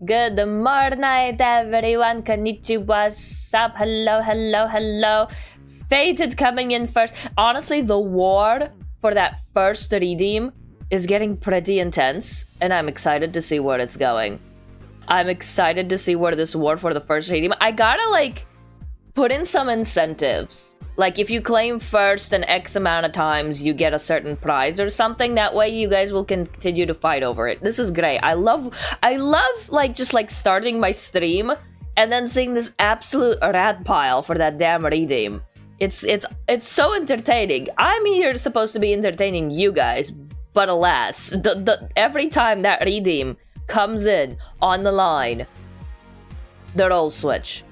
Good morning, everyone. Konnichiwa. Sup? Hello, hello, hello. Fated coming in first. Honestly, the war for that first redeem is getting pretty intense, and I'm excited to see where it's going. I'm excited to see where this war for the first redeem. I gotta, like, put in some incentives. Like, if you claim first an X amount of times, you get a certain prize or something. That way, you guys will continue to fight over it. This is great. I love, like, just, like, starting my stream and then seeing this absolute rat pile for that damn redeem. It's so entertaining. I'm here supposed to be entertaining you guys, but alas, every time that redeem comes in on the line, the roles switch.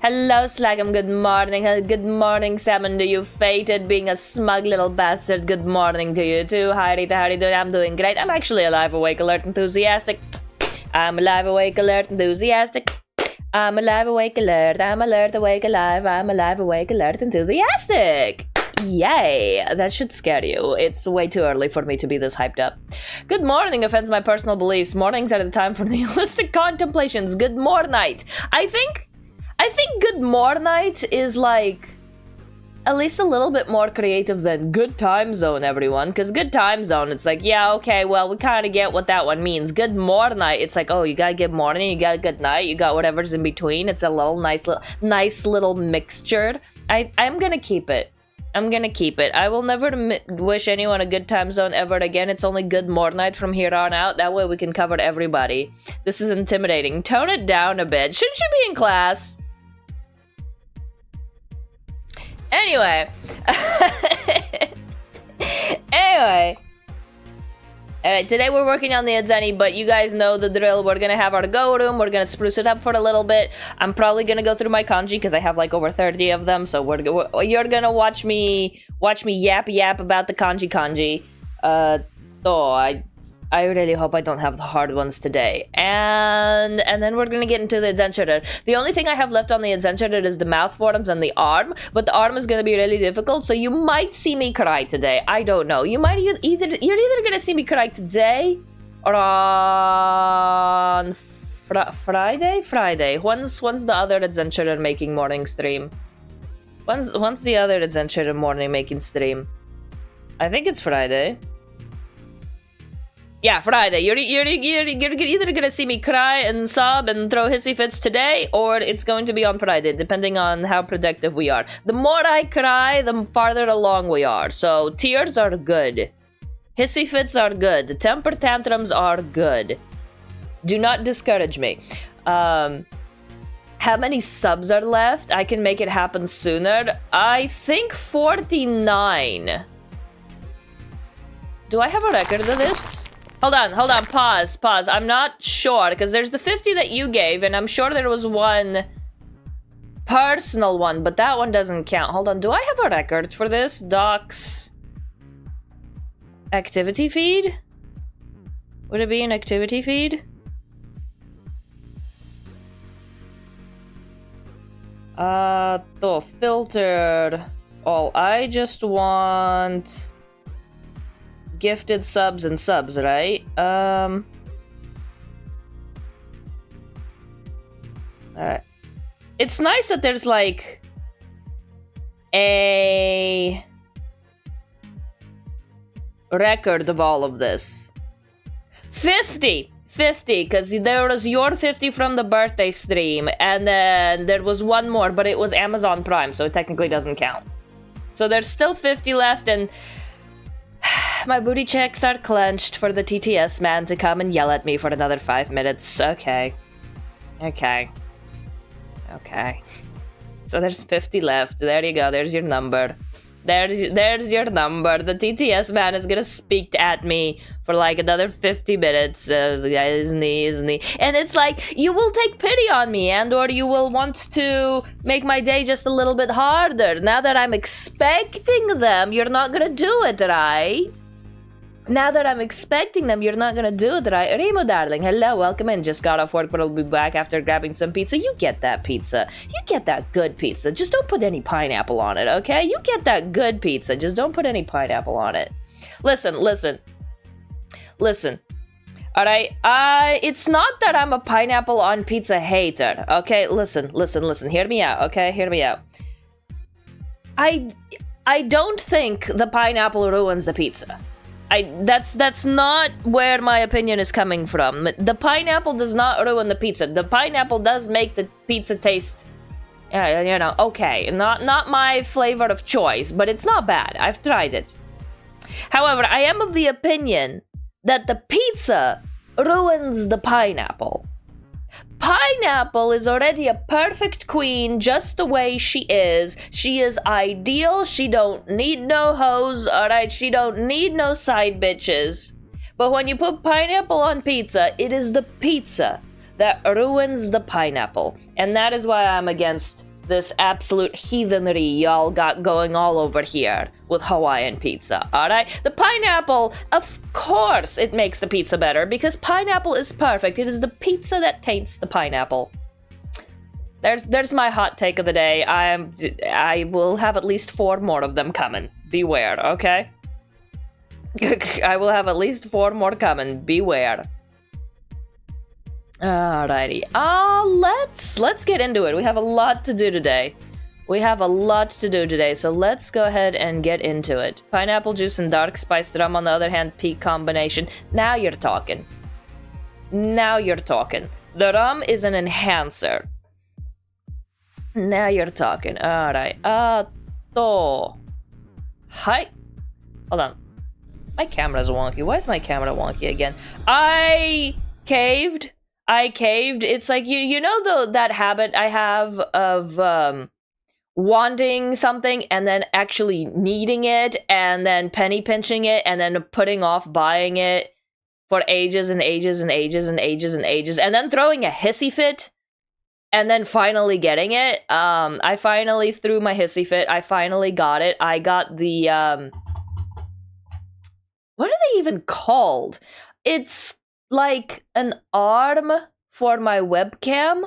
Hello, Slagum. Good morning. Good morning, Salmon. Do you fated being a smug little bastard? Good morning to you too. Hi, Rita. How are you doing? I'm doing great. I'm actually alive, awake, alert, enthusiastic. I'm alive, awake, alert, enthusiastic. I'm alive, awake, alert. I'm alert, awake, alive. I'm alive, awake, alert, enthusiastic. Yay! That should scare you. It's way too early for me to be this hyped up. Good morning offends my personal beliefs. Mornings are the time for nihilistic contemplations. Good mornight. I think good mornight is like at least a little bit more creative than good time zone, everyone. Because good time zone, it's like, yeah, okay, well, we kind of get what that one means. Good morning, it's like, oh, you got good morning, you got good night, you got whatever's in between. It's a little nice little mixture. I'm gonna keep it. I'm gonna keep it. I will never wish anyone a good time zone ever again. It's only good morning from here on out. That way we can cover everybody. This is intimidating. Tone it down a bit. Shouldn't you be in class? Anyway. Anyway. Alright, today we're working on the Adzenturers, but you guys know the drill. We're gonna have our go room. We're gonna spruce it up for a little bit. I'm probably gonna go through my kanji because I have like over 30 of them. So you're gonna watch me yap about the kanji. I really hope I don't have the hard ones today. And then we're gonna get into the Adzenturer. The only thing I have left on the Adzenturer is the mouth forms and the arm, but the arm is gonna be really difficult, so you might see me cry today. I don't know. You're either gonna see me cry today or on Friday? Friday. When's the other Adzenturer making morning stream? When's the other Adzenturer morning making stream? I think it's Friday. Yeah, Friday. You're either gonna see me cry and sob and throw hissy fits today, or it's going to be on Friday, depending on how productive we are. The more I cry, the farther along we are. So, tears are good. Hissy fits are good. The temper tantrums are good. Do not discourage me. How many subs are left? I can make it happen sooner. I think 49. Do I have a record of this? Hold on, pause. I'm not sure, because there's the 50 that you gave, and I'm sure there was one personal one, but that one doesn't count. Hold on, do I have a record for this? Docs. Activity feed? Would it be an activity feed? Filtered. All. I just want... gifted subs and subs, right? Alright. It's nice that there's like a record of all of this. 50, because there was your 50 from the birthday stream, and then there was one more, but it was Amazon Prime, so it technically doesn't count. So there's still 50 left, and my booty checks are clenched for the TTS man to come and yell at me for another 5 minutes. Okay. So there's 50 left. There you go. There's your number. There's your number. The TTS man is gonna speak at me for like another 50 minutes. Isn't he? And it's like, you will take pity on me, and or you will want to make my day just a little bit harder. Now that I'm expecting them, you're not gonna do it, right? Now that I'm expecting them, you're not gonna do it, right? Remo, darling, hello, welcome in. Just got off work, but I'll be back after grabbing some pizza. You get that pizza. You get that good pizza. Just don't put any pineapple on it, okay? You get that good pizza. Just don't put any pineapple on it. Listen. Alright, it's not that I'm a pineapple on pizza hater, okay? Listen. Hear me out, okay? Hear me out. I don't think the pineapple ruins the pizza. That's not where my opinion is coming from. The pineapple does not ruin the pizza. The pineapple does make the pizza taste, okay. Not my flavor of choice, but it's not bad. I've tried it. However, I am of the opinion that the pizza ruins the pineapple. Pineapple is already a perfect queen just the way she is. She is ideal. She don't need no hoes, alright? She don't need no side bitches. But when you put pineapple on pizza, it is the pizza that ruins the pineapple. And that is why I'm against this absolute heathenry y'all got going all over here with Hawaiian pizza, alright? The pineapple, of course it makes the pizza better, because pineapple is perfect. It is the pizza that taints the pineapple. There's my hot take of the day. I will have at least 4 more of them coming. Beware, okay? I will have at least 4 more coming. Beware. Alrighty. Let's get into it. We have a lot to do today. We have a lot to do today, so let's go ahead and get into it. Pineapple juice and dark spiced rum, on the other hand, peak combination. Now you're talking. Now you're talking. The rum is an enhancer. Now you're talking. Alright. Hi. Hold on. My camera's wonky. Why is my camera wonky again? I caved. It's like, you know that habit I have of wanting something and then actually needing it and then penny pinching it and then putting off buying it for ages and ages and ages and ages and ages and then throwing a hissy fit and then finally getting it. I finally threw my hissy fit. I finally got it. I got the what are they even called? It's like an arm for my webcam.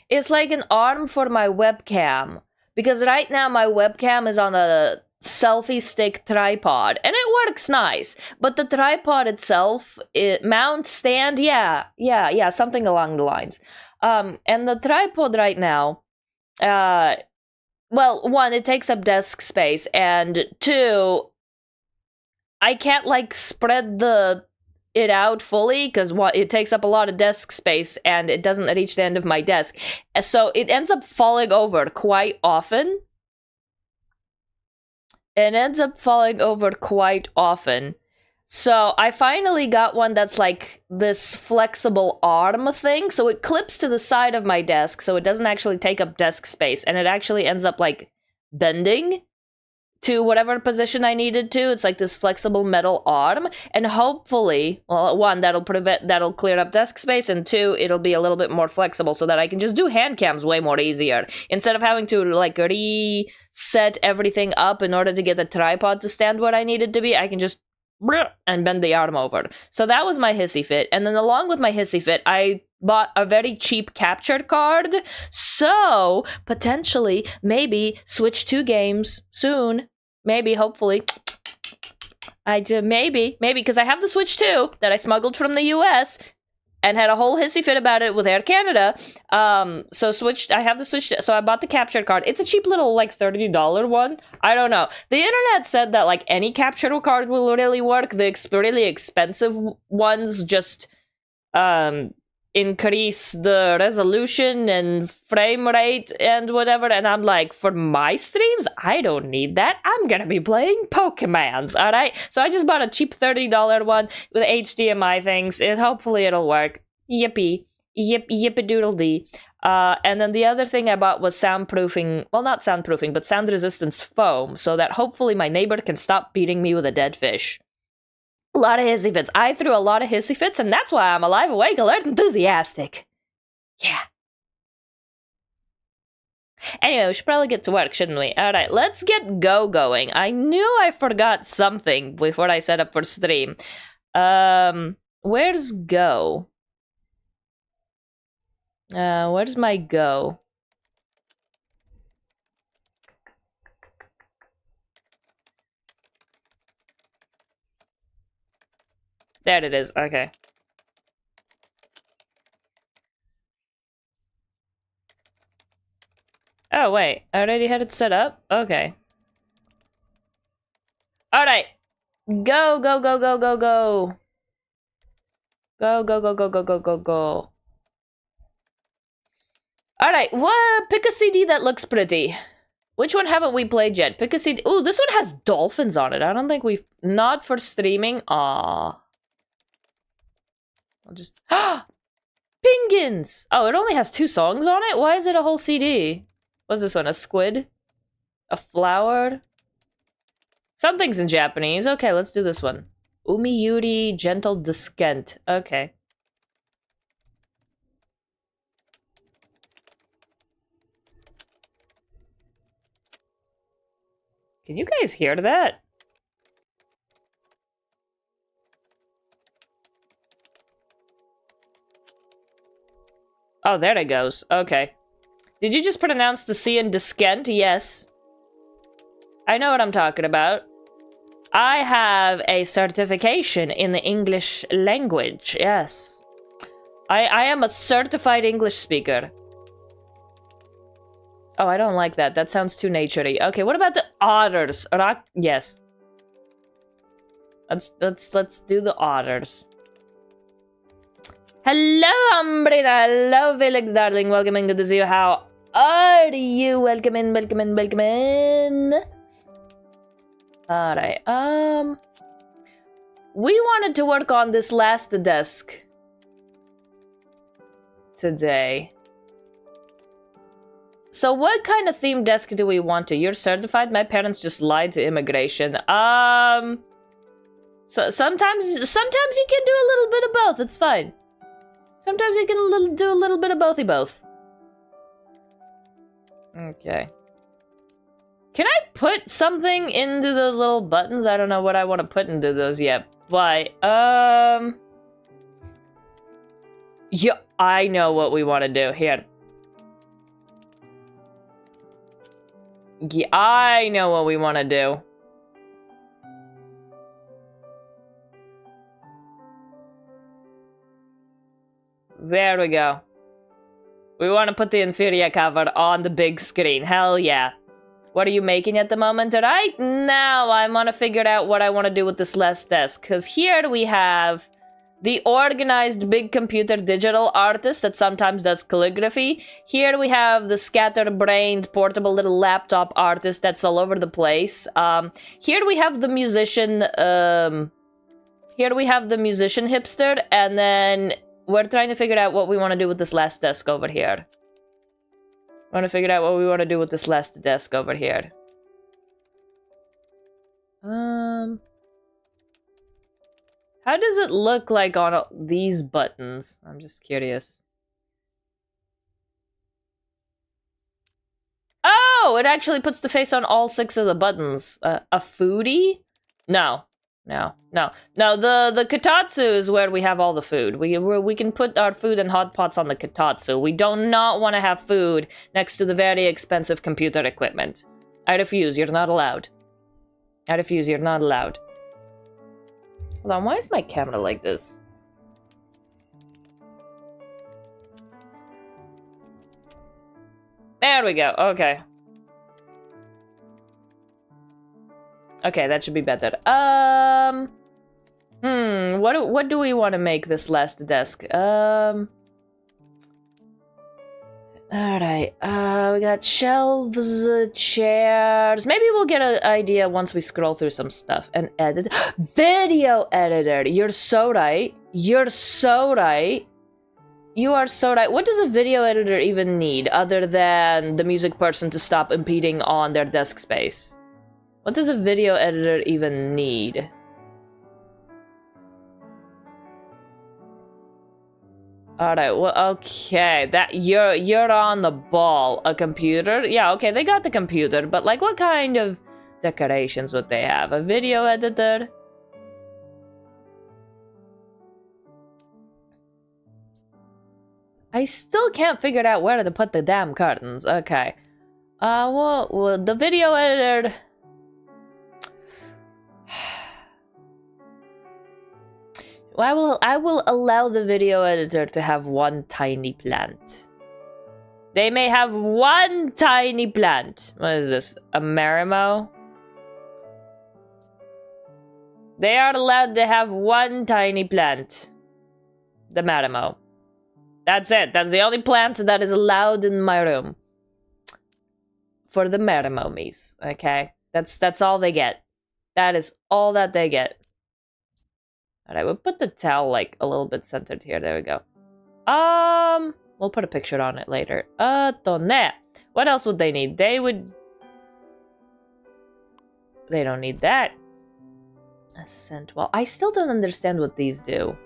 It's like an arm for my webcam. Because right now my webcam is on a selfie stick tripod. And it works nice. But the tripod itself, mount stand, yeah, something along the lines. And the tripod right now, well, one, it takes up desk space. And two, I can't, like, spread it out fully because it takes up a lot of desk space and it doesn't reach the end of my desk. So it ends up falling over quite often. So I finally got one that's like this flexible arm thing. So it clips to the side of my desk so it doesn't actually take up desk space. And it actually ends up like bending to whatever position I needed to. It's like this flexible metal arm, and hopefully, well, one, that'll clear up desk space, and two, it'll be a little bit more flexible so that I can just do hand cams way more easier. Instead of having to like reset everything up in order to get the tripod to stand where I needed to be, I can just and bend the arm over. So that was my hissy fit, and then along with my hissy fit, I bought a very cheap capture card, so potentially, maybe, switch 2 games soon. Maybe, hopefully. Maybe, because I have the Switch 2 that I smuggled from the US and had a whole hissy fit about it with Air Canada. I have the Switch, so I bought the capture card. It's a cheap little, like, $30 one. I don't know. The internet said that, like, any capture card will really work. The really expensive ones just, increase the resolution and frame rate and whatever, and I'm like, for my streams, I don't need that. I'm gonna be playing Pokemons, alright? So I just bought a cheap $30 one with HDMI things. Hopefully it'll work. Yippee. Yippee-doodle-dee. And then the other thing I bought was soundproofing, well, not soundproofing, but sound resistance foam, so that hopefully my neighbor can stop beating me with a dead fish. A lot of hissy fits. I threw a lot of hissy fits, and that's why I'm alive, awake, alert, enthusiastic. Yeah. Anyway, we should probably get to work, shouldn't we? Alright, let's get going. I knew I forgot something before I set up for stream. Where's go? Where's my go? There it is, okay. Oh, wait, I already had it set up? Okay. Alright. Go, go, go, go, go, go. Go, go, go, go, go, go, go, go. Alright, pick a CD that looks pretty. Which one haven't we played yet? Pick a CD. Ooh, this one has dolphins on it. I don't think we've... Not for streaming. Aww. I'll just... Pingins! Oh, it only has 2 songs on it? Why is it a whole CD? What's this one? A squid? A flower? Something's in Japanese. Okay, let's do this one. Umi Yuri Gentle Descent. Okay. Can you guys hear that? Oh, there it goes. Okay. Did you just pronounce the C in Descent? Yes. I know what I'm talking about. I have a certification in the English language. Yes. I am a certified English speaker. Oh, I don't like that. That sounds too naturey. Okay, what about the otters? Yes. Let's do the otters. Hello, Umbrella. Hello, Felix, darling. Welcome in. Good to see you. How are you? Welcome in, welcome in, welcome in. Alright, we wanted to work on this last desk today. So what kind of theme desk do we want to? You're certified? My parents just lied to immigration. So sometimes you can do a little bit of both. It's fine. Sometimes you can do a little bit of both. Okay. Can I put something into those little buttons? I don't know what I want to put into those yet. But, yeah, I know what we want to do. Here. Yeah, I know what we want to do. There we go. We want to put the inferior cover on the big screen. Hell yeah. What are you making at the moment? Right now, I want to figure out what I want to do with this last desk. Because here we have the organized big computer digital artist that sometimes does calligraphy. Here we have the scatterbrained portable little laptop artist that's all over the place. Here we have the musician. Here we have the musician hipster, and then we're trying to figure out what we want to do with this last desk over here. I want to figure out what we want to do with this last desk over here. How does it look like on these buttons? I'm just curious. Oh, it actually puts the face on all 6 of the buttons. A foodie? No. No. The kotatsu is where we have all the food. We can put our food and hot pots on the kotatsu. We do not want to have food next to the very expensive computer equipment. I refuse. You're not allowed. I refuse. You're not allowed. Hold on. Why is my camera like this? There we go. Okay. Okay, that should be better. What do we want to make this last desk? Alright, we got shelves, chairs. Maybe we'll get an idea once we scroll through some stuff and edit. Video editor! You're so right. You're so right. You are so right. What does a video editor even need other than the music person to stop impeding on their desk space? What does a video editor even need? Alright, well, okay, that you're on the ball. A computer? Yeah, okay, they got the computer, but like what kind of decorations would they have? A video editor? I still can't figure out where to put the damn curtains. Okay. Well, the video editor... I will allow the video editor to have one tiny plant. They may have one tiny plant. What is this? A marimo? They are allowed to have one tiny plant. The marimo. That's it. That's the only plant that is allowed in my room. For the marimomies, okay? That's all they get. That is all that they get. Alright, we'll put the towel, like, a little bit centered here. There we go. We'll put a picture on it later. What else would they need? They don't need that. A scent wall. I still don't understand what these do.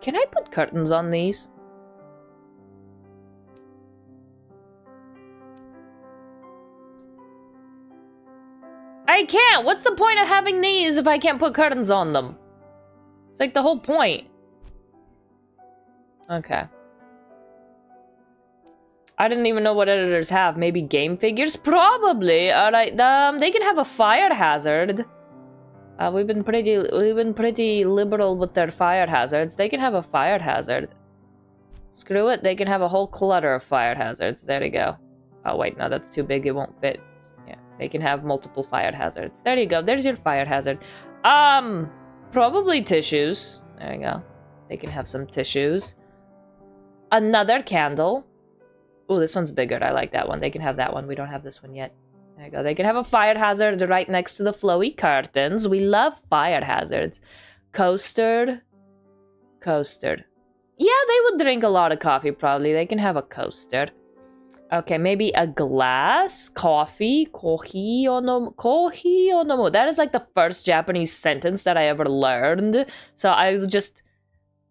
Can I put curtains on these? I can't! What's the point of having these if I can't put curtains on them? It's like the whole point. Okay. I didn't even know what editors have. Maybe game figures? Probably. Alright, they can have a fire hazard. We've been pretty liberal with their fire hazards. They can have a fire hazard. Screw it, they can have a whole clutter of fire hazards. There you go. Oh wait, no, that's too big, it won't fit. Yeah, they can have multiple fire hazards. There you go, there's your fire hazard. Probably tissues. There you go. They can have some tissues. Another candle. Oh, this one's bigger, I like that one. They can have that one, we don't have this one yet. There you go, they can have a fire hazard right next to the flowy curtains. We love fire hazards. Coaster. Coaster. Yeah, they would drink a lot of coffee, probably. They can have a coaster. Okay, maybe a glass. Coffee. Kohi onomu. Kohi onomu. That is like the first Japanese sentence that I ever learned. So I'll just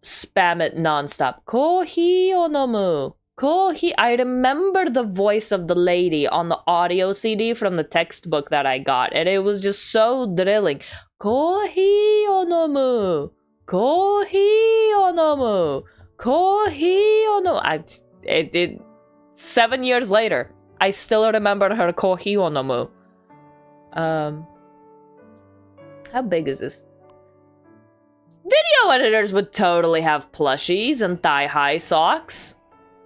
spam it nonstop. Kohi onomu. Kohi. I remember the voice of the lady on the audio CD from the textbook that I got. And it was just so thrilling. Kohi onomu. Kohi onomu. Kohi onomu. 7 years later, I still remember her kohi onomu. How big is this? Video editors would totally have plushies and thigh-high socks.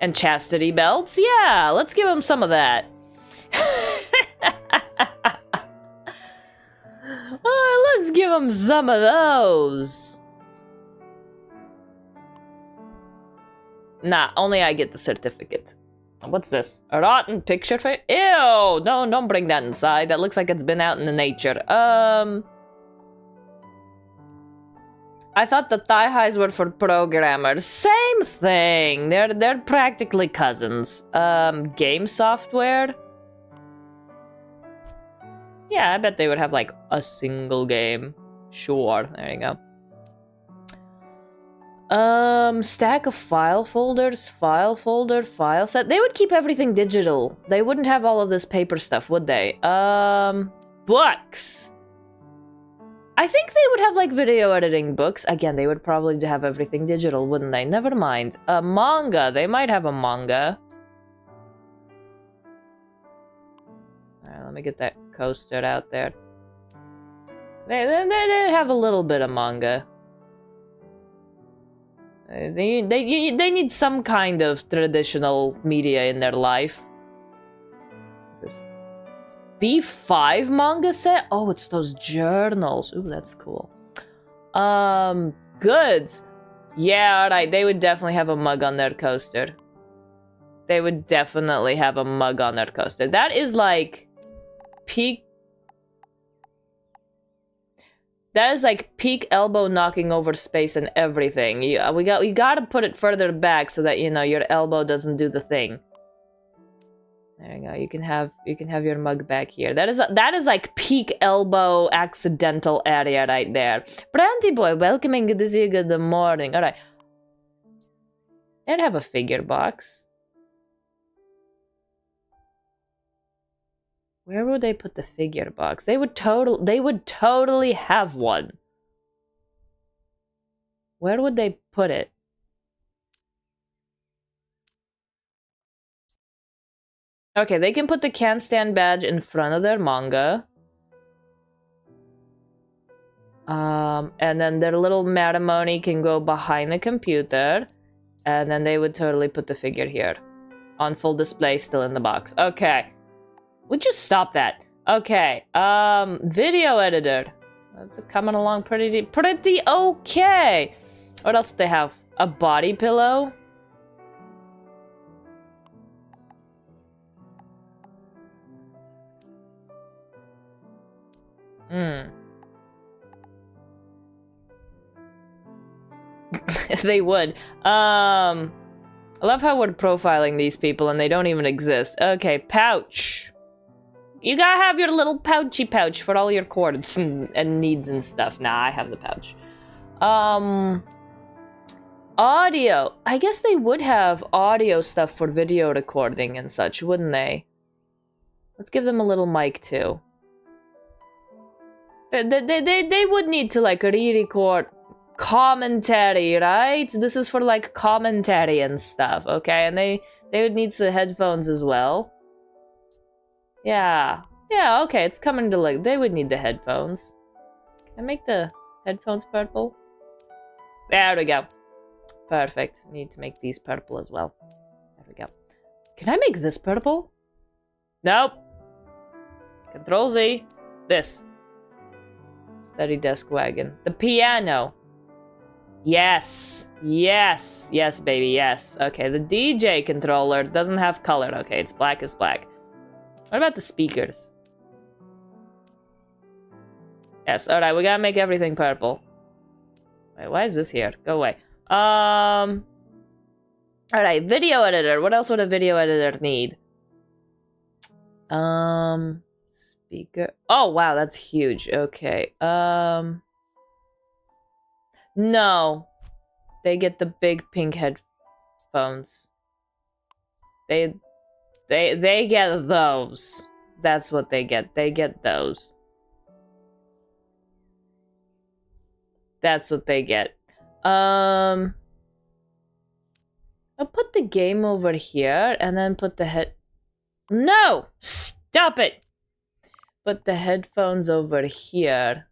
And chastity belts. Yeah, let's give them some of that. Let's give them some of those. Nah, only I get the certificate. What's this? A rotten picture frame? Ew! No, don't bring that inside. That looks like it's been out in the nature. I thought the thigh highs were for programmers. Same thing. They're practically cousins. Game software? Yeah, I bet they would have like a single game. Sure, there you go. Stack of file folders, file folder, file set. They would keep everything digital. They wouldn't have all of this paper stuff, would they? Books. I think they would have like video editing books. Again, they would probably have everything digital, wouldn't they? Never mind. Manga. They might have a manga. Alright, let me get that coaster out there. They have a little bit of manga. They need some kind of traditional media in their life. What's this? B5 manga set? Oh, it's those journals. Ooh, that's cool. Goods. Yeah, alright. They would definitely have a mug on their coaster. They would definitely have a mug on their coaster. That is like peak. That is like peak elbow knocking over space and everything. You gotta put it further back so that, you know, your elbow doesn't do the thing. There you go. You can have your mug back here. That is like peak elbow accidental area right there. Brandy boy, welcoming good to see you. Good morning. All right. They'd have a figure box. Where would they put the figure box? They would totally have one. Where would they put it? Okay, they can put the can stand badge in front of their manga. And then their little matrimony can go behind the computer. And then they would totally put the figure here. On full display, still in the box. Okay. We just stop that. Okay. Video editor. That's coming along pretty okay. What else do they have? A body pillow? They would. I love how we're profiling these people and they don't even exist. Okay, pouch. You gotta have your little pouchy pouch for all your cords and needs and stuff. Nah, I have the pouch. Audio. I guess they would have audio stuff for video recording and such, wouldn't they? Let's give them a little mic too. They would need to like re-record commentary, right? This is for like commentary and stuff, okay? And they would need some headphones as well. Yeah, okay, it's coming to like, they would need the headphones. Can I make the headphones purple? There we go. Perfect. Need to make these purple as well. There we go. Can I make this purple? Nope. Control Z. This. Study desk wagon. The piano. Yes. Yes. Yes, baby. Yes. Okay, the DJ controller doesn't have color. Okay, it's black as black. What about the speakers? Yes, alright, we gotta make everything purple. Wait, why is this here? Go away. Alright, video editor. What else would a video editor need? Speaker. Oh, wow, that's huge. Okay. No. They get the big pink headphones. They get those. That's what they get. They get those. That's what they get. I'll put the game over here and then put the head... No! Stop it! Put the headphones over here.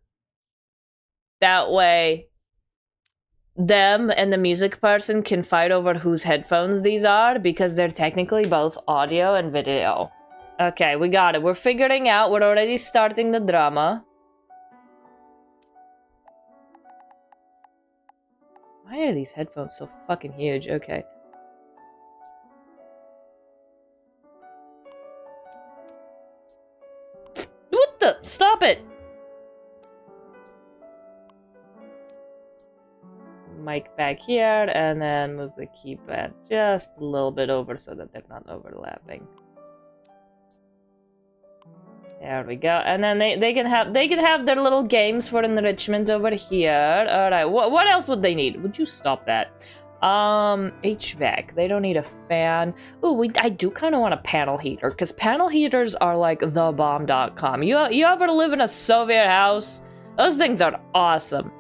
That way, them and the music person can fight over whose headphones these are, because they're technically both audio and video. Okay, we got it. We're figuring out. We're already starting the drama. Why are these headphones so fucking huge? Okay. What the? Stop it! Mic back here, and then move the keypad just a little bit over so that they're not overlapping. There we go. And then they can have their little games for enrichment over here. Alright, what else would they need? Would you stop that? HVAC. They don't need a fan. Ooh, I do kind of want a panel heater, because panel heaters are like thebomb.com. You ever live in a Soviet house? Those things are awesome.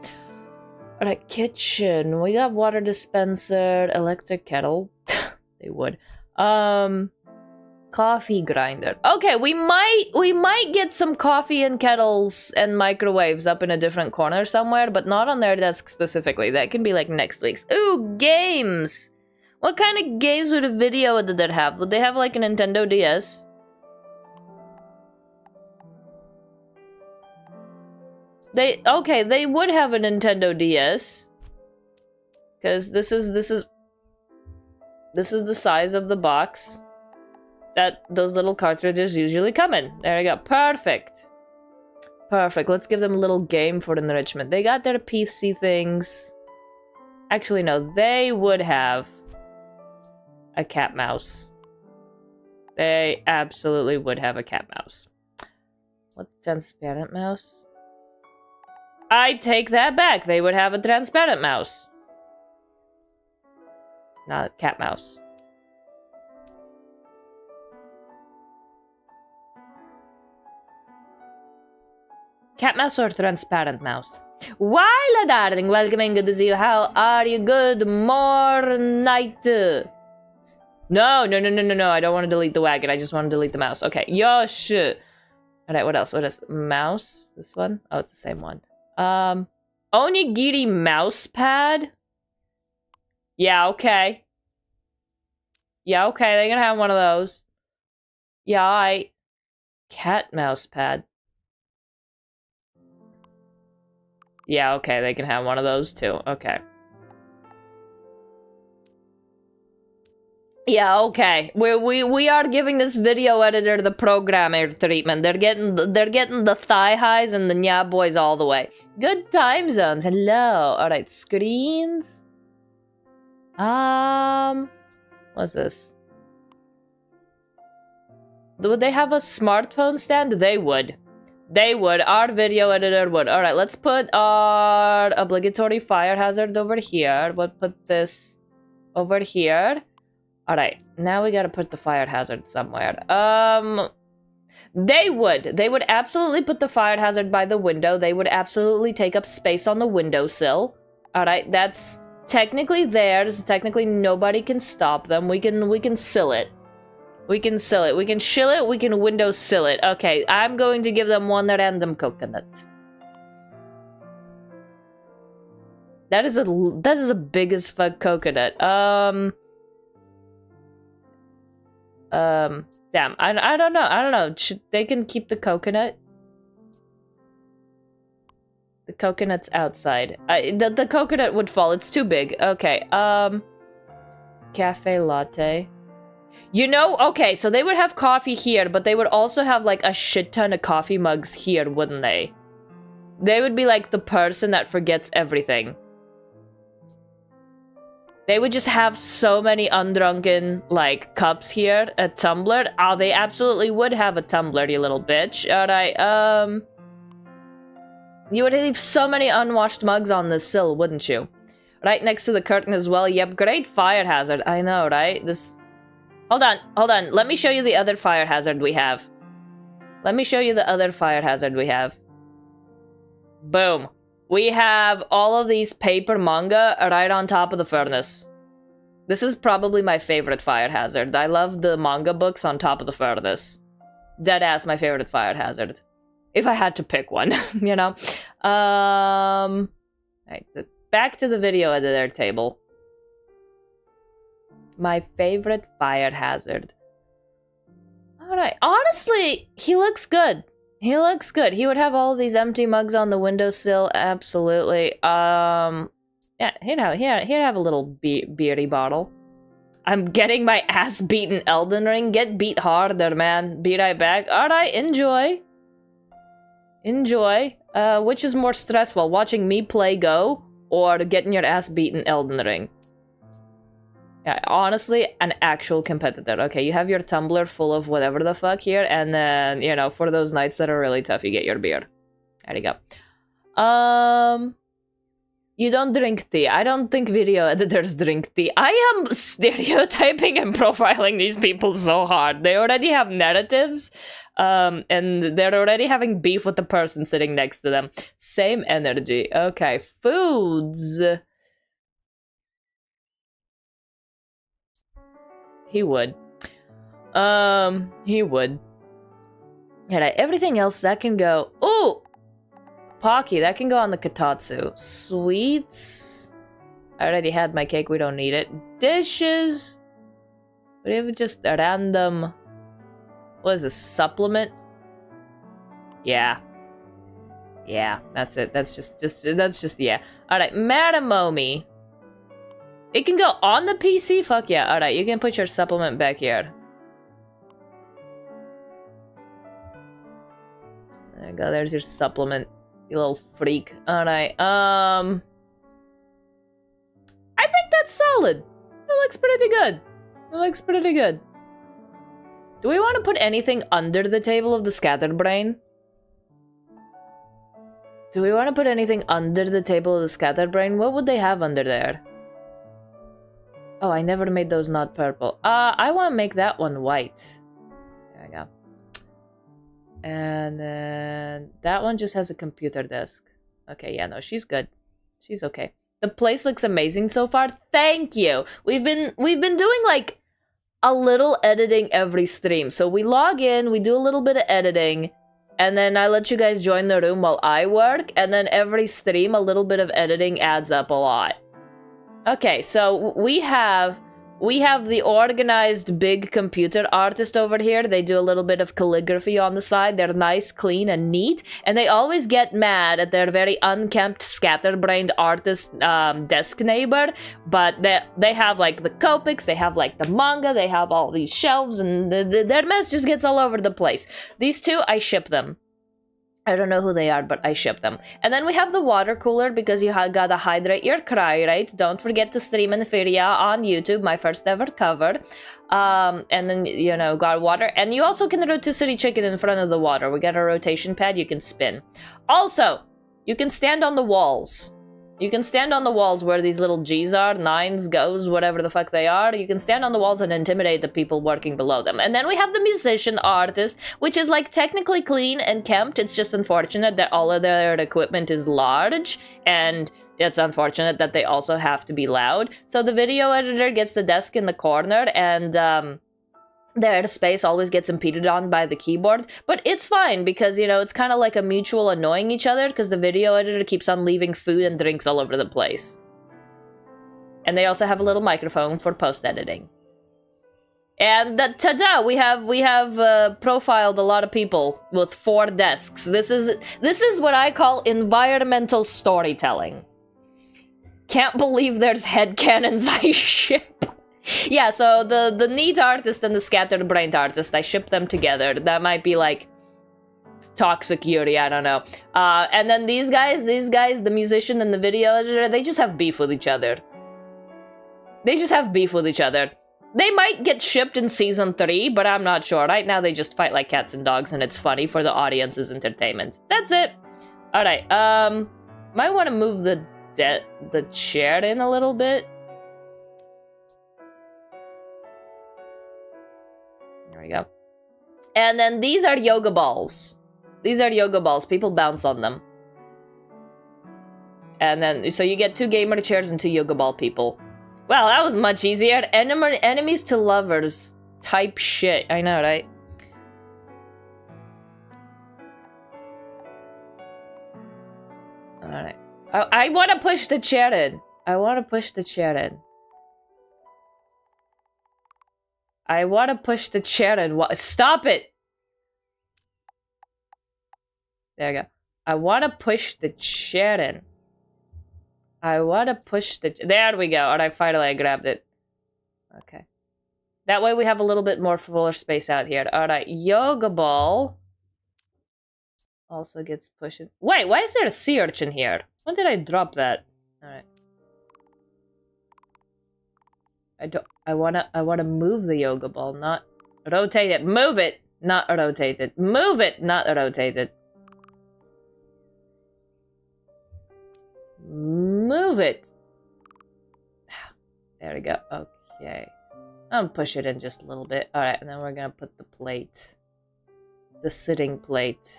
Alright, kitchen. We got water dispenser, electric kettle. They would. Coffee grinder. Okay, we might get some coffee and kettles and microwaves up in a different corner somewhere, but not on their desk specifically. That can be like next week's. Ooh, games! What kind of games would a video editor have? Would they have like a Nintendo DS? Okay, they would have a Nintendo DS. Because this is the size of the box that those little cartridges usually come in. There we go. Perfect. Perfect. Let's give them a little game for enrichment. They got their PC things. Actually, no. They would have a cat mouse. They absolutely would have a cat mouse. What, transparent mouse? I take that back. They would have a transparent mouse. Not cat mouse. Cat mouse or transparent mouse? While darling, welcoming, good to see you. How are you? Good morning. No. I don't want to delete the wagon. I just want to delete the mouse. Okay. Yosh. Alright, what else? What is mouse? This one? Oh, it's the same one. Onigiri mouse pad? Yeah, okay. Yeah, okay. They're gonna have one of those. Yeah, cat mouse pad. Yeah, okay, they can have one of those too. Okay. Yeah, okay. We are giving this video editor the programmer treatment. They're getting the thigh highs and the nya boys all the way. Good time zones. Hello. All right, screens. What's this? Would they have a smartphone stand? They would. They would. Our video editor would. Alright, let's put our obligatory fire hazard over here. We'll put this over here. Alright, now we gotta put the fire hazard somewhere. They would. They would absolutely put the fire hazard by the window. They would absolutely take up space on the windowsill. Alright, that's technically theirs. Technically nobody can stop them. We can sill it. We can sill it. We can shill it. We can window sill it. Okay, I'm going to give them one random coconut. That is a big as fuck coconut. Damn, I don't know. They can keep the coconut? The coconut's outside. The coconut would fall. It's too big. Okay. Cafe latte. You know, okay, so they would have coffee here, but they would also have like a shit ton of coffee mugs here, wouldn't they? They would be like the person that forgets everything. They would just have so many undrunken, like, cups here. A tumbler. Oh, they absolutely would have a tumbler, you little bitch. Alright, you would leave so many unwashed mugs on the sill, wouldn't you? Right next to the curtain as well. Yep, great fire hazard. I know, right? This... Hold on. Let me show you the other fire hazard we have. Boom. We have all of these paper manga right on top of the furnace. This is probably my favorite fire hazard. I love the manga books on top of the furnace. Deadass my favorite fire hazard. If I had to pick one, you know? Right, back to the video editor table. My favorite fire hazard. Alright, honestly, he looks good. He would have all of these empty mugs on the windowsill, absolutely. Yeah, he'd have a little beery bottle. I'm getting my ass beaten Elden Ring. Get beat harder, man. Be right back. Alright, enjoy. Which is more stressful, watching me play Go or getting your ass beaten Elden Ring? Yeah, honestly, an actual competitor. Okay, you have your tumbler full of whatever the fuck here, and then, you know, for those nights that are really tough, you get your beer. There you go. You don't drink tea. I don't think video editors drink tea. I am stereotyping and profiling these people so hard. They already have narratives, and they're already having beef with the person sitting next to them. Same energy. Okay, foods. He would. He would. Yeah, everything else, that can go... Ooh! Pocky, that can go on the Kotatsu. Sweets. I already had my cake, we don't need it. Dishes. We have just a random... What is this, supplement? Yeah. Yeah, that's it. That's just, yeah. Alright, Matamomi. It can go on the PC? Fuck yeah. Alright, you can put your supplement back here. There you go, there's your supplement. You little freak. Alright, I think that's solid. It looks pretty good. Do we want to put anything under the table of the scatterbrain? What would they have under there? Oh, I never made those not purple. I want to make that one white. There we go. And then that one just has a computer desk. Okay, yeah, no, she's good. She's okay. The place looks amazing so far. Thank you. We've been doing like a little editing every stream. So we log in, we do a little bit of editing, and then I let you guys join the room while I work, and then every stream a little bit of editing adds up a lot. Okay, so we have the organized big computer artist over here. They do a little bit of calligraphy on the side. They're nice, clean, and neat. And they always get mad at their very unkempt, scatterbrained artist desk neighbor. But they have, like, the Copics, they have, like, the manga, they have all these shelves, and their mess just gets all over the place. These two, I ship them. I don't know who they are, but I ship them. And then we have the water cooler, because you gotta hydrate your cry rate. Don't forget to stream Inferior on YouTube, my first ever cover. And then, you know, got water. And you also can rotisserie chicken in front of the water. We got a rotation pad you can spin. Also, you can stand on the walls. You can stand on the walls where these little G's are, nines, goes, whatever the fuck they are. You can stand on the walls and intimidate the people working below them. And then we have the musician artist, which is like technically clean and kempt. It's just unfortunate that all of their equipment is large, and it's unfortunate that they also have to be loud. So the video editor gets the desk in the corner, and their space always gets impeded on by the keyboard, but it's fine because, you know, it's kind of like a mutual annoying each other because the video editor keeps on leaving food and drinks all over the place. And they also have a little microphone for post-editing. And ta-da! We have profiled a lot of people with 4 desks. This is what I call environmental storytelling. Can't believe there's headcanons I ship. Yeah, so the neat artist and the scattered brained artist, I ship them together. That might be like toxic Yuri, I don't know. And then these guys, the musician and the video editor, they just have beef with each other. They just have beef with each other. They might get shipped in season 3, but I'm not sure. Right now, they just fight like cats and dogs, and it's funny for the audience's entertainment. That's it. All right. Might want to move the chair in a little bit. There we go. And then these are yoga balls. These are yoga balls. People bounce on them. And then, so you get 2 gamer chairs and 2 yoga ball people. Well, that was much easier. Enemies to lovers type shit. I know, right? Alright. I want to push the chair in. I want to push the chair in. I want to push the chair in. Stop it! There you go. I want to push the chair in. I want to push the... There we go. Alright, finally I grabbed it. Okay. That way we have a little bit more fuller space out here. Alright, yoga ball. Also gets pushed. Wait, why is there a sea urchin here? When did I drop that? Alright. I wanna move the yoga ball, not rotate it. Move it, not rotate it. Move it, not rotate it. Move it. There we go. Okay. I'll push it in just a little bit. Alright, and then we're gonna put the plate. The sitting plate.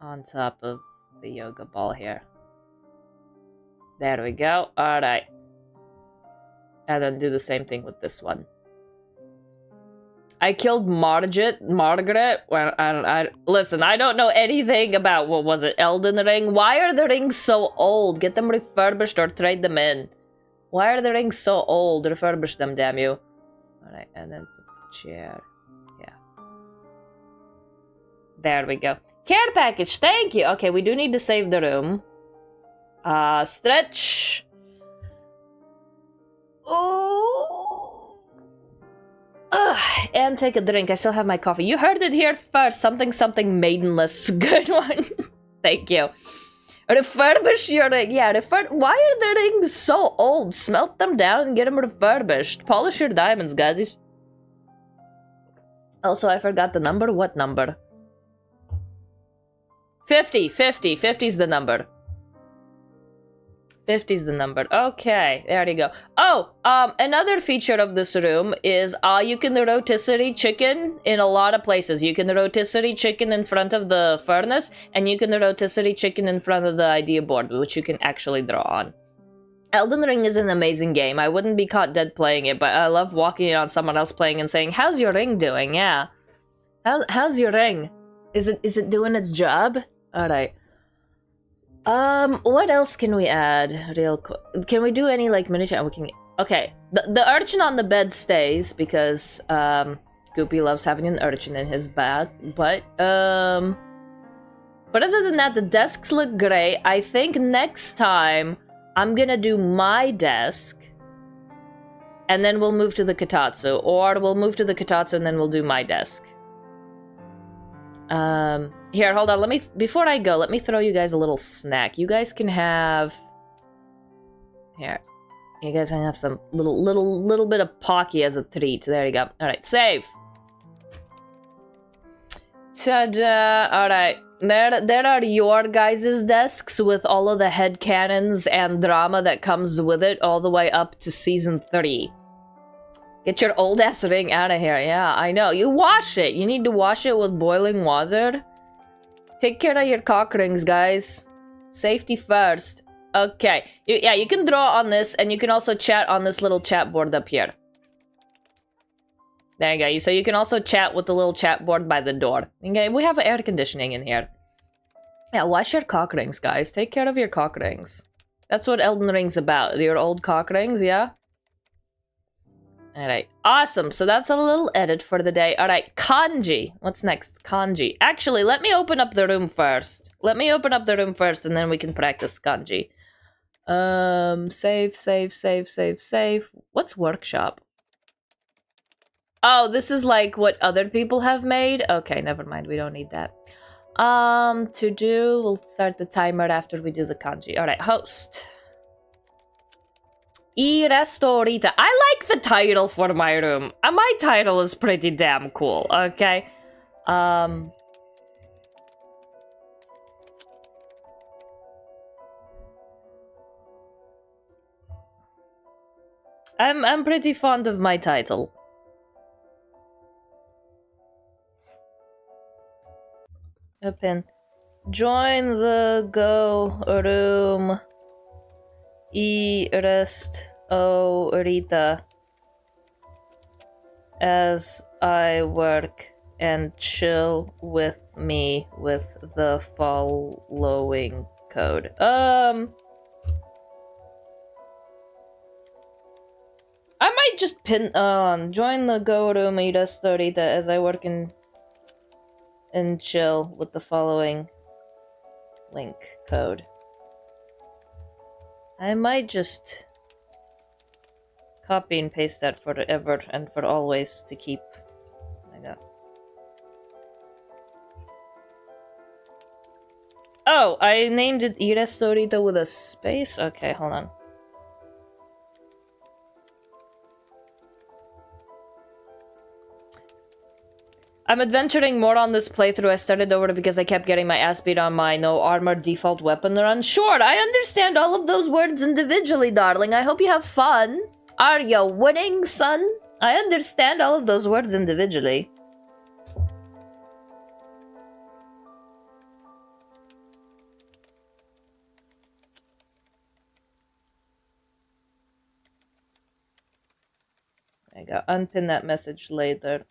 On top of the yoga ball here. There we go. Alright. And then do the same thing with this one. I killed Margaret. Well, listen, I don't know anything about, what was it, Elden Ring? Why are the rings so old? Get them refurbished or trade them in. Why are the rings so old? Refurbish them, damn you. Alright, and then put the chair. Yeah. There we go. Care package, thank you. Okay, we do need to save the room. Stretch. Oh. And take a drink. I still have my coffee. You heard it here first. Something maidenless. Good one. Thank you. Refurbish your... Yeah, why are the rings so old? Smelt them down and get them refurbished. Polish your diamonds, guys. Also, I forgot the number. What number? 50. 50's the number. 50's the number. Okay, there you go. Oh, another feature of this room is you can rotisserie chicken in a lot of places. You can rotisserie chicken in front of the furnace, and you can rotisserie chicken in front of the idea board, which you can actually draw on. Elden Ring is an amazing game. I wouldn't be caught dead playing it, but I love walking in on someone else playing and saying, "How's your ring doing?" Yeah. How's your ring? Is it doing its job? Alright. What else can we add real quick? Can we do any, like, miniature? We can... Okay. The urchin on the bed stays because, Goopy loves having an urchin in his bed. But other than that, the desks look great. I think next time I'm gonna do my desk and then we'll move to the Kotatsu. Or we'll move to the Kotatsu and then we'll do my desk. Here, hold on, before I go, let me throw you guys a little snack. You guys can have... Here. You guys can have some little bit of Pocky as a treat. There you go. Alright, save! Ta-da! Alright. There are your guys' desks with all of the headcanons and drama that comes with it all the way up to Season 3. Get your old-ass ring out of here. Yeah, I know. You wash it. You need to wash it with boiling water. Take care of your cock rings, guys. Safety first. Okay. Yeah, you can draw on this, and you can also chat on this little chat board up here. There you go. So you can also chat with the little chat board by the door. Okay, we have air conditioning in here. Yeah, wash your cock rings, guys. Take care of your cock rings. That's what Elden Ring's about. Your old cock rings, yeah? Alright, awesome. So that's a little edit for the day. Alright, kanji. What's next? Kanji. Actually, let me open up the room first. Let me open up the room first and then we can practice kanji. Save. What's workshop? Oh, this is like what other people have made? Okay, never mind. We don't need that. To do, we'll start the timer after we do the kanji. Alright, host. Irasto Rita. I like the title for my room. My title is pretty damn cool, okay? I'm pretty fond of my title. Open. Join the go room. Irasto Rita. As I work and chill with me with the following code. I might just pin on. Join the go room Irasto Rita as I work and chill with the following link code. I might just copy and paste that forever and for always to keep. I know. Oh, I named it Irasto Rita with a space? Okay, hold on. I'm adventuring more on this playthrough. I started over because I kept getting my ass beat on my no armor default weapon run. Sure, I understand all of those words individually, darling. I hope you have fun. Are you winning, son? I understand all of those words individually. There you go. Unpin that message later.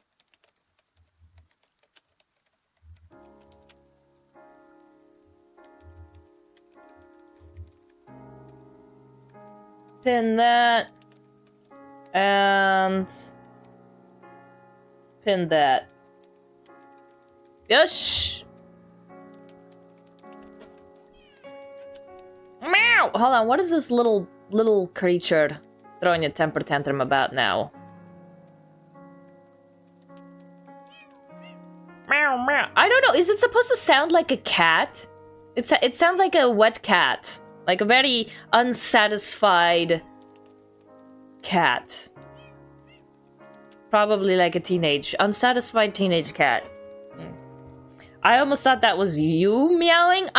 Pin that. And pin that. Yes. Meow. Hold on. What is this little creature throwing a temper tantrum about now? Meow meow. I don't know. Is it supposed to sound like a cat? It sounds like a wet cat. Like a very unsatisfied cat. Probably like a unsatisfied teenage cat. I almost thought that was you meowing.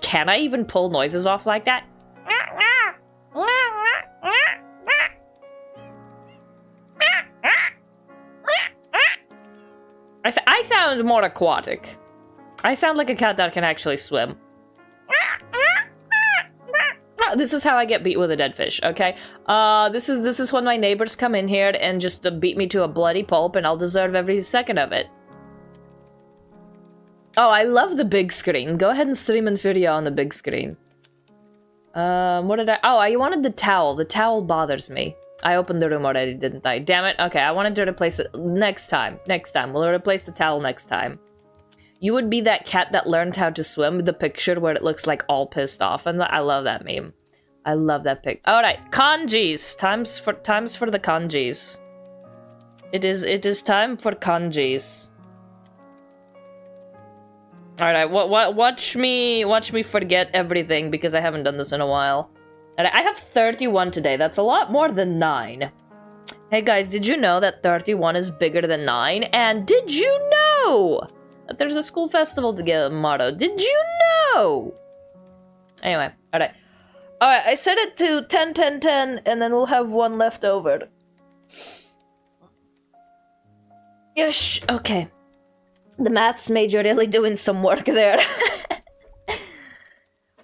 Can I even pull noises off like that? I sound more aquatic. I sound like a cat that can actually swim. This is how I get beat with a dead fish, okay? This is when my neighbors come in here and just beat me to a bloody pulp, and I'll deserve every second of it. Oh, I love the big screen. Go ahead and stream Inferior on the big screen. What did I... Oh, I wanted the towel. The towel bothers me. I opened the room already, didn't I? Damn it. Okay, I wanted to replace it next time. Next time. We'll replace the towel next time. You would be that cat that learned how to swim, the picture where it looks like all pissed off, and I love that meme. I love that pic. Alright, kanjis. Times for the kanjis. It is time for kanjis. Alright, watch me forget everything because I haven't done this in a while. Alright, I have 31 today. That's a lot more than 9. Hey guys, did you know that 31 is bigger than 9? And did you know that there's a school festival to get a motto? Did you know? Anyway, alright. Alright, I set it to 10, 10, 10, and then we'll have one left over. Yes, okay. The maths major really doing some work there.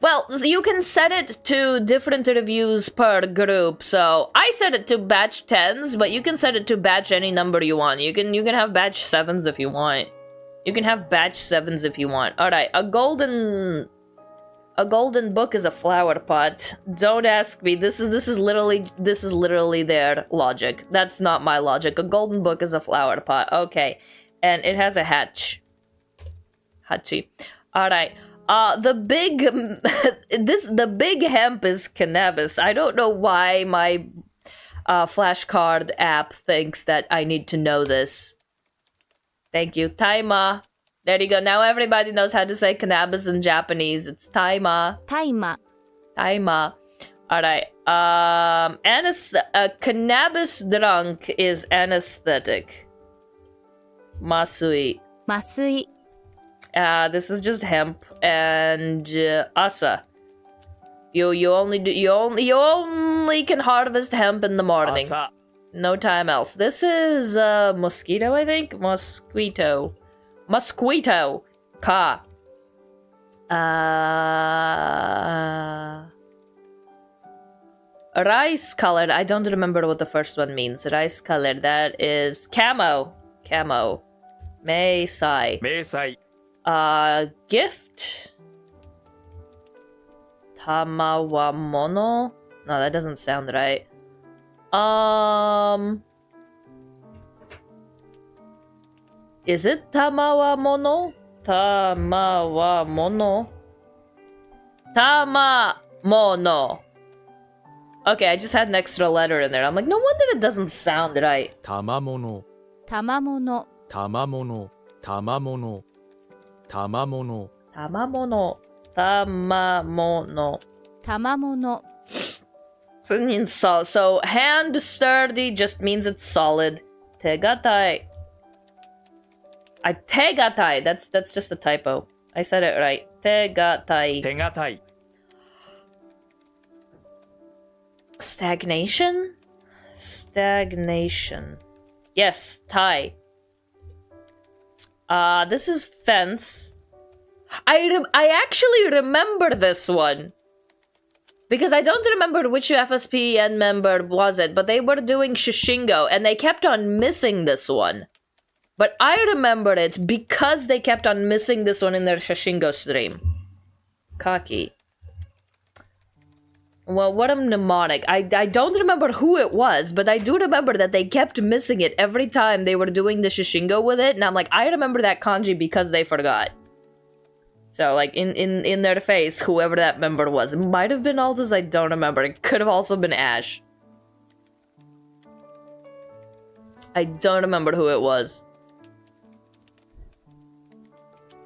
Well, you can set it to different reviews per group, so I set it to batch 10s, but you can set it to batch any number you want. You can have batch 7s if you want. You can have batch 7s if you want. Alright, a golden A golden book is a flower pot. Don't ask me. This is literally their logic. That's not my logic. A golden book is a flower pot. Okay. And it has a hatch. Hachi. Alright. The big hemp is cannabis. I don't know why my flashcard app thinks that I need to know this. Thank you. Taima. There you go. Now everybody knows how to say cannabis in Japanese. It's taima. Taima. Taima. Alright. Cannabis drunk is anesthetic. Masui. Masui. This is just hemp and asa. You only can harvest hemp in the morning. Asa. No time else. This is mosquito, I think. Mosquito. Ka. Rice colored. I don't remember what the first one means. Rice colored. That is camo. Meisai. Gift. Tamawamono. No, that doesn't sound right. Is it tamawamono? Tamawamono. Tamamono. Okay, I just had an extra letter in there. I'm like, no wonder it doesn't sound right. Tamamono. Tamamono. Tamamono. Tamamono. Tamamono. Tamamono. Tamamono. Tamamono. So it means solid. So hand sturdy just means it's solid. Tegatai. Tegatai. That's just a typo. I said it right. Tegatai. Tegatai. Stagnation? Stagnation. Yes, tai. This is fence. I actually remember this one. Because I don't remember which FSPN member was it, but they were doing Shishingo, and they kept on missing this one. But I remember it because they kept on missing this one in their Shishingo stream. Kaki. Well, what a mnemonic. I don't remember who it was, but I do remember that they kept missing it every time they were doing the Shishingo with it, and I'm like, I remember that kanji because they forgot. So, like, in their face, whoever that member was. It might have been Aldous, I don't remember. It could have also been Ash. I don't remember who it was.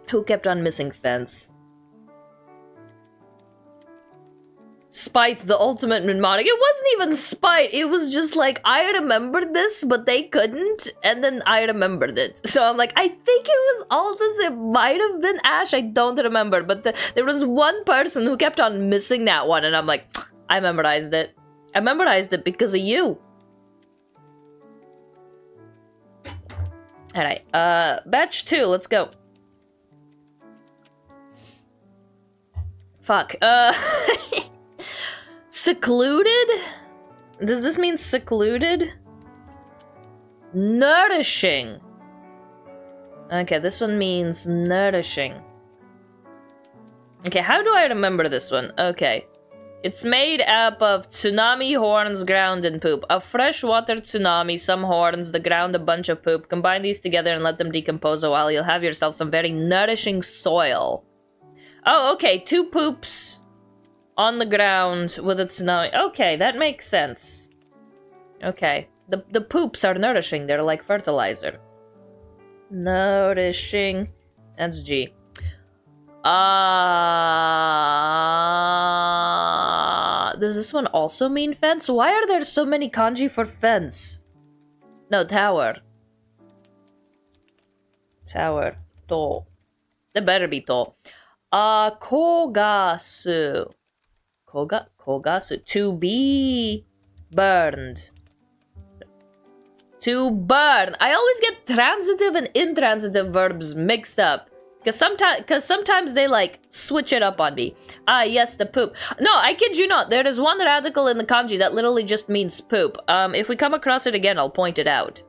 Who kept on missing fence? Spite, the ultimate mnemonic. It wasn't even spite. It was just like, I remembered this, but they couldn't. And then I remembered it. So I'm like, I think it was Aldous. It might have been Ash. I don't remember. But there was one person who kept on missing that one. And I'm like, I memorized it. I memorized it because of you. Alright. Batch 2. Let's go. Fuck. Secluded? Does this mean secluded? Nourishing. Okay, this one means nourishing. Okay, how do I remember this one? Okay. It's made up of tsunami, horns, ground, and poop. A freshwater tsunami, some horns, the ground, a bunch of poop. Combine these together and let them decompose a while. You'll have yourself some very nourishing soil. Oh, okay. 2 poops on the ground with a tsunami. Okay, that makes sense. Okay. The poops are nourishing. They're like fertilizer. Nourishing. That's G. Does this one also mean fence? Why are there so many kanji for fence? No, tower. Tower. To. There better be to. Kogasu. Kogasu. To be burned. To burn. I always get transitive and intransitive verbs mixed up. Because sometimes they, like, switch it up on me. Ah, yes, the poop. No, I kid you not. There is one radical in the kanji that literally just means poop. If we come across it again, I'll point it out.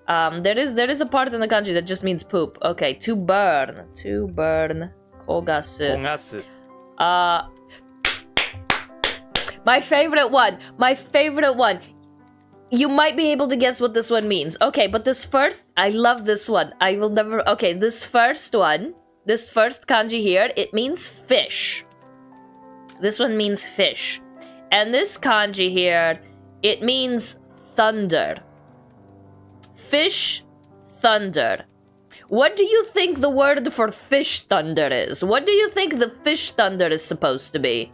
There is a part in the kanji that just means poop. Okay, to burn. To burn. Kogasu. My favorite one. My favorite one. You might be able to guess what this one means. Okay, but this first, I love this one. I will never... Okay, this first one, this first kanji here, it means fish. This one means fish. And this kanji here, it means thunder. Fish, thunder. What do you think the word for fish thunder is? What do you think the fish thunder is supposed to be?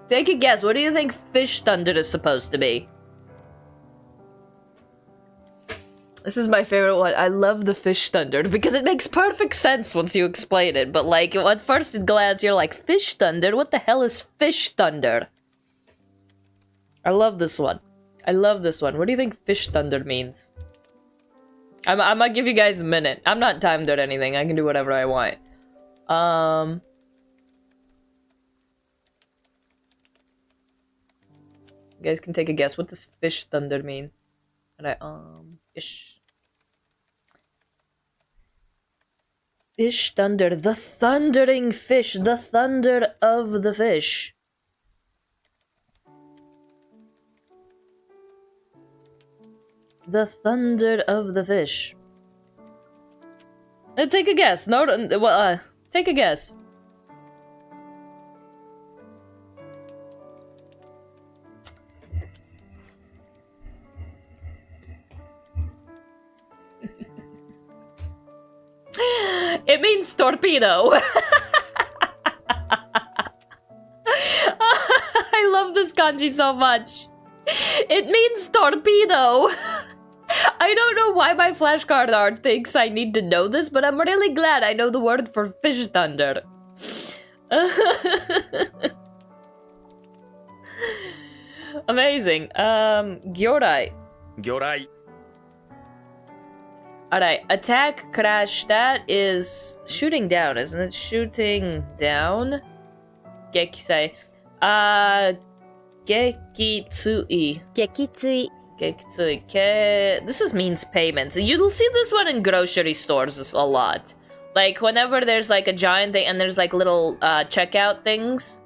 Take a guess. What do you think fish thunder is supposed to be? This is my favorite one. I love the fish thunder because it makes perfect sense once you explain it. But like, at first glance, you're like, fish thunder? What the hell is fish thunder? I love this one. I love this one. What do you think fish thunder means? I'm gonna give you guys a minute. I'm not timed or anything. I can do whatever I want. You guys can take a guess. What does fish thunder mean? Fish. Fish thunder. The thundering fish. The thunder of the fish. The thunder of the fish. Take a guess. No, well, take a guess. It means torpedo. I love this kanji so much. It means torpedo. I don't know why my flashcard art thinks I need to know this, but I'm really glad I know the word for fish thunder. Amazing. Gyorai. Gyorai. Alright, attack, crash, that is shooting down, isn't it? Shooting down. Gekisei. Gekitsui. 撃墜 Gekitsui. This means payments. You'll see this one in grocery stores a lot. Like, whenever there's like a giant thing and there's like little checkout things,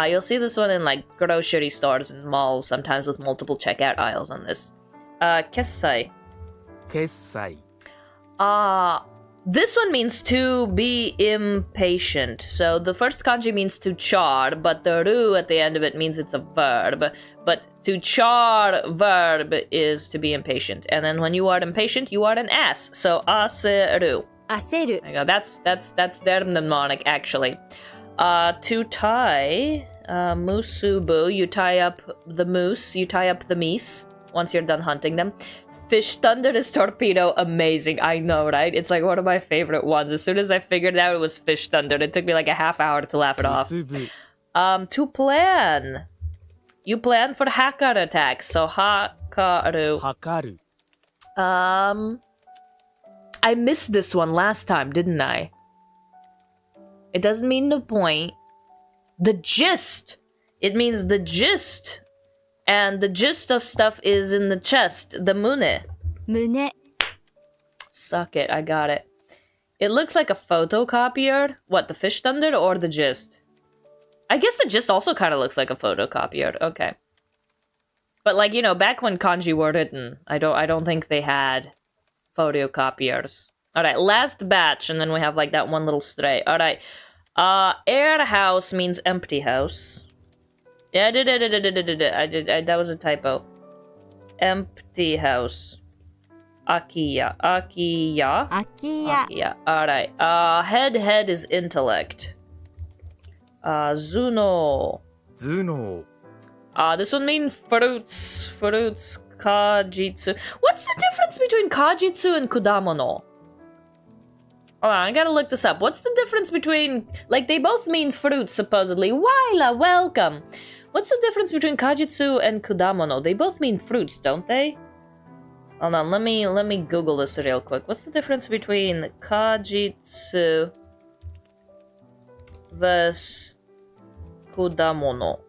you'll see this one in like grocery stores and malls, sometimes with multiple checkout aisles on this. Kessai. 決済 This one means to be impatient. So the first kanji means to char, but the ru at the end of it means it's a verb. But to char verb is to be impatient. And then when you are impatient, you are an ass. So aseru. 焦る There you go. That's their mnemonic actually. To tie, musubu, you tie up the moose, you tie up the meese once you're done hunting them. Fish thunder is torpedo. Amazing. I know, right? It's like one of my favorite ones. As soon as I figured out it was fish thunder, it took me like a half hour to laugh it off. 結ぶ To plan. You plan for hakaru attacks. So hakaru. 測る I missed this one last time, didn't I? It doesn't mean the point. The gist. It means the gist. And the gist of stuff is in the chest, the mune. 胸 Suck it, I got it. It looks like a photocopier. What, the fish thunder or the gist? I guess the gist also kind of looks like a photocopier. Okay. But like, you know, back when kanji were written, I don't think they had photocopiers. Alright, last batch, and then we have like that one little stray. Alright. Air house means empty house. Yeah, that was a typo. Empty house. Akiya. Akiya. 空き家 Akiya. Alright. Head is intellect. Zuno. 頭脳 This one means fruits. Fruits. Kajitsu. What's the difference between kajitsu and kudamono? Hold on, I gotta look this up. What's the difference between... Like, they both mean fruits, supposedly. Waila, welcome! What's the difference between kajitsu and kudamono? They both mean fruits, don't they? Hold on, let me Google this real quick. What's the difference between kajitsu versus kudamono?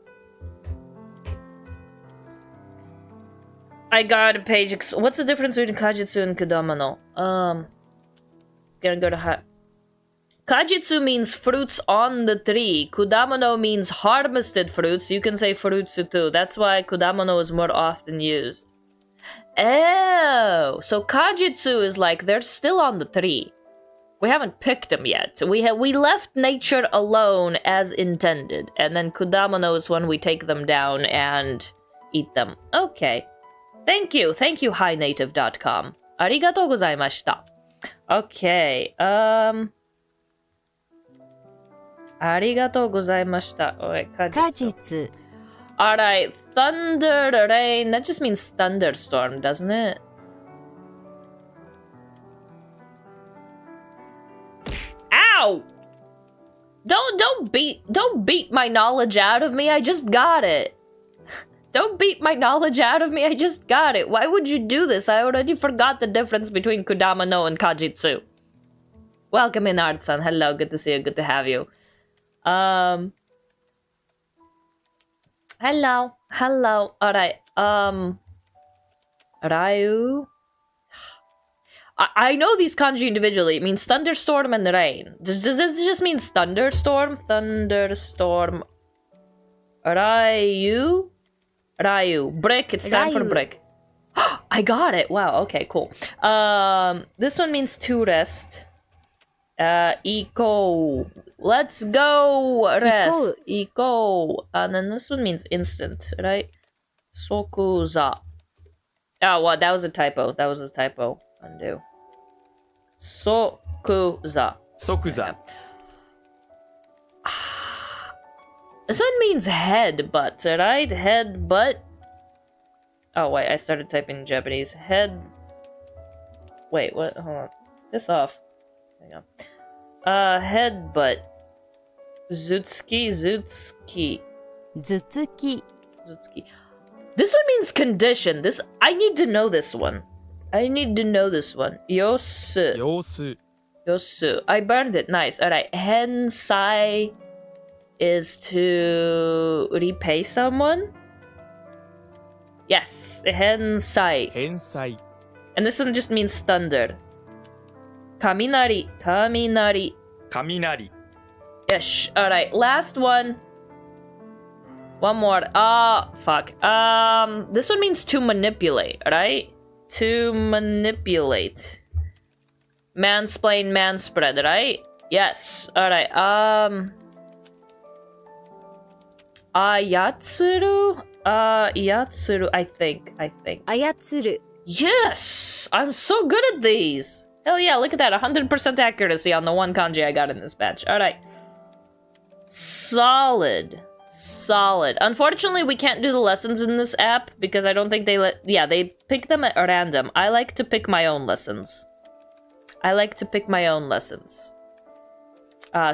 I got a page. What's the difference between kajitsu and kudamono? Gonna go to Kajitsu means fruits on the tree. Kudamono means harvested fruits. You can say frutsu too. That's why kudamono is more often used. Oh, so Kajitsu is like they're still on the tree. We haven't picked them yet. We left nature alone as intended, and then kudamono is when we take them down and eat them. Okay. Thank you, highnative.com. Arigatou gozaimashita. Okay. Arigatou gozaimashita. Alright, Kajitsu. Alright, thunder, rain. That just means thunderstorm, doesn't it? Ow! Don't beat my knowledge out of me. I just got it. Don't beat my knowledge out of me. I just got it. Why would you do this? I already forgot the difference between kudamono and Kajitsu. Welcome in, Art-san. Hello, good to see you. Good to have you. Hello. Alright, Ryu. I know these kanji individually. It means thunderstorm and rain. Does this just means thunderstorm? Thunderstorm. Ryu. Brick. It's time for brick. I got it. Wow. Okay, cool. This one means to rest. Iko. Let's go rest. Iko. And then this one means instant, right? Sokuza. Oh, well, that was a typo. Undo. Sokuza. This one means headbutt, right? Headbutt. Oh, wait, I started typing Japanese. Wait, what? Hold on. This off. Hang on. Headbutt. Zutsuki. This one means condition. I need to know this one. Yosu. I burned it. Nice. Alright. Hensai is to repay someone. Yes. Hensai. And this one just means thunder. Kaminari. Yes. Alright. Last one. One more. Fuck. This one means to manipulate, right? To manipulate. Mansplain, manspread, right? Yes. Alright. Ayatsuru? Yatsuru, I think. Ayatsuru. Yes! I'm so good at these! Hell yeah, look at that. 100% accuracy on the one kanji I got in this batch. Alright. Solid. Unfortunately, we can't do the lessons in this app because I don't think they they pick them at random. I like to pick my own lessons.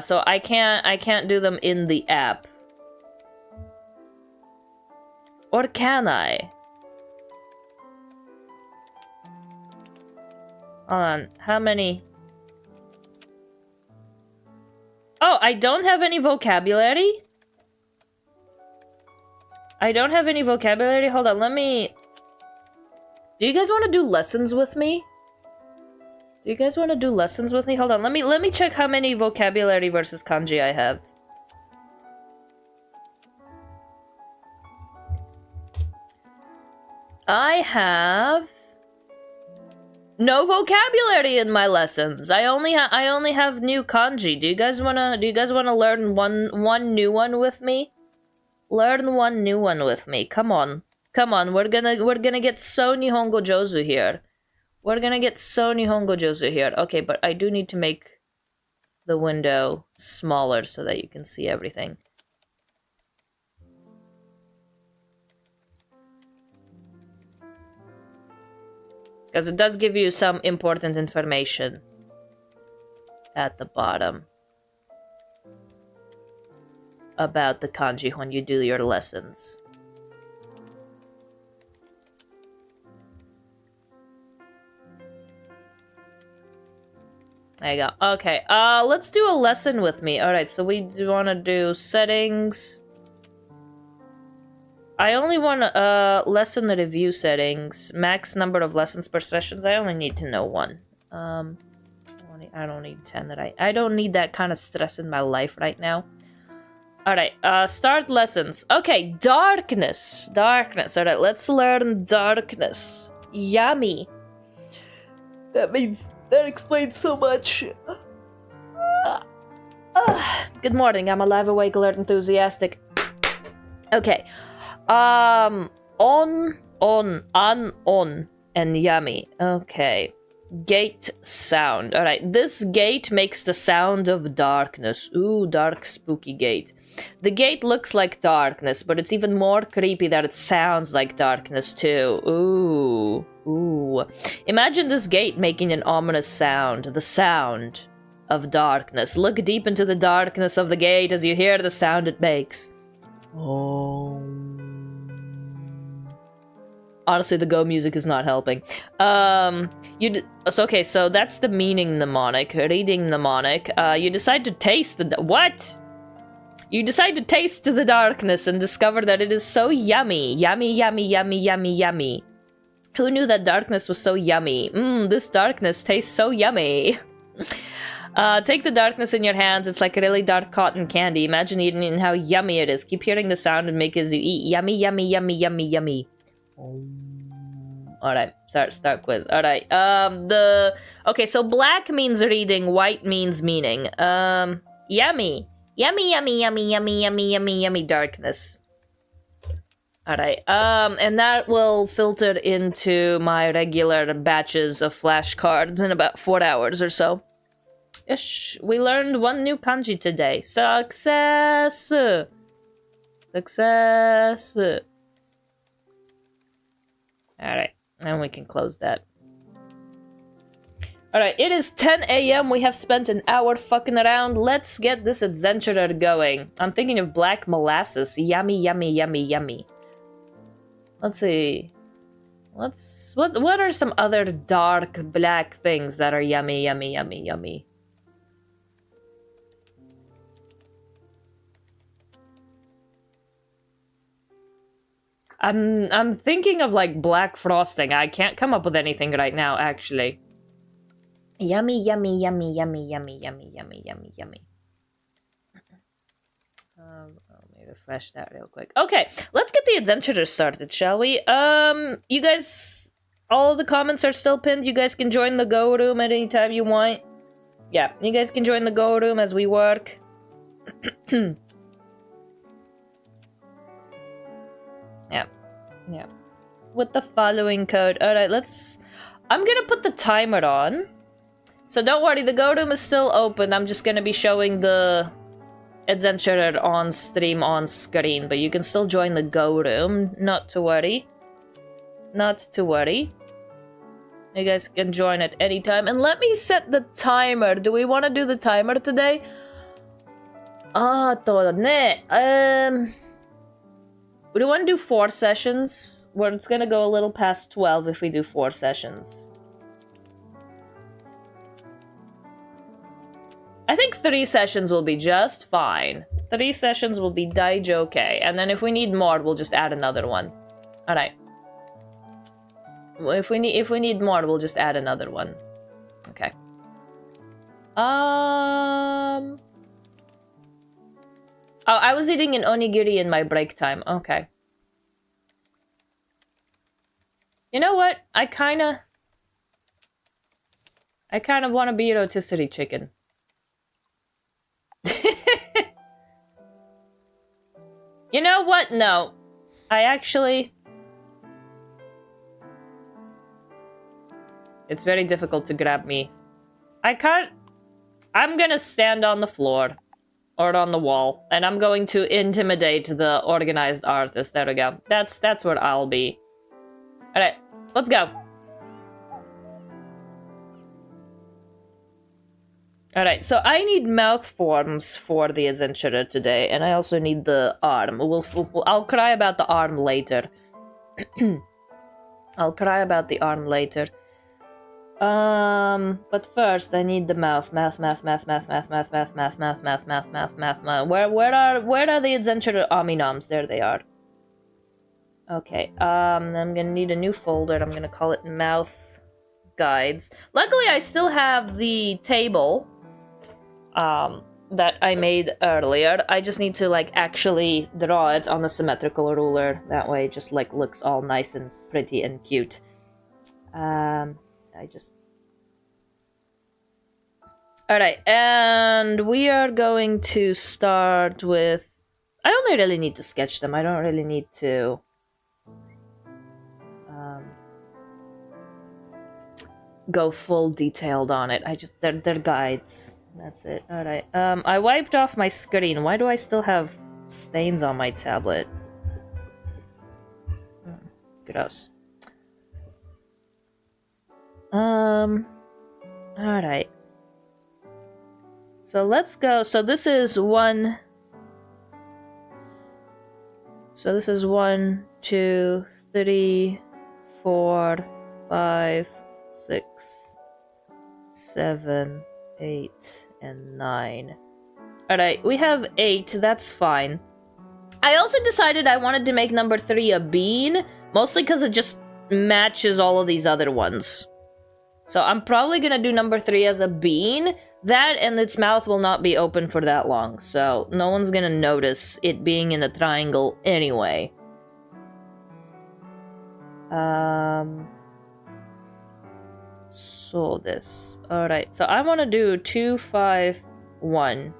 So I can't do them in the app. Or can I? Hold on, how many? Oh, I don't have any vocabulary? Hold on, let me... Do you guys want to do lessons with me? Hold on, let me check how many vocabulary versus kanji I have. I have no vocabulary in my lessons. I only have new kanji. Do you guys wanna learn one new one with me? Learn one new one with me. Come on. We're gonna get so Nihongo Jozu here. Okay, but I do need to make the window smaller so that you can see everything. Because it does give you some important information at the bottom about the kanji when you do your lessons. There you go. Okay, let's do a lesson with me. Alright, so we do want to do settings. I only want to lesson review settings. Max number of lessons per sessions. I only need to know one. Hold I don't need 10 right. I don't need that kind of stress in my life right now. Alright, start lessons. Okay, darkness. Darkness. Alright, let's learn darkness. Yummy. That explains so much. Good morning, I'm alive, awake, alert, enthusiastic. Okay. On, and yummy. Okay. Gate sound. Alright, this gate makes the sound of darkness. Ooh, dark, spooky gate. The gate looks like darkness, but it's even more creepy that it sounds like darkness too. Ooh. Ooh. Imagine this gate making an ominous sound. The sound of darkness. Look deep into the darkness of the gate as you hear the sound it makes. Oh. Honestly, the Go music is not helping. Okay, so that's the meaning mnemonic. Reading mnemonic. You decide to taste the... What? You decide to taste the darkness and discover that it is so yummy. Yummy, yummy, yummy, yummy, yummy. Who knew that darkness was so yummy? This darkness tastes so yummy. Take the darkness in your hands. It's like a really dark cotton candy. Imagine eating it and how yummy it is. Keep hearing the sound and make as you eat. Yummy, yummy, yummy, yummy, yummy. Alright, start quiz. Alright, okay, so black means reading, white means meaning. Yummy. Yummy, yummy, yummy, yummy, yummy, yummy, yummy darkness. Alright, and that will filter into my regular batches of flashcards in about 4 hours or so. Ish, we learned one new kanji today. Success! Success! Alright, and we can close that. Alright, it is 10 a.m. We have spent an hour fucking around. Let's get this adventurer going. I'm thinking of black molasses. Yummy, yummy, yummy, yummy. Let's see. What are some other dark black things that are yummy, yummy, yummy, yummy? I'm thinking of like black frosting. I can't come up with anything right now, actually. Yummy, yummy, yummy, yummy, yummy, yummy, yummy, yummy, yummy. Let me refresh that real quick. Okay, let's get the adventurers started, shall we? You guys, all the comments are still pinned. You guys can join the Go room at any time you want. Yeah, you guys can join the Go room as we work. Yeah. With the following code. Alright, I'm gonna put the timer on. So don't worry, the Go room is still open. I'm just gonna be showing the adventurer on stream on screen, but you can still join the Go room. Not to worry. Not to worry. You guys can join at any time. And let me set the timer. Do we want to do the timer today? We do want to do 4 sessions, where it's gonna go a little past 12 if we do 4 sessions. I think 3 sessions will be just fine. 3 sessions will be okay. And then if we need more, we'll just add another one. Alright. If we need more, we'll just add another one. Okay. Oh, I was eating an onigiri in my break time. Okay. You know what? I kinda want to be a rotisserie chicken. You know what? No. I actually... It's very difficult to grab me. I can't... I'm gonna stand on the floor. Or on the wall. And I'm going to intimidate the organized artist. There we go. That's where I'll be. Alright, let's go. Alright, so I need mouth forms for the adventurer today. And I also need the arm. I'll cry about the arm later. I'll cry about the arm later. But first I need the mouth. Math. Where are the adventurer ominoms? There they are. Okay, I'm gonna need a new folder. I'm gonna call it mouth guides. Luckily, I still have the table that I made earlier. I just need to, like, actually draw it on a symmetrical ruler. That way it just, like, looks all nice and pretty and cute. Alright, and we are going to start with... I only really need to sketch them. I don't really need to... go full detailed on it. They're guides. That's it. Alright. I wiped off my screen. Why do I still have stains on my tablet? Gross. Alright. So let's go. So this is 1, 2, 3, 4, 5, 6, 7, 8, and 9. Alright, we have 8, that's fine. I also decided I wanted to make number 3 a bean, mostly because it just matches all of these other ones. So I'm probably gonna do number 3 as a bean. That and its mouth will not be open for that long, so no one's gonna notice it being in a triangle anyway. So this. Alright, so I want to do 2, 5, 1.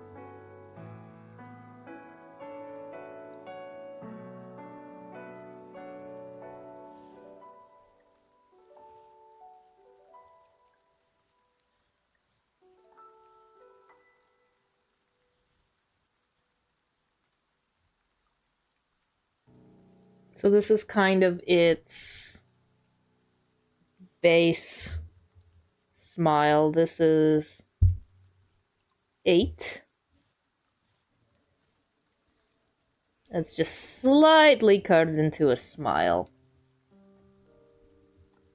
So this is kind of its base smile. This is 8. It's just slightly curved into a smile.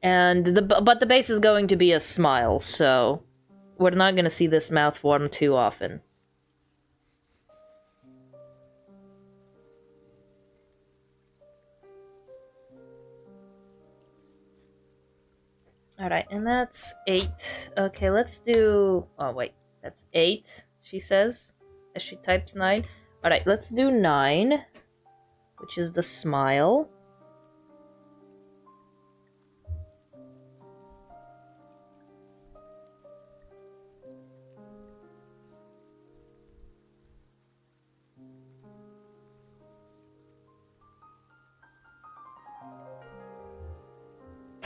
And but the base is going to be a smile, so we're not going to see this mouth form too often. Alright, and that's 8. Okay, let's do... Oh, wait. That's 8, she says, as she types 9. Alright, let's do 9, which is the smile.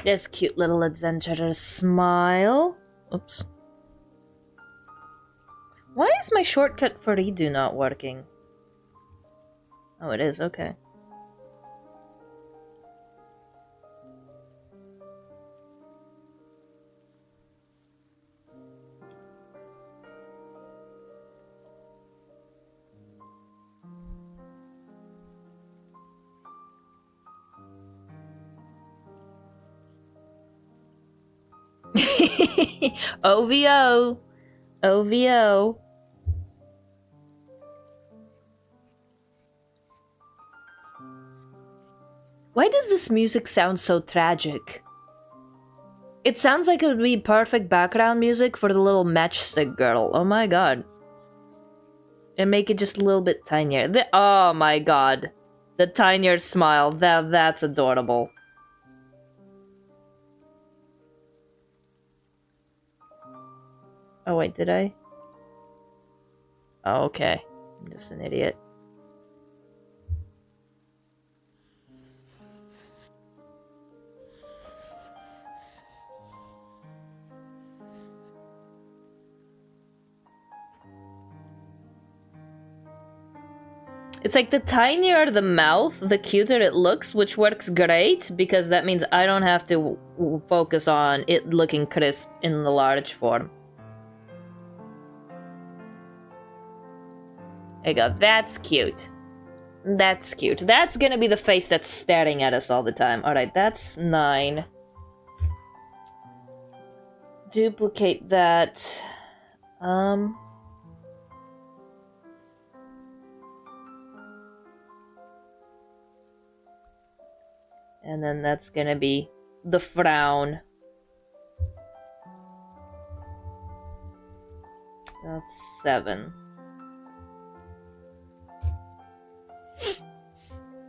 This cute little Adzenturers smile. Oops. Why is my shortcut for redo not working? Oh, it is, okay. OVO. OVO. Why does this music sound so tragic? It sounds like it would be perfect background music for the little matchstick girl. Oh my god. And make it just a little bit tinier. Oh my god. The tinier smile. That's adorable. Oh wait, did I? Oh, okay. I'm just an idiot. It's like the tinier the mouth, the cuter it looks, which works great because that means I don't have to focus on it looking crisp in the large form. There you go. That's cute. That's cute. That's gonna be the face that's staring at us all the time. Alright, that's 9. Duplicate that. And then that's gonna be the frown. That's 7.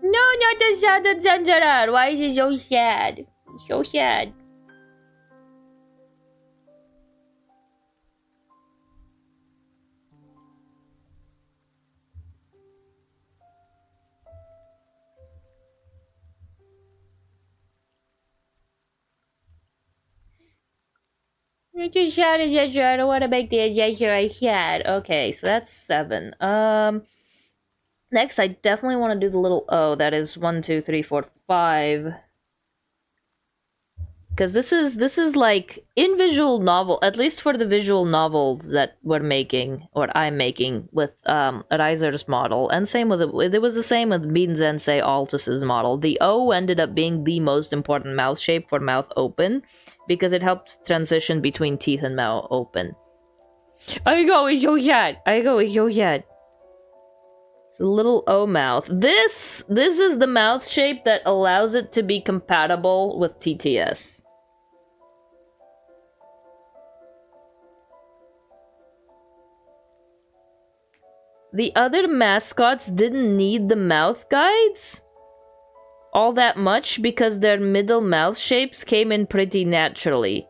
No, not the sad Adzenturer! Why is he so sad? So sad. You're too sad, Adzenturer. I don't want to make the Adzenturer sad. Okay, so that's 7. Next, I definitely want to do the little O. That is 1, 2, 3, 4, 5. Because this is like in visual novel, at least for the visual novel that we're making, or I'm making with Reiser's model, and same with it was the same with 𝕮𝖆𝖙 Altus's model. The O ended up being the most important mouth shape for mouth open because it helped transition between teeth and mouth open. I go with your yet. I go with your yet. It's a little O mouth. This is the mouth shape that allows it to be compatible with TTS. The other mascots didn't need the mouth guides all that much because their middle mouth shapes came in pretty naturally.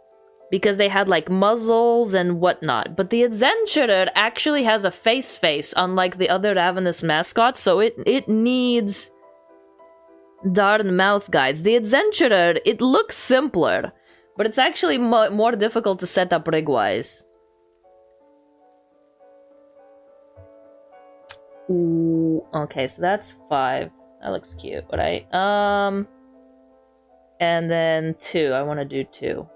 Because they had, like, muzzles and whatnot. But the Adzenturer actually has a face, unlike the other Ravenous mascots, so it needs darn mouth guides. The Adzenturer, it looks simpler, but it's actually more difficult to set up rig-wise. Ooh, okay, so that's 5. That looks cute, right? And then 2. I want to do 2.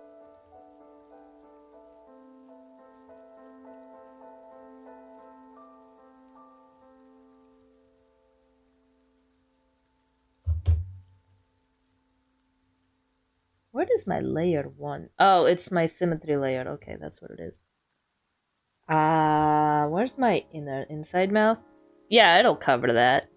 Where is my layer 1? Oh, it's my symmetry layer. Okay, that's what it is. Where's my inside mouth? Yeah, it'll cover that.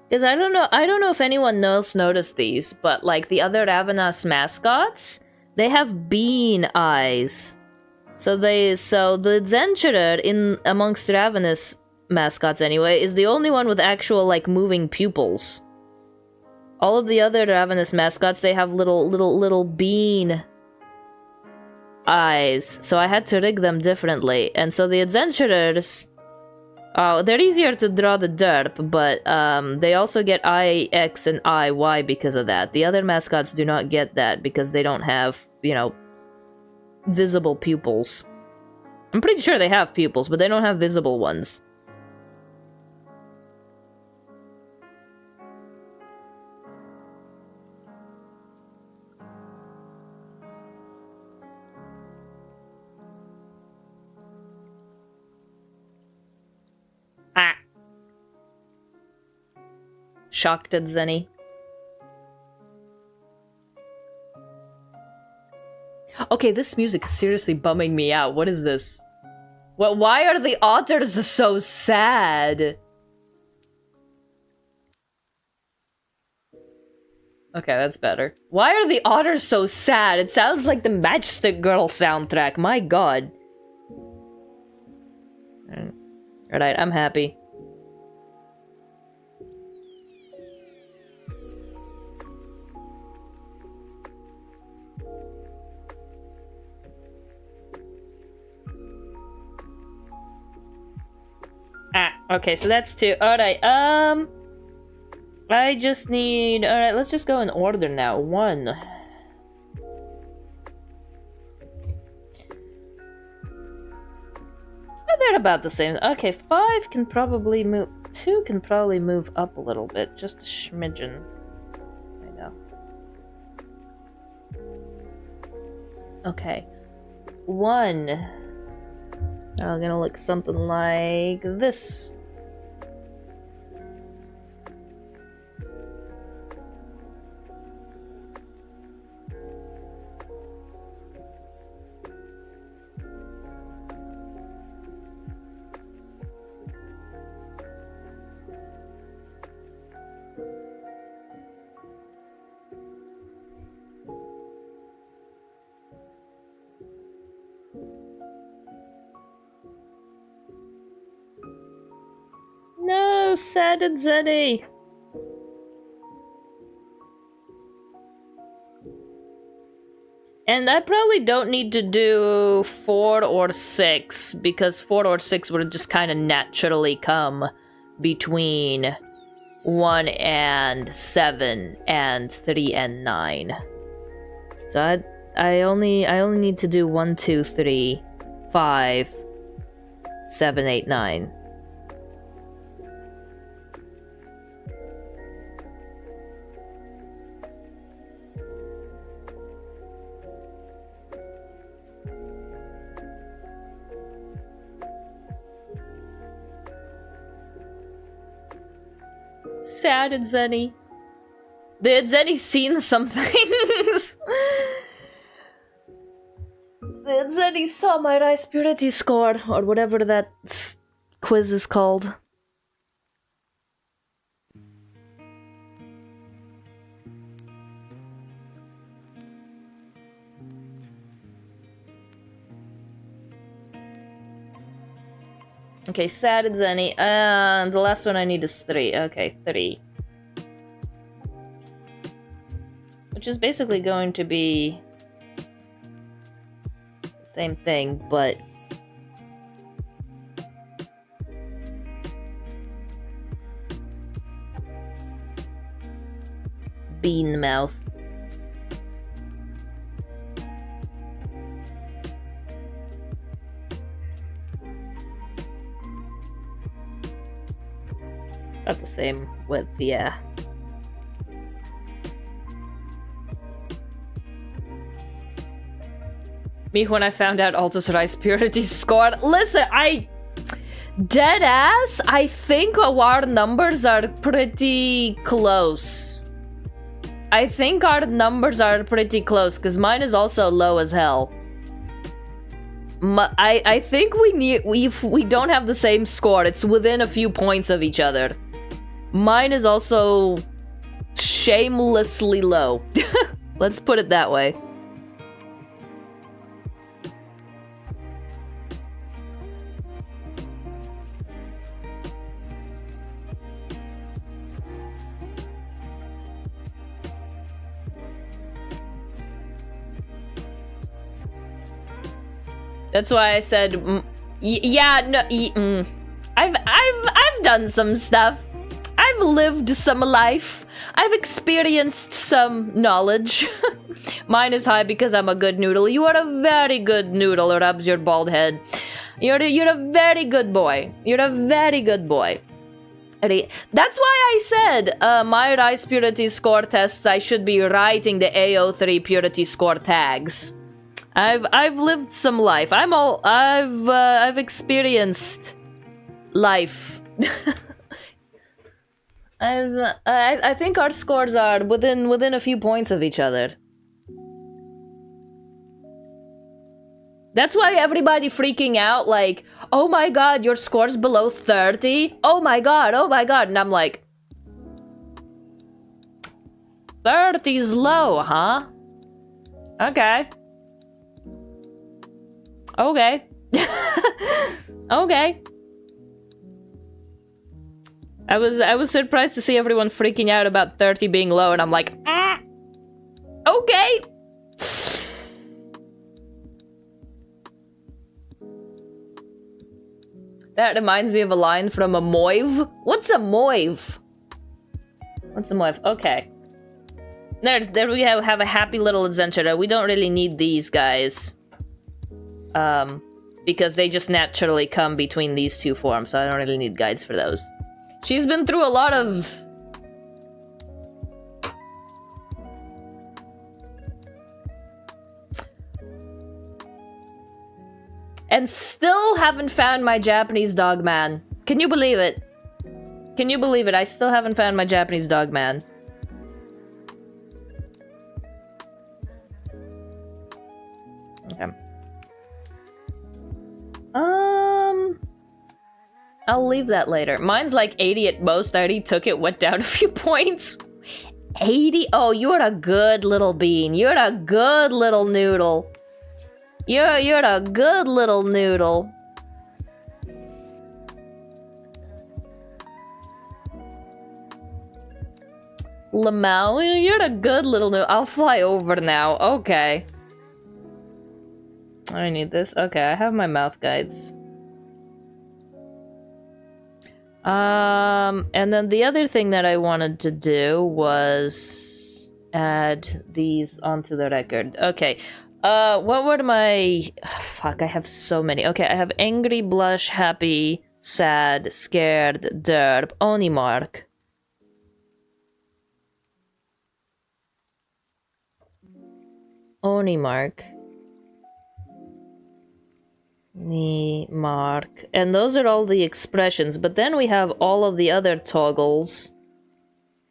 Because I don't know if anyone else noticed these, but like the other Ravenous mascots, they have bean eyes. So the Adzenturer in amongst Ravenous mascots anyway is the only one with actual like moving pupils. All of the other Ravenous mascots, they have little bean eyes. So I had to rig them differently. And so the Adzenturers, they're easier to draw the derp, but they also get IX and IY because of that. The other mascots do not get that because they don't have, you know, visible pupils. I'm pretty sure they have pupils, but they don't have visible ones. Shocked at Zenny. Okay, this music is seriously bumming me out. What is this? Well, why are the otters so sad? Okay, that's better. Why are the otters so sad? It sounds like the Matchstick Girl soundtrack. My god. Alright, I'm happy. Okay, so that's 2. Alright, I just need... Alright, let's just go in order now. 1. They're about the same. Okay, 5 can probably move... 2 can probably move up a little bit. Just a smidgen. I know. Okay. 1. I'm gonna look something like this. so sad and zenny. And I probably don't need to do 4 or 6, because 4 or 6 would just kind of naturally come between 1 and 7 and 3 and 9. So I only need to do 1, 2, 3, 5, 7, 8, 9. Sad and zenny. Had Zenny seen some things? Had Zenny saw my rice purity score, or whatever that quiz is called. Okay, sad and zenny. And the last one I need is 3. Okay, 3. Which is basically going to be the same thing, but bean mouth. About the same width, yeah. Me when I found out Altus Rice Purity scored. Listen, dead ass, I think our numbers are pretty close. I think our numbers are pretty close, because mine is also low as hell. I think we don't have the same score. It's within a few points of each other. Mine is also shamelessly low. Let's put it that way. That's why I said, yeah, no, I've done some stuff. I've lived some life. I've experienced some knowledge. Mine is high because I'm a good noodle. You are a very good noodle, rubs your bald head. You're a very good boy. You're a very good boy. That's why I said my rice purity score tests, I should be writing the AO3 purity score tags. I've lived some life. I've experienced life. I think our scores are within a few points of each other. That's why everybody freaking out, like, oh my god, your score's below 30? Oh my god, and I'm like, 30's low, huh? Okay. Okay. Okay. I was surprised to see everyone freaking out about 30 being low, and I'm like, okay. That reminds me of a line from a moiv. What's a moiv? What's a moiv? Okay. There we have a happy little adventurer. We don't really need these guys. Because they just naturally come between these two forms, so I don't really need guides for those. She's been through a lot of... and still haven't found my Japanese dog man. Can you believe it? Can you believe it? I still haven't found my Japanese dog man. Okay. I'll leave that later. Mine's like 80 at most. I already took it, went down a few points. 80? Oh, you're a good little bean. You're a good little noodle. You're a good little noodle. Lamau, you're a good little new. I'll fly over now. Okay. I need this. Okay, I have my mouth guides. And then the other thing that I wanted to do was add these onto the record. Okay. What were my... fuck, I have so many. Okay, I have angry, blush, happy, sad, scared, derp, oni mark. Oni mark. Ni mark. And those are all the expressions, but then we have all of the other toggles.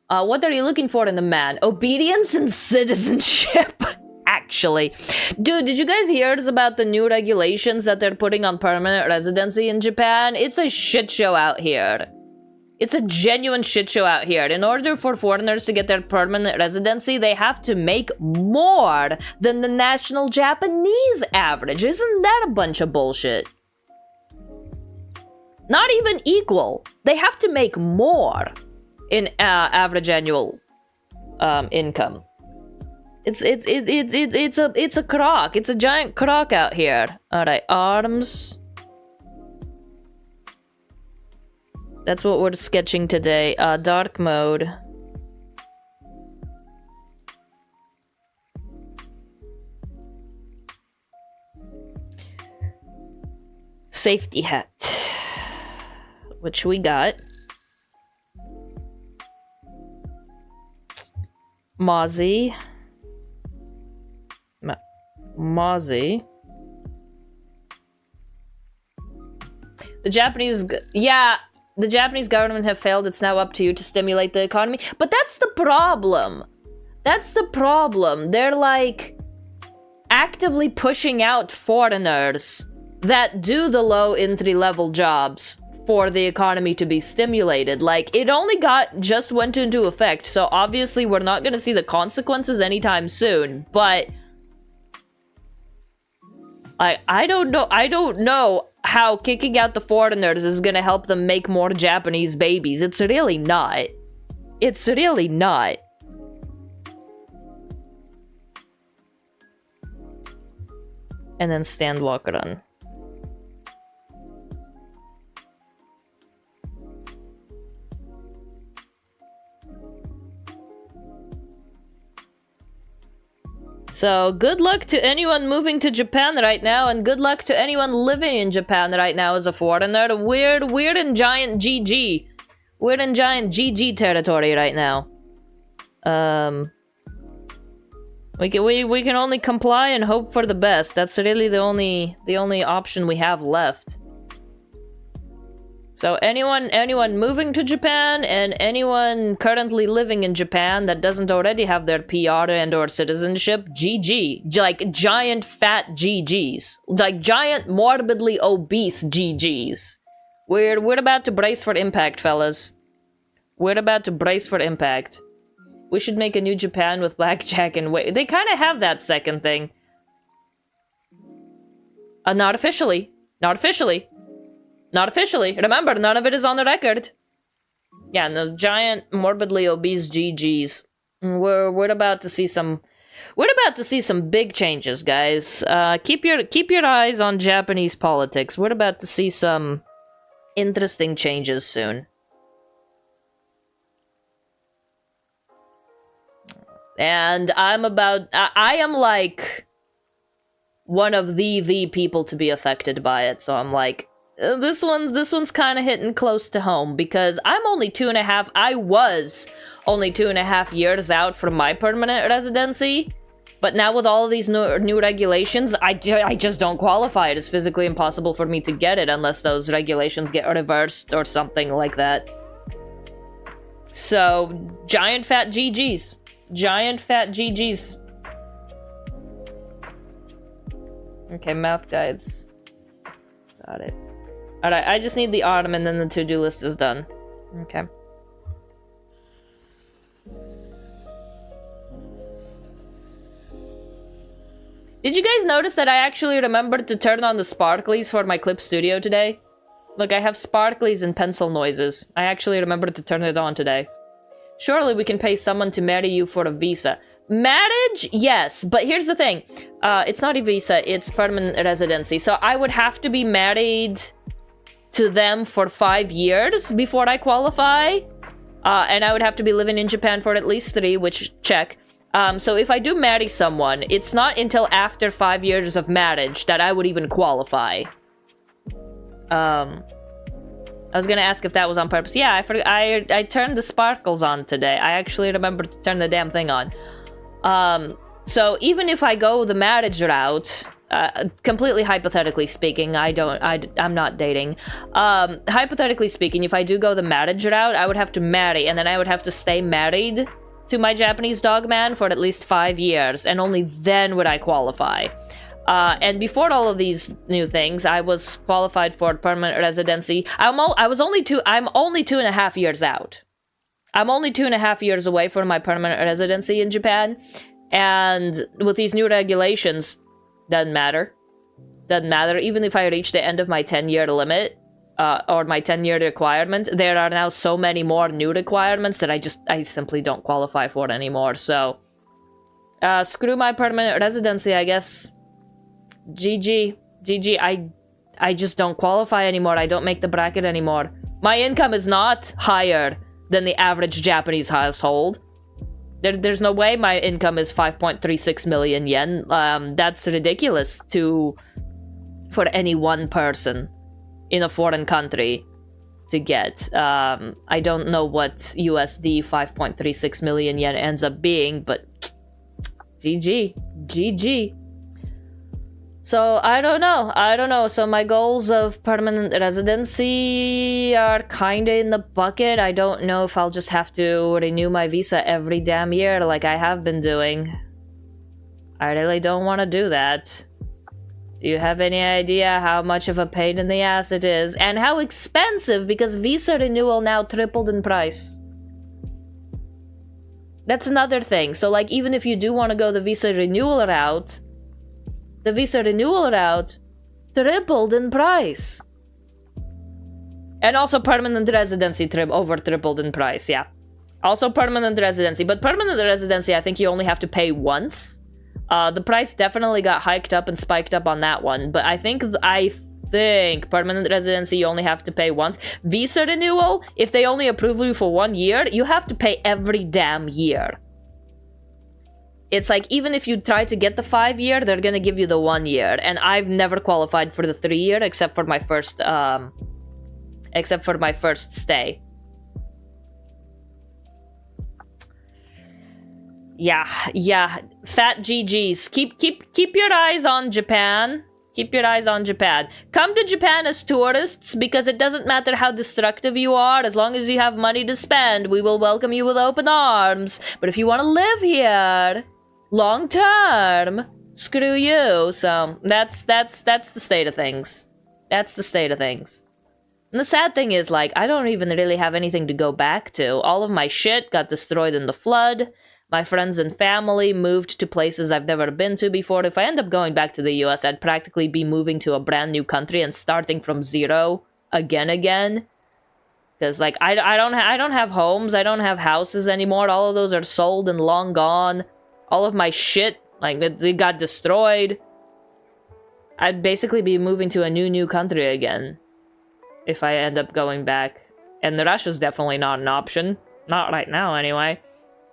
What are you looking for in a man? Obedience and citizenship. Actually. Dude, did you guys hear about the new regulations that they're putting on permanent residency in Japan? It's a shit show out here. It's a genuine shit show out here. In order for foreigners to get their permanent residency, they have to make more than the national Japanese average. Isn't that a bunch of bullshit? Not even equal. They have to make more in average annual income. It's a crock. It's a giant crock out here. All right, arms. That's what we're sketching today. Dark mode. Safety hat. Which we got. Mozzie. Mozzie. The Japanese... yeah... the Japanese government have failed. It's now up to you to stimulate the economy. But that's the problem. That's the problem. They're like actively pushing out foreigners that do the low entry-level jobs for the economy to be stimulated. Like, it only just went into effect, so obviously we're not going to see the consequences anytime soon. But I don't know how kicking out the foreigners is gonna help them make more Japanese babies. It's really not. It's really not. And then stand, walk, run. So, good luck to anyone moving to Japan right now, and good luck to anyone living in Japan right now as a foreigner. We're in giant GG. We're in giant GG territory right now. We can only comply and hope for the best. That's really the only option we have left. So anyone moving to Japan and anyone currently living in Japan that doesn't already have their PR and or citizenship, GG. Like giant fat GGs. Like giant morbidly obese GGs. We're about to brace for impact, fellas. We're about to brace for impact. We should make a new Japan with blackjack and wait. They kind of have that second thing. Not officially. Not officially. Not officially. Remember, none of it is on the record. Yeah, and those giant, morbidly obese GGs. We're about to see some... we're about to see some big changes, guys. Keep your eyes on Japanese politics. We're about to see some interesting changes soon. And I am like one of the people to be affected by it, so I'm like... This one's kind of hitting close to home because I'm only I was only 2.5 years out from my permanent residency, but now with all of these new regulations, I just don't qualify. It is physically impossible for me to get it unless those regulations get reversed or something like that. So, giant fat GGs. Giant fat GGs. Okay, mouth guides. Got it. Alright, I just need the arm and then the to-do list is done. Okay. Did you guys notice that I actually remembered to turn on the sparklies for my clip studio today? Look, I have sparklies and pencil noises. I actually remembered to turn it on today. Surely we can pay someone to marry you for a visa. Marriage? Yes, but here's the thing. It's not a visa, it's permanent residency. So I would have to be married to them for 5 years before I qualify. And I would have to be living in Japan for at least 3, which check. So if I do marry someone, it's not until after 5 years of marriage that I would even qualify. I was gonna ask if that was on purpose. Yeah, I turned the sparkles on today. I actually remembered to turn the damn thing on. So even if I go the marriage route, completely hypothetically speaking, I'm not dating. Hypothetically speaking, if I do go the marriage route, I would have to marry, and then I would have to stay married to my Japanese dog man for at least 5 years, and only then would I qualify. And before all of these new things, I was qualified for permanent residency. I'm only 2.5 years out. I'm only 2.5 years away from my permanent residency in Japan. And with these new regulations, doesn't matter. Doesn't matter. Even if I reach the end of my 10-year limit, or my 10-year requirement, there are now so many more new requirements that I simply don't qualify for it anymore. So, screw my permanent residency, I guess. GG. I just don't qualify anymore. I don't make the bracket anymore. My income is not higher than the average Japanese household. There's no way my income is 5.36 million yen. That's ridiculous for any one person in a foreign country to get. I don't know what USD 5.36 million yen ends up being, but GG. So, I don't know. So, my goals of permanent residency are kinda in the bucket. I don't know if I'll just have to renew my visa every damn year like I have been doing. I really don't want to do that. Do you have any idea how much of a pain in the ass it is? And how expensive, because visa renewal now tripled in price. That's another thing. So, like, even if you do want to go the visa renewal route, the visa renewal route tripled in price. And also permanent residency tripled in price, yeah. Also permanent residency. But permanent residency, I think you only have to pay once. The price definitely got hiked up and spiked up on that one. But I think permanent residency you only have to pay once. Visa renewal, if they only approve you for 1 year, you have to pay every damn year. It's like, even if you try to get the 5 year, they're gonna give you the 1 year. And I've never qualified for the 3 year except for my first stay. Yeah. Fat GGs. Keep your eyes on Japan. Keep your eyes on Japan. Come to Japan as tourists, because it doesn't matter how destructive you are, as long as you have money to spend, we will welcome you with open arms. But if you want to live here long term, screw you. So that's the state of things. That's the state of things. And the sad thing is, like, I don't even really have anything to go back to. All of my shit got destroyed in the flood. My friends and family moved to places I've never been to before. If I end up going back to the US, I'd practically be moving to a brand new country and starting from zero again. Because, like, I don't have homes, I don't have houses anymore. All of those are sold and long gone. All of my shit, like, they got destroyed. I'd basically be moving to a new country again if I end up going back. And Russia's definitely not an option. Not right now, anyway.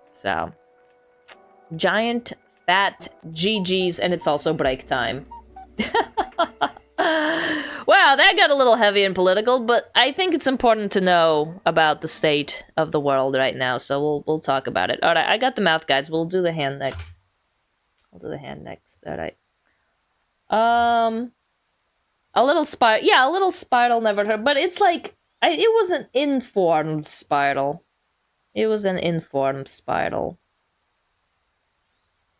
So, giant fat GGs, and it's also break time. Wow, that got a little heavy and political, but I think it's important to know about the state of the world right now, so we'll talk about it. Alright, I got the mouth guides. We'll do the hand next. Alright. A little spiral. Yeah, a little spiral never hurt, but it's like, it was an informed spiral. It was an informed spiral.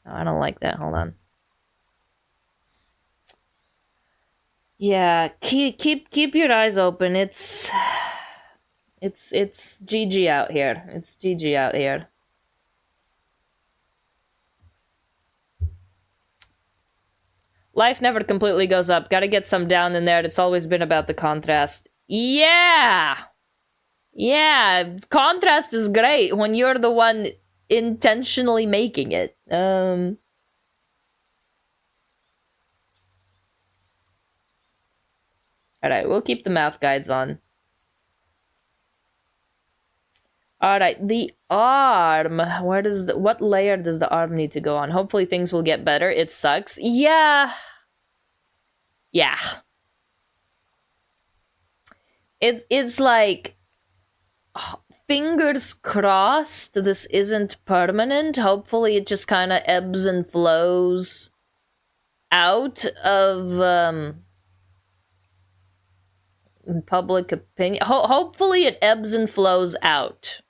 No, I don't like that. Hold on. Yeah, keep your eyes open. It's GG out here. It's GG out here. Life never completely goes up. Gotta get some down in there. It's always been about the contrast. Yeah! Yeah, contrast is great when you're the one intentionally making it. Alright, we'll keep the mouth guides on. Alright, the arm. What layer does the arm need to go on? Hopefully things will get better. It sucks. Yeah. Yeah. It's like... fingers crossed this isn't permanent. Hopefully it just kind of ebbs and flows out of public opinion. Hopefully it ebbs and flows out.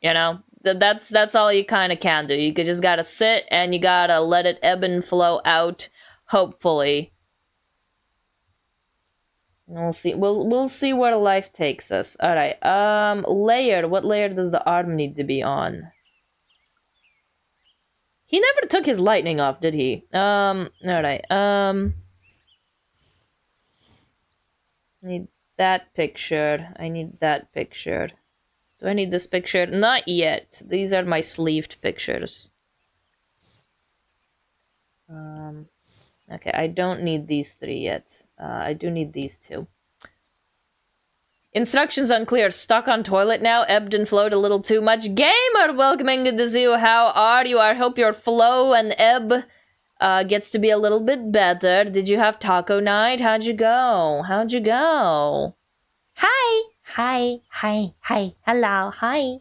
You know, that's all you kind of can do. You just gotta sit and you gotta let it ebb and flow out. Hopefully. We'll see. We'll see where life takes us. All right. Layer. What layer does the arm need to be on? He never took his lightning off, did he? All right. Need that picture. I need that picture. Do I need this picture? Not yet. These are my sleeved pictures. Okay, I don't need these 3 yet. I do need these 2. Instructions unclear. Stuck on toilet now. Ebbed and flowed a little too much. Gamer, welcoming to the zoo. How are you? I hope your flow and ebb gets to be a little bit better. Did you have taco night? How'd you go? How'd you go? Hi. Hi. Hi. Hi. Hello. Hi.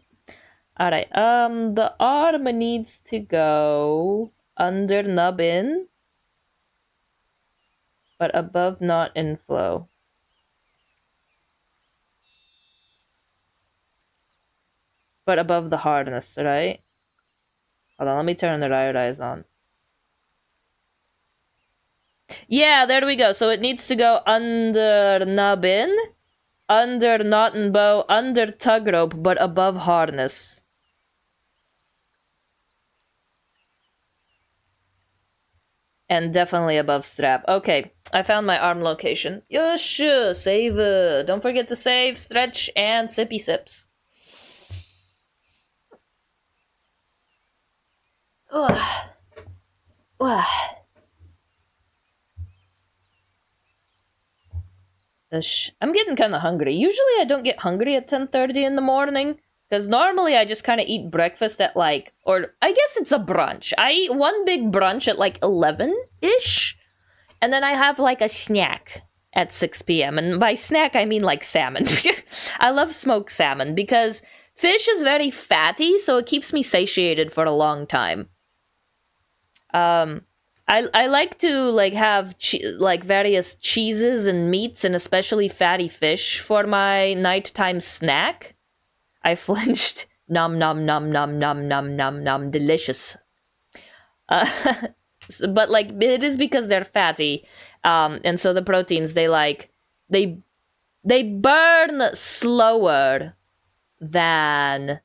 Alright, the arm needs to go under nub in. But above not inflow. But above the hardness, right? Hold on, let me turn the riot eyes on. Yeah, there we go. So it needs to go under nubbin, under knot and bow, under tug rope, but above harness. And definitely above strap. Okay, I found my arm location. Yosh, save. Don't forget to save, stretch, and sippy sips. Ugh. Ugh. I'm getting kind of hungry. Usually I don't get hungry at 10:30 in the morning. Because normally I just kind of eat breakfast at like, or I guess it's a brunch. I eat one big brunch at like 11-ish. And then I have like a snack at 6 p.m. And by snack, I mean like salmon. I love smoked salmon because fish is very fatty, so it keeps me satiated for a long time. I like to like have like various cheeses and meats and especially fatty fish for my nighttime snack. I flinched. Nom nom nom nom nom nom nom nom. Delicious. But like it is because they're fatty, and so the proteins they burn slower than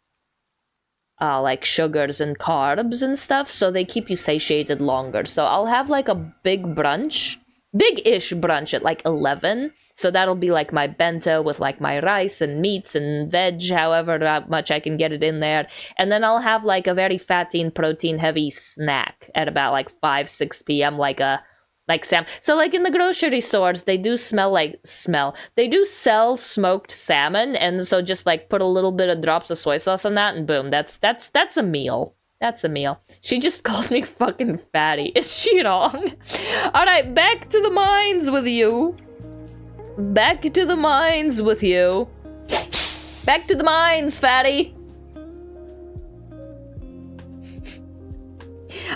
like sugars and carbs and stuff, so they keep you satiated longer. So I'll have like a big-ish brunch at like 11. So that'll be like my bento with like my rice and meats and veg, however much I can get it in there. And then I'll have like a very fatty and protein heavy snack at about like 5-6 p.m. like Sam. So like in the grocery stores, they do they do sell smoked salmon, and so just like put a little bit of drops of soy sauce on that and boom, that's a meal. That's a meal. She just called me fucking fatty. Is she wrong? Alright, back to the mines with you. Back to the mines with you. Back to the mines, fatty.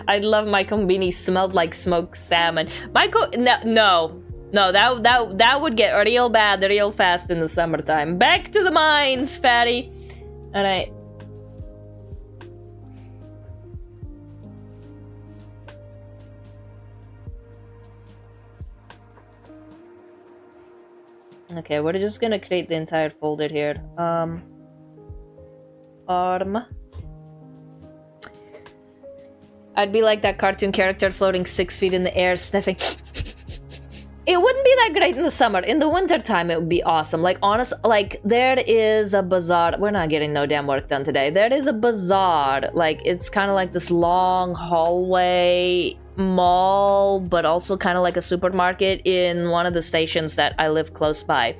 I love my combini smelled like smoked salmon. No, that would get real bad real fast in the summertime. Back to the mines, fatty. Alright. Okay, we're just gonna create the entire folder here. Arm. I'd be like that cartoon character floating 6 feet in the air, sniffing. It wouldn't be that great in the summer. In the winter time, it would be awesome. Like, honest, like, there is a bazaar. We're not getting no damn work done today. There is a bazaar. Like, it's kind of like this long hallway mall, but also kind of like a supermarket in one of the stations that I live close by.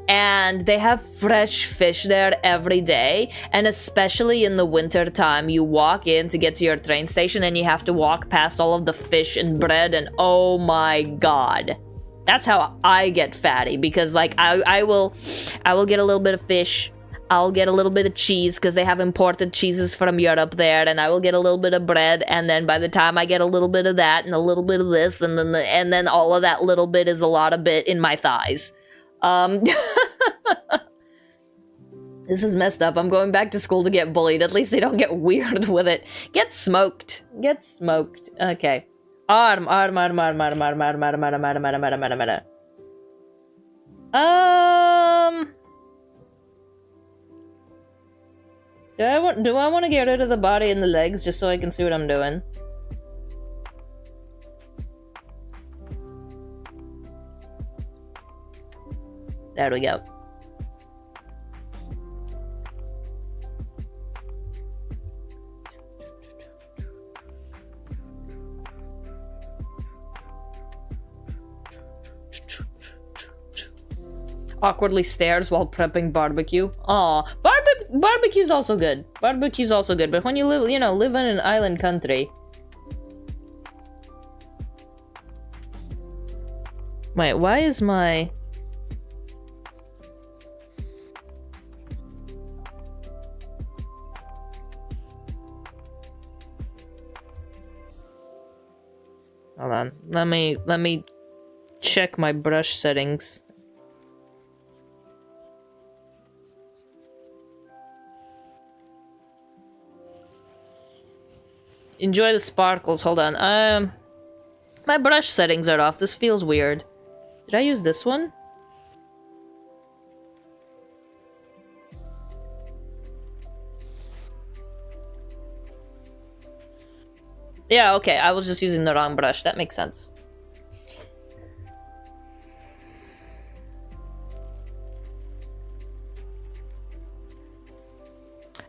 And they have fresh fish there every day. And especially in the winter time, you walk in to get to your train station and you have to walk past all of the fish and bread, and oh my god. That's how I get fatty, because like I will get a little bit of fish, I'll get a little bit of cheese because they have imported cheeses from Europe there, and I will get a little bit of bread, and then by the time I get a little bit of that and a little bit of this, and then all of that little bit is a lot of bit in my thighs. This is messed up. I'm going back to school to get bullied. At least they don't get weird with it. Get smoked. Get smoked. Okay. Arm. Do I want to get rid of the body and the legs just so I can see what I'm doing? There we go. Awkwardly stares while prepping barbecue. Aw, barbecue's also good. Barbecue's also good, but when you live, live in an island country. Wait, why is my... Hold on, let me check my brush settings. Enjoy the sparkles. Hold on. My brush settings are off. This feels weird. Did I use this one? Yeah, okay. I was just using the wrong brush. That makes sense.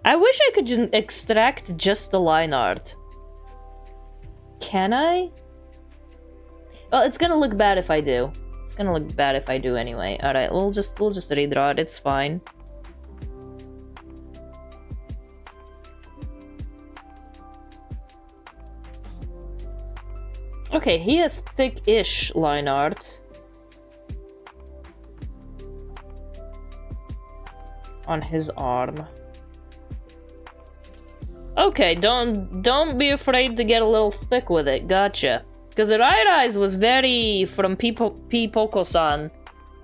I wish I could just extract just the line art. Can I? Well, it's gonna look bad if I do. It's gonna look bad if I do anyway. Alright, we'll just redraw it, it's fine. Okay, he has thick-ish line art. On his arm. Okay, don't be afraid to get a little thick with it. Gotcha. Because Rita's was very from Poko-san.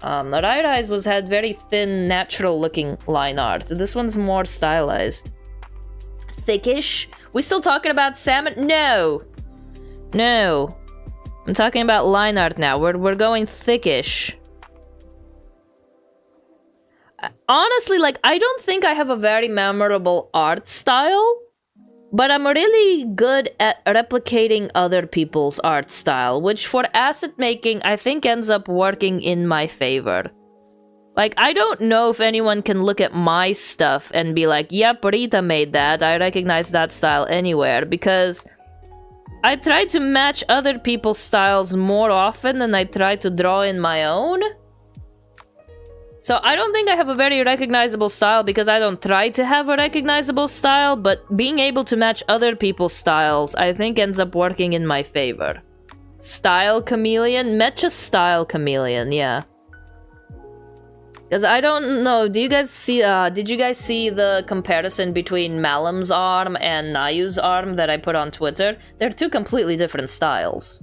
Rita's had very thin, natural-looking line art. This one's more stylized. Thickish? We still talking about salmon? No. No. I'm talking about line art now. We're going thickish. Honestly, like, I don't think I have a very memorable art style. But I'm really good at replicating other people's art style, which for asset making, I think ends up working in my favor. Like, I don't know if anyone can look at my stuff and be like, yep, Rita made that, I recognize that style anywhere, because I try to match other people's styles more often than I try to draw in my own. So I don't think I have a very recognizable style because I don't try to have a recognizable style, but being able to match other people's styles, I think ends up working in my favor. Style chameleon? Mecha style chameleon, yeah. Because I don't know, do you guys see, did you guys see the comparison between Malam's arm and Nayu's arm that I put on Twitter? They're two completely different styles.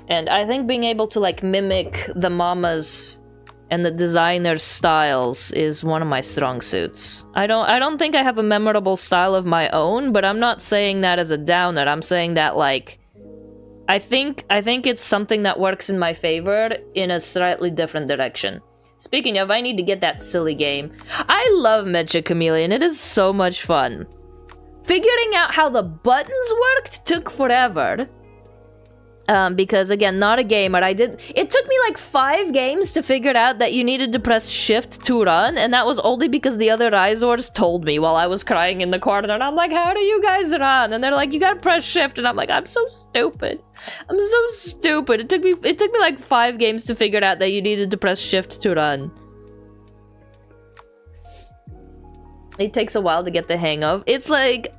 And I think being able to, like, mimic the mama's and the designer's styles is one of my strong suits. I don't think I have a memorable style of my own, but I'm not saying that as a downer. I'm saying that, like, I think it's something that works in my favor in a slightly different direction. Speaking of, I need to get that silly game. I love Mecha Chameleon. It is so much fun. Figuring out how the buttons worked took forever. Because again, not a gamer. It took me like 5 games to figure out that you needed to press shift to run, and that was only because the other Risors told me while I was crying in the corner, and I'm like, how do you guys run? And they're like, you gotta press shift, and I'm like, I'm so stupid. I'm so stupid. It took me like 5 games to figure out that you needed to press shift to run. It takes a while to get the hang of. It's like,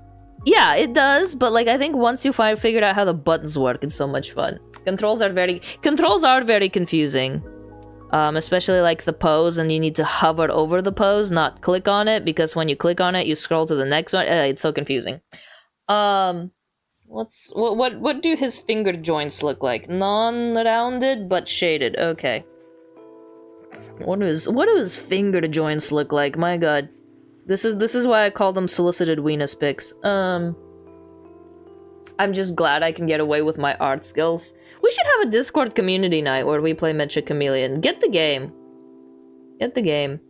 yeah, it does, but like I think once you figured out how the buttons work, it's so much fun. Controls are very confusing. Especially like the pose, and you need to hover over the pose, not click on it, because when you click on it, you scroll to the next one. It's so confusing. What do his finger joints look like? Non-rounded but shaded. Okay. What do his finger joints look like? My god. This is why I call them solicited weenus pics. I'm just glad I can get away with my art skills. We should have a Discord community night where we play Mecha Chameleon. Get the game. Get the game.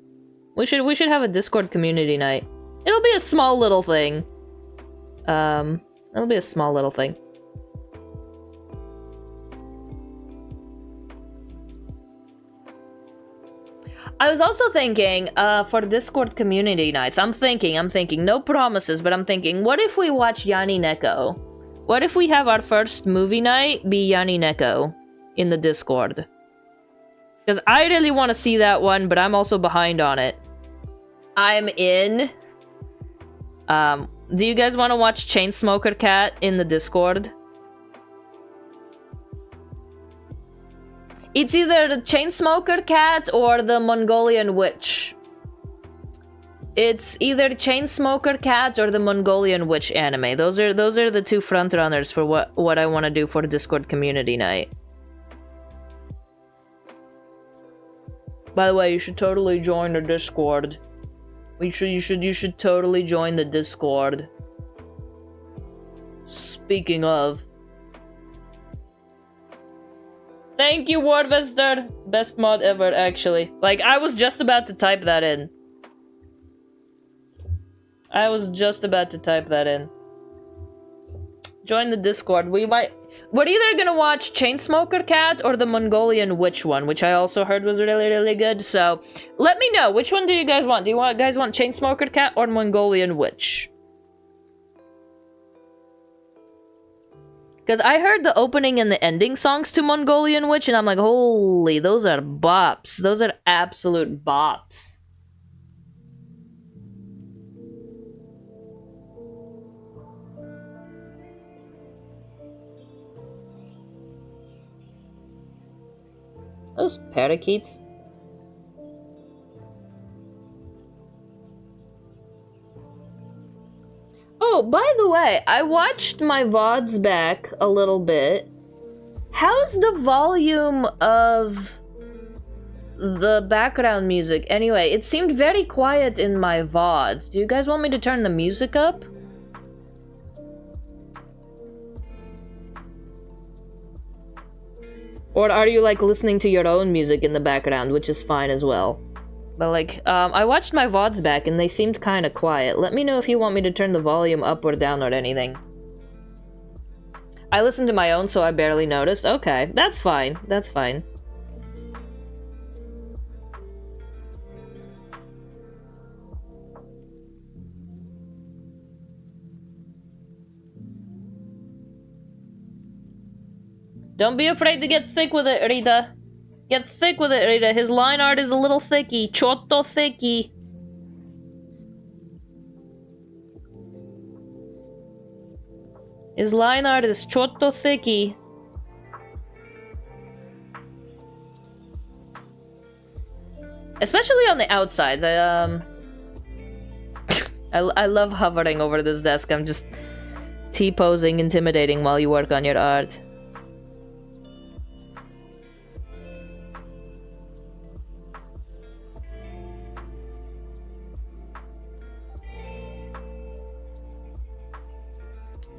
We should have a Discord community night. It'll be a small little thing. It'll be a small little thing. I was also thinking, for Discord community nights, I'm thinking, no promises, but I'm thinking, what if we watch Yanni Neko? What if we have our first movie night be Yanni Neko in the Discord? Because I really want to see that one, but I'm also behind on it. I'm in. Do you guys want to watch Chainsmoker Cat in the Discord? It's either the Chainsmoker Cat or the Mongolian Witch. It's either Chainsmoker Cat or the Mongolian Witch anime. Those are the 2 frontrunners for what I want to do for the Discord community night. By the way, you should totally join the Discord. You should totally join the Discord. Speaking of. Thank you, Wardvester. Best mod ever, actually. Like, I was just about to type that in. Join the Discord. We're either gonna watch Chainsmoker Cat or the Mongolian Witch one, which I also heard was really, really good. So, let me know. Which one do you guys want? Do you guys want Chainsmoker Cat or Mongolian Witch? Because I heard the opening and the ending songs to Mongolian Witch, and I'm like, holy, those are bops. Those are absolute bops. Those parakeets. Oh, by the way, I watched my VODs back a little bit. How's the volume of the background music? Anyway, it seemed very quiet in my VODs. Do you guys want me to turn the music up? Or are you, like, listening to your own music in the background, which is fine as well? But, like, I watched my VODs back, and they seemed kind of quiet. Let me know if you want me to turn the volume up or down or anything. I listened to my own, so I barely noticed. Okay, that's fine. That's fine. Don't be afraid to get thick with it, Rita. Get thick with it, Rita. His line art is a little thicky. Chotto thicky. His line art is chotto thicky. Especially on the outsides. I love hovering over this desk. I'm just T-posing, intimidating while you work on your art.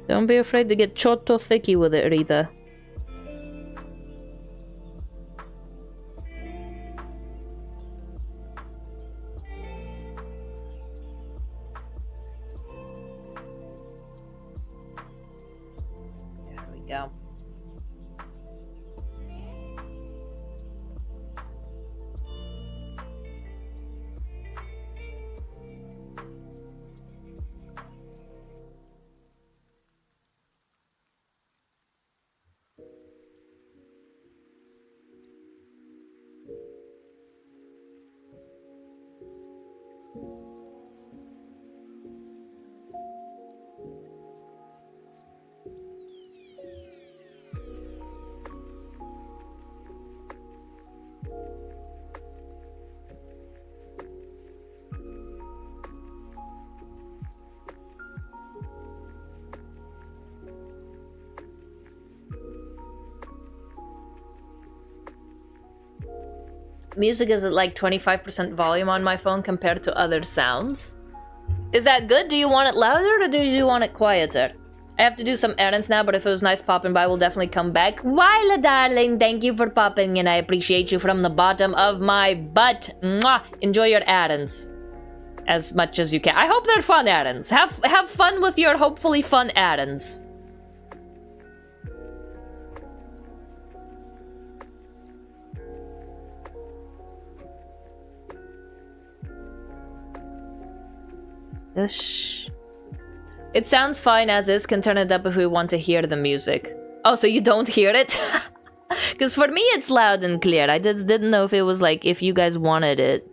Don't be afraid to get chotto thicky with it, Rita. There we go. Music is at like 25% volume on my phone compared to other sounds. Is that good? Do you want it louder or do you want it quieter? I have to do some errands now, but if it was nice popping by, we'll definitely come back. Wyla, darling, thank you for popping in. I appreciate you from the bottom of my butt. Mwah! Enjoy your errands as much as you can. I hope they're fun errands. Have fun with your hopefully fun errands. It sounds fine as is. Can turn it up if we want to hear the music. Oh, so you don't hear it? Because for me it's loud and clear. I just didn't know if it was like, if you guys wanted it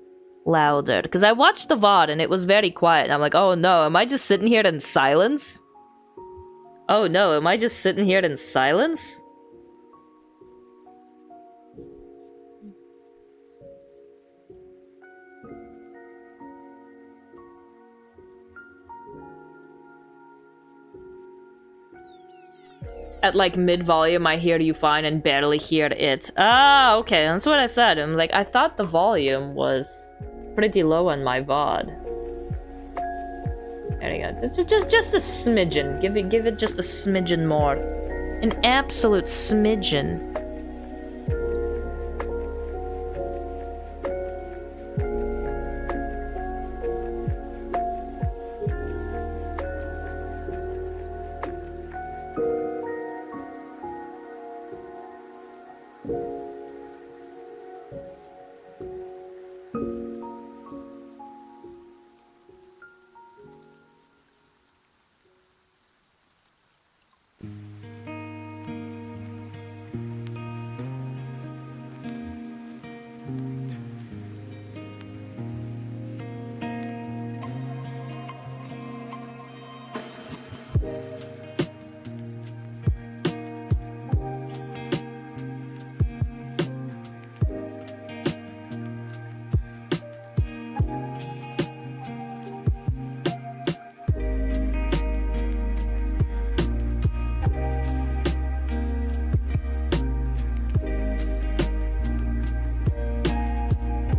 louder. Because I watched the VOD and it was very quiet. And I'm like, oh no, am I just sitting here in silence? Oh no, am I just sitting here in silence? At like mid-volume, I hear you fine and barely hear it. Ah, okay, that's what I said. I'm like, I thought the volume was pretty low on my VOD. There you go. Just a smidgen. Give it just a smidgen more. An absolute smidgen.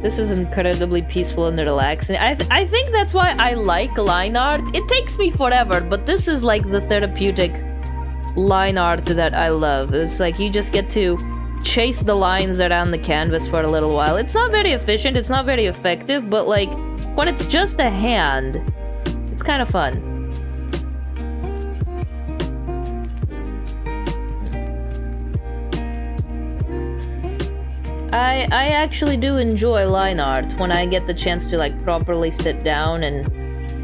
This is incredibly peaceful and relaxing. I think that's why I like line art. It takes me forever, but this is like the therapeutic line art that I love. It's like you just get to chase the lines around the canvas for a little while. It's not very efficient, it's not very effective, but like when it's just a hand, it's kind of fun. I actually do enjoy line art when I get the chance to like properly sit down and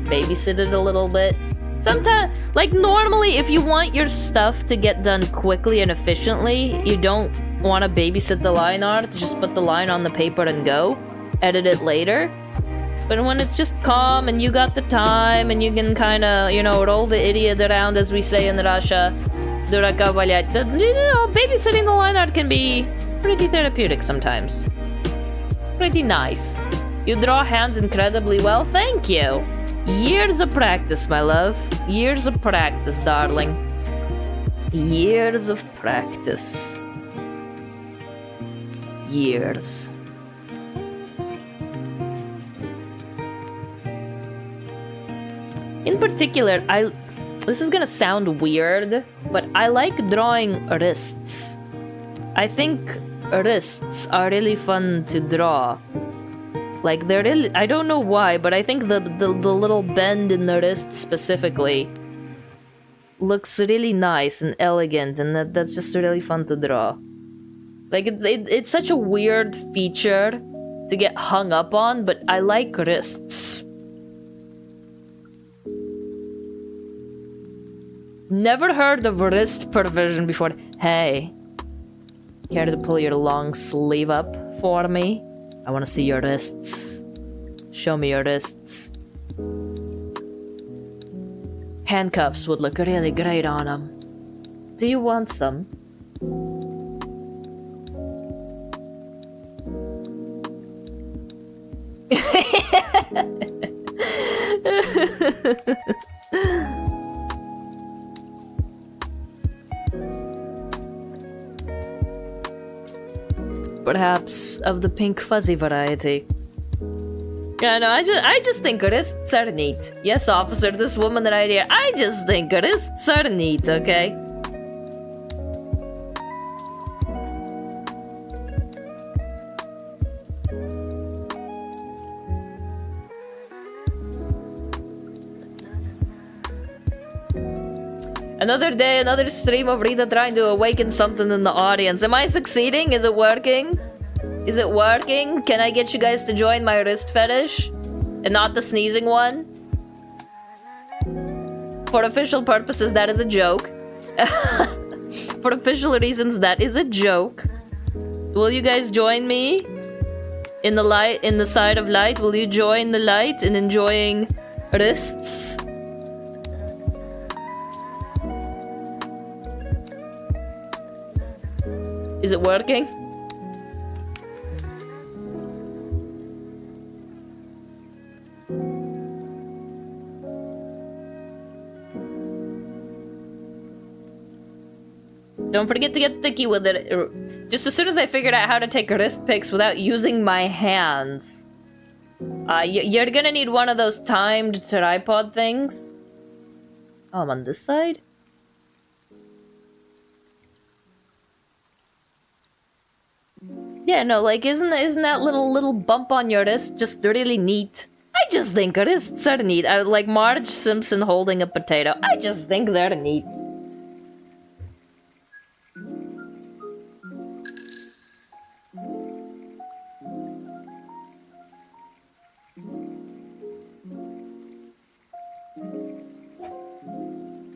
babysit it a little bit. Sometimes, like normally if you want your stuff to get done quickly and efficiently, you don't want to babysit the line art, just put the line on the paper and go, edit it later. But when it's just calm and you got the time and you can kind of, you know, roll the idiot around as we say in Russia, 𝕮𝖍𝖙𝖙, you know, babysitting the line art can be pretty therapeutic sometimes. Pretty nice. You draw hands incredibly well, thank you. Years of practice, my love. Years of practice, darling. Years of practice. Years. In particular, this is gonna sound weird, but I like drawing wrists. I think wrists are really fun to draw. Like, they're really, I don't know why, but I think the little bend in the wrist specifically looks really nice and elegant, and that's just really fun to draw. Like, it's such a weird feature to get hung up on, but I like wrists. Never heard of wrist perversion before. Hey, care to pull your long sleeve up for me? I want to see your wrists. Show me your wrists. Handcuffs would look really great on them. Do you want some? Perhaps of the pink fuzzy variety. Yeah, no, I just think wrists are neat. Yes, officer, this woman right here. I just think wrists are neat, okay? Another day, another stream of Rita trying to awaken something in the audience. Am I succeeding? Is it working? Is it working? Can I get you guys to join my wrist fetish? And not the sneezing one? For official purposes, that is a joke. For official reasons, that is a joke. Will you guys join me? In the light, in the side of light? Will you join the light in enjoying wrists? Is it working? Don't forget to get thicky with it. Just as soon as I figured out how to take wrist pics without using my hands. You're gonna need one of those timed tripod things. Oh, I'm on this side? Yeah, no, like, isn't that little bump on your wrist just really neat? I just think wrists are neat. Like Marge Simpson holding a potato. I just think they're neat.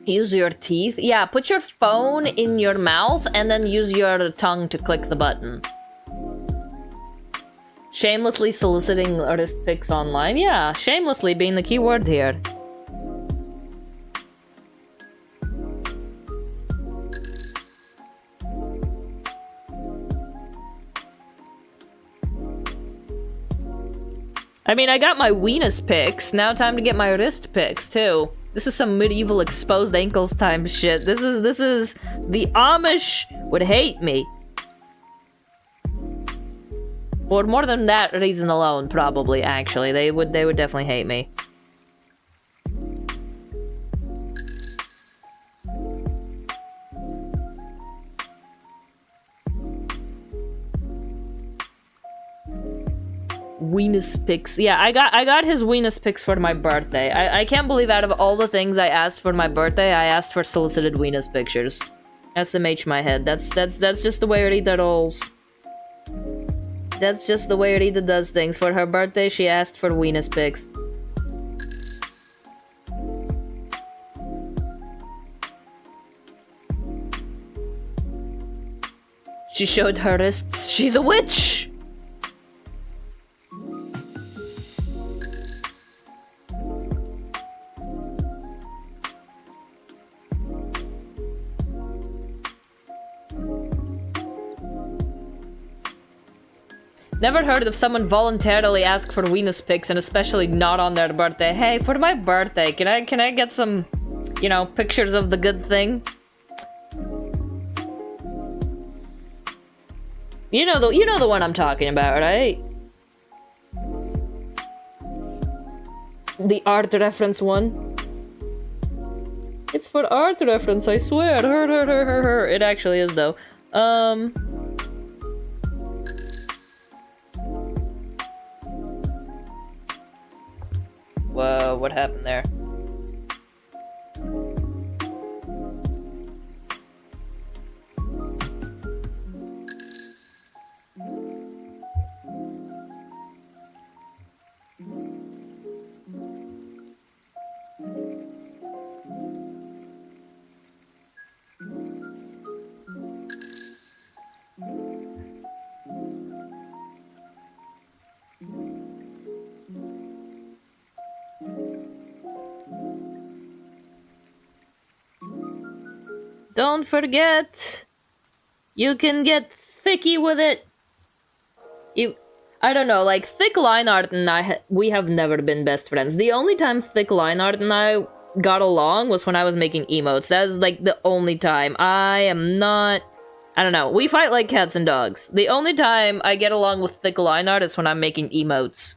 Use your teeth? Yeah, put your phone in your mouth and then use your tongue to click the button. Shamelessly soliciting wrist pics online? Yeah, shamelessly being the key word here. I mean, I got my weenus pics. Now time to get my wrist pics, too. This is some medieval exposed ankles time shit. This is the Amish would hate me. For more than that reason alone, probably, actually. They would definitely hate me. Weenus pics. Yeah, I got his weenus pics for my birthday. I can't believe out of all the things I asked for my birthday, I asked for solicited weenus pictures. SMH my head. That's just the way Rita rolls. That's just the way Rita does things. For her birthday, she asked for weenus pics. She showed her wrists. She's a witch! Never heard of someone voluntarily ask for weenus pics, and especially not on their birthday. Hey, for my birthday, can I get some, you know, pictures of the good thing? You know the one I'm talking about, right? The art reference one. It's for art reference, I swear. Her. It actually is though. Whoa, what happened there? Don't forget, you can get thicky with it. I don't know, like, Thick Lionheart and we have never been best friends. The only time Thick Lionheart and I got along was when I was making emotes. That was, like, the only time. I am not... I don't know. We fight like cats and dogs. The only time I get along with Thick Lionheart is when I'm making emotes.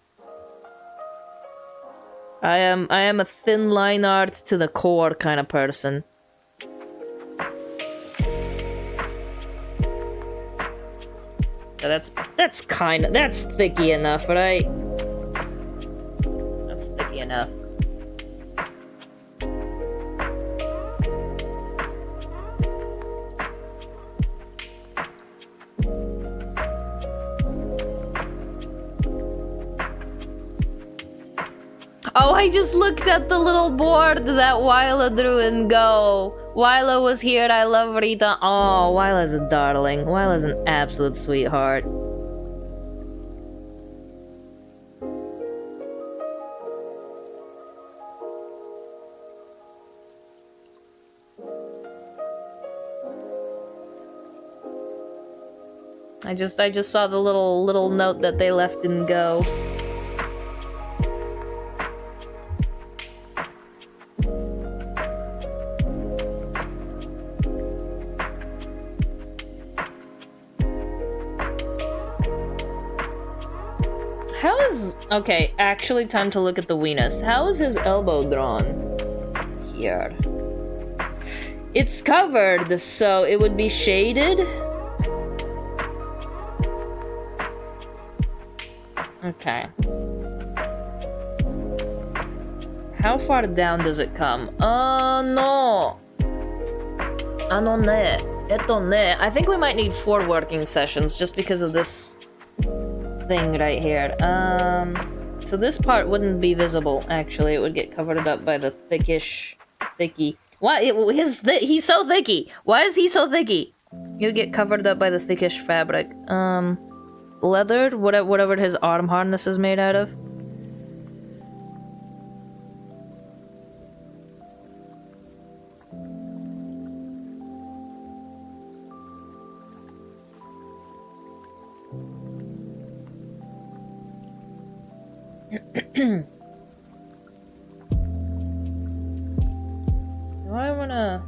I am a thin Lionheart to the core kind of person. Yeah, that's thicky enough, right? That's thicky enough. Oh, I just looked at the little board that 𝕮𝖆𝖙 𝕽𝖚𝖙. 𝕮𝖆𝖙 was here, I love Rita. Oh, 𝕮𝖆𝖙's a darling. 𝕮𝖆𝖙's an absolute sweetheart. I just saw the little note that they left in Go. How is... Okay, actually time to look at the weenus. How is his elbow drawn? Here. It's covered, so it would be shaded? Okay. How far down does it come? No. I think we might need 4 working sessions just because of this thing right here. So this part wouldn't be visible, actually. It would get covered up by the thicky. Why? He's so thicky. Why is he so thicky? It would get covered up by the thickish fabric. Leathered? Whatever his arm harness is made out of. Do I wanna...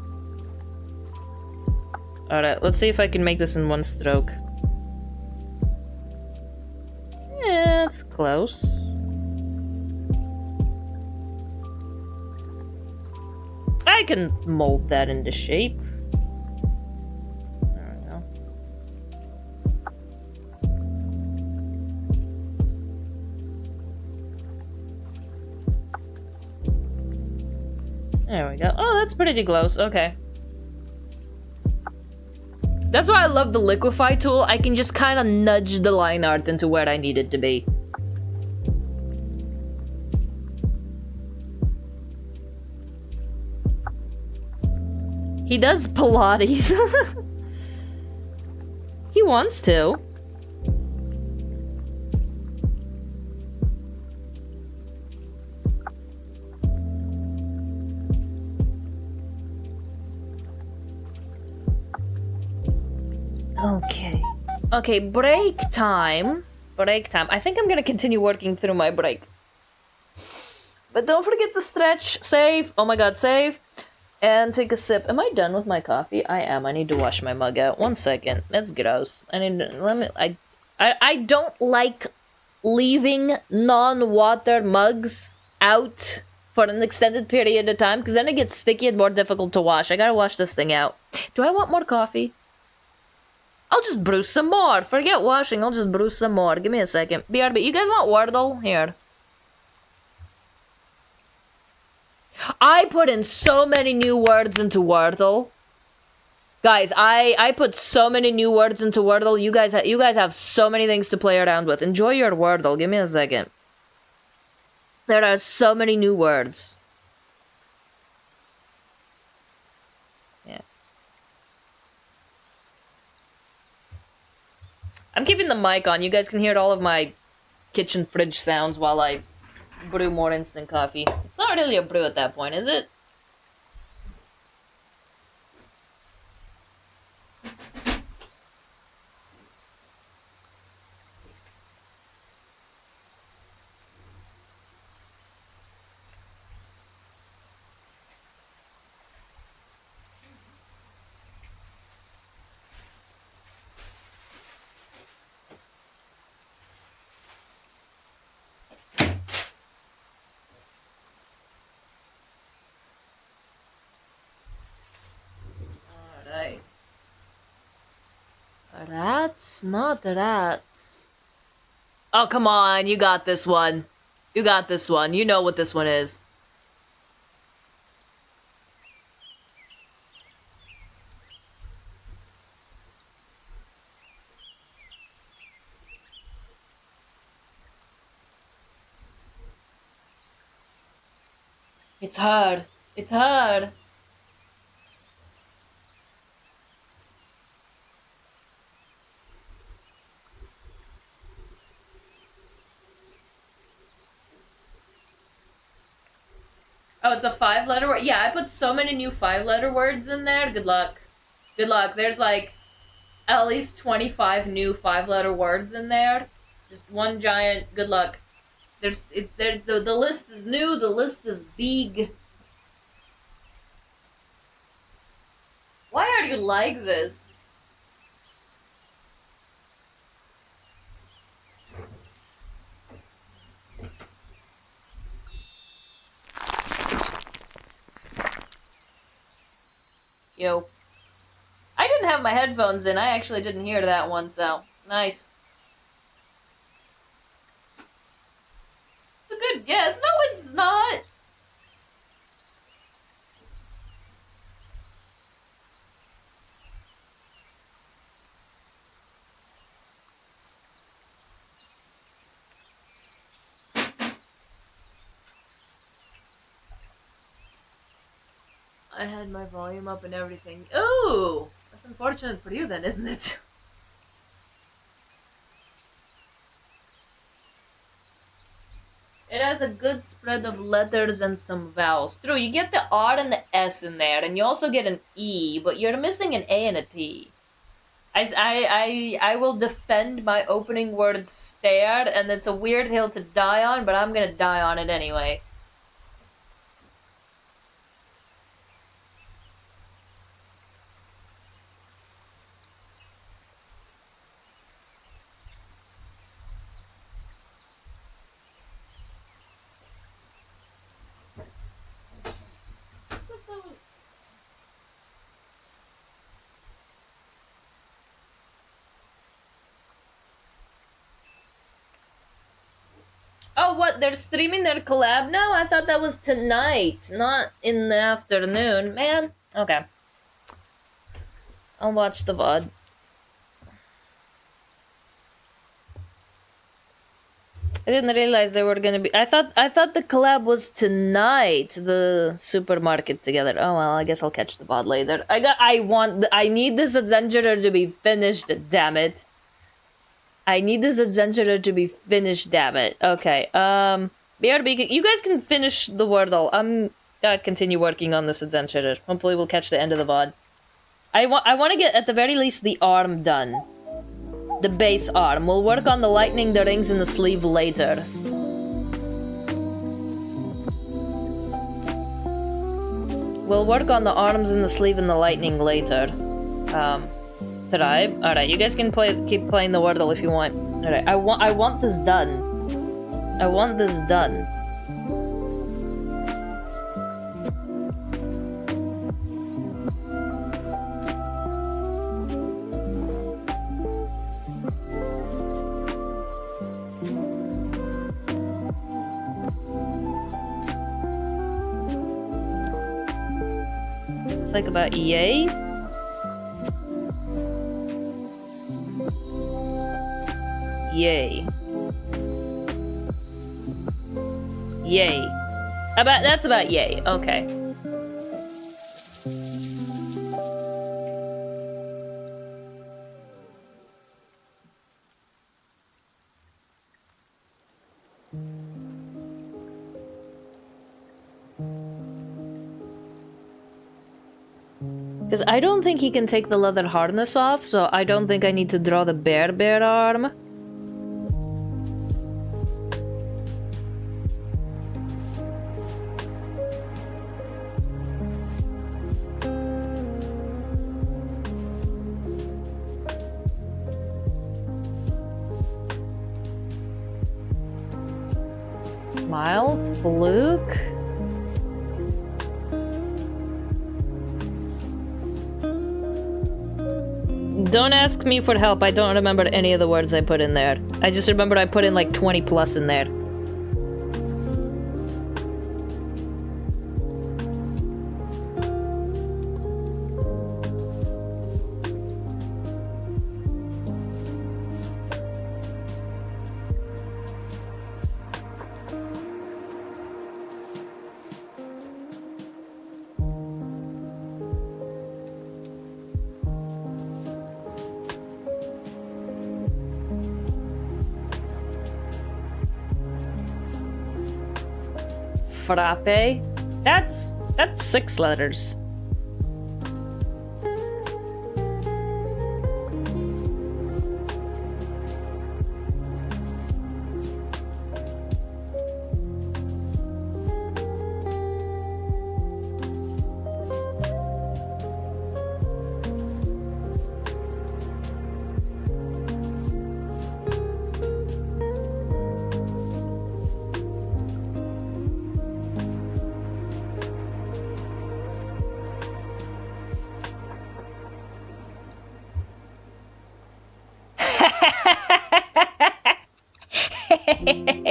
Alright, let's see if I can make this in one stroke. Yeah, it's close. I can mold that into shape. There we go. There we go. Oh, that's pretty close. Okay. That's why I love the liquefy tool. I can just kind of nudge the line art into where I need it to be. He does Pilates. He wants to. Okay, break time. Break time. I think I'm gonna continue working through my break. But don't forget to stretch, save. Oh my god, save. And take a sip. Am I done with my coffee? I am. I need to wash my mug out. 1 second. That's gross. I don't like leaving non-water mugs out for an extended period of time, because then it gets sticky and more difficult to wash. I gotta wash this thing out. Do I want more coffee? I'll just brew some more. Forget washing, I'll just brew some more. Give me a second. BRB, you guys want Wordle? Here. I put in so many new words into Wordle. Guys, I put so many new words into Wordle. You guys have so many things to play around with. Enjoy your Wordle. Give me a second. There are so many new words. Yeah. I'm keeping the mic on. You guys can hear all of my kitchen fridge sounds while I brew more instant coffee. It's not really a brew at that point, is it? Not that. Oh, come on. You got this one. You got this one. You know what this one is. It's hard. It's hard. Oh, it's a 5-letter word? Yeah, I put so many new 5-letter words in there. Good luck. Good luck. There's like at least 25 new 5-letter words in there. Just one giant good luck. The list is new, the list is big. Why are you like this? Yo. I didn't have my headphones in. I actually didn't hear that one, so nice. It's a good guess. No, it's not. I had my volume up and everything. Ooh! That's unfortunate for you then, isn't it? It has a good spread of letters and some vowels. True, you get the R and the S in there, and you also get an E, but you're missing an A and a T. I will defend my opening word stare, and it's a weird hill to die on, but I'm gonna die on it anyway. Oh, what? They're streaming their collab now? I thought that was tonight, not in the afternoon. Man, okay. I'll watch the VOD. I didn't realize they were gonna be. I thought the collab was tonight. The supermarket together. Oh well, I guess I'll catch the VOD later. I need this Adzenturer to be finished. Damn it. I need this Adzenturer to be finished, damn it. Okay, BRB, you guys can finish the Wordle. I'm gonna continue working on this Adzenturer. Hopefully we'll catch the end of the VOD. I want to get, at the very least, the arm done. The base arm. We'll work on the lightning, the rings, and the sleeve later. We'll work on the arms and the sleeve and the lightning later. Tribe. Alright, you guys can keep playing the Wordle if you want. Alright, I want this done. I want this done. It's like about yay. Yay. Yay. That's about yay. Okay. Because I don't think he can take the leather harness off, so I don't think I need to draw the bear arm. Smile? Fluke? Don't ask me for help. I don't remember any of the words I put in there. I just remember I put in like 20 plus in there. Frappe? That's 6 letters.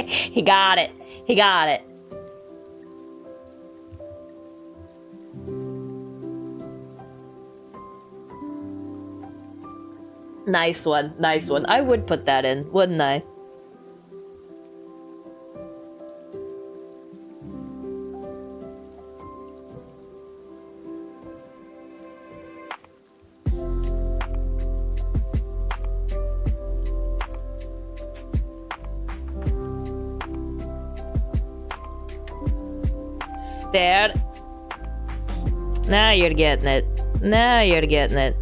He got it. He got it. Nice one. Nice one. I would put that in, wouldn't I? There. Now you're getting it. Now you're getting it.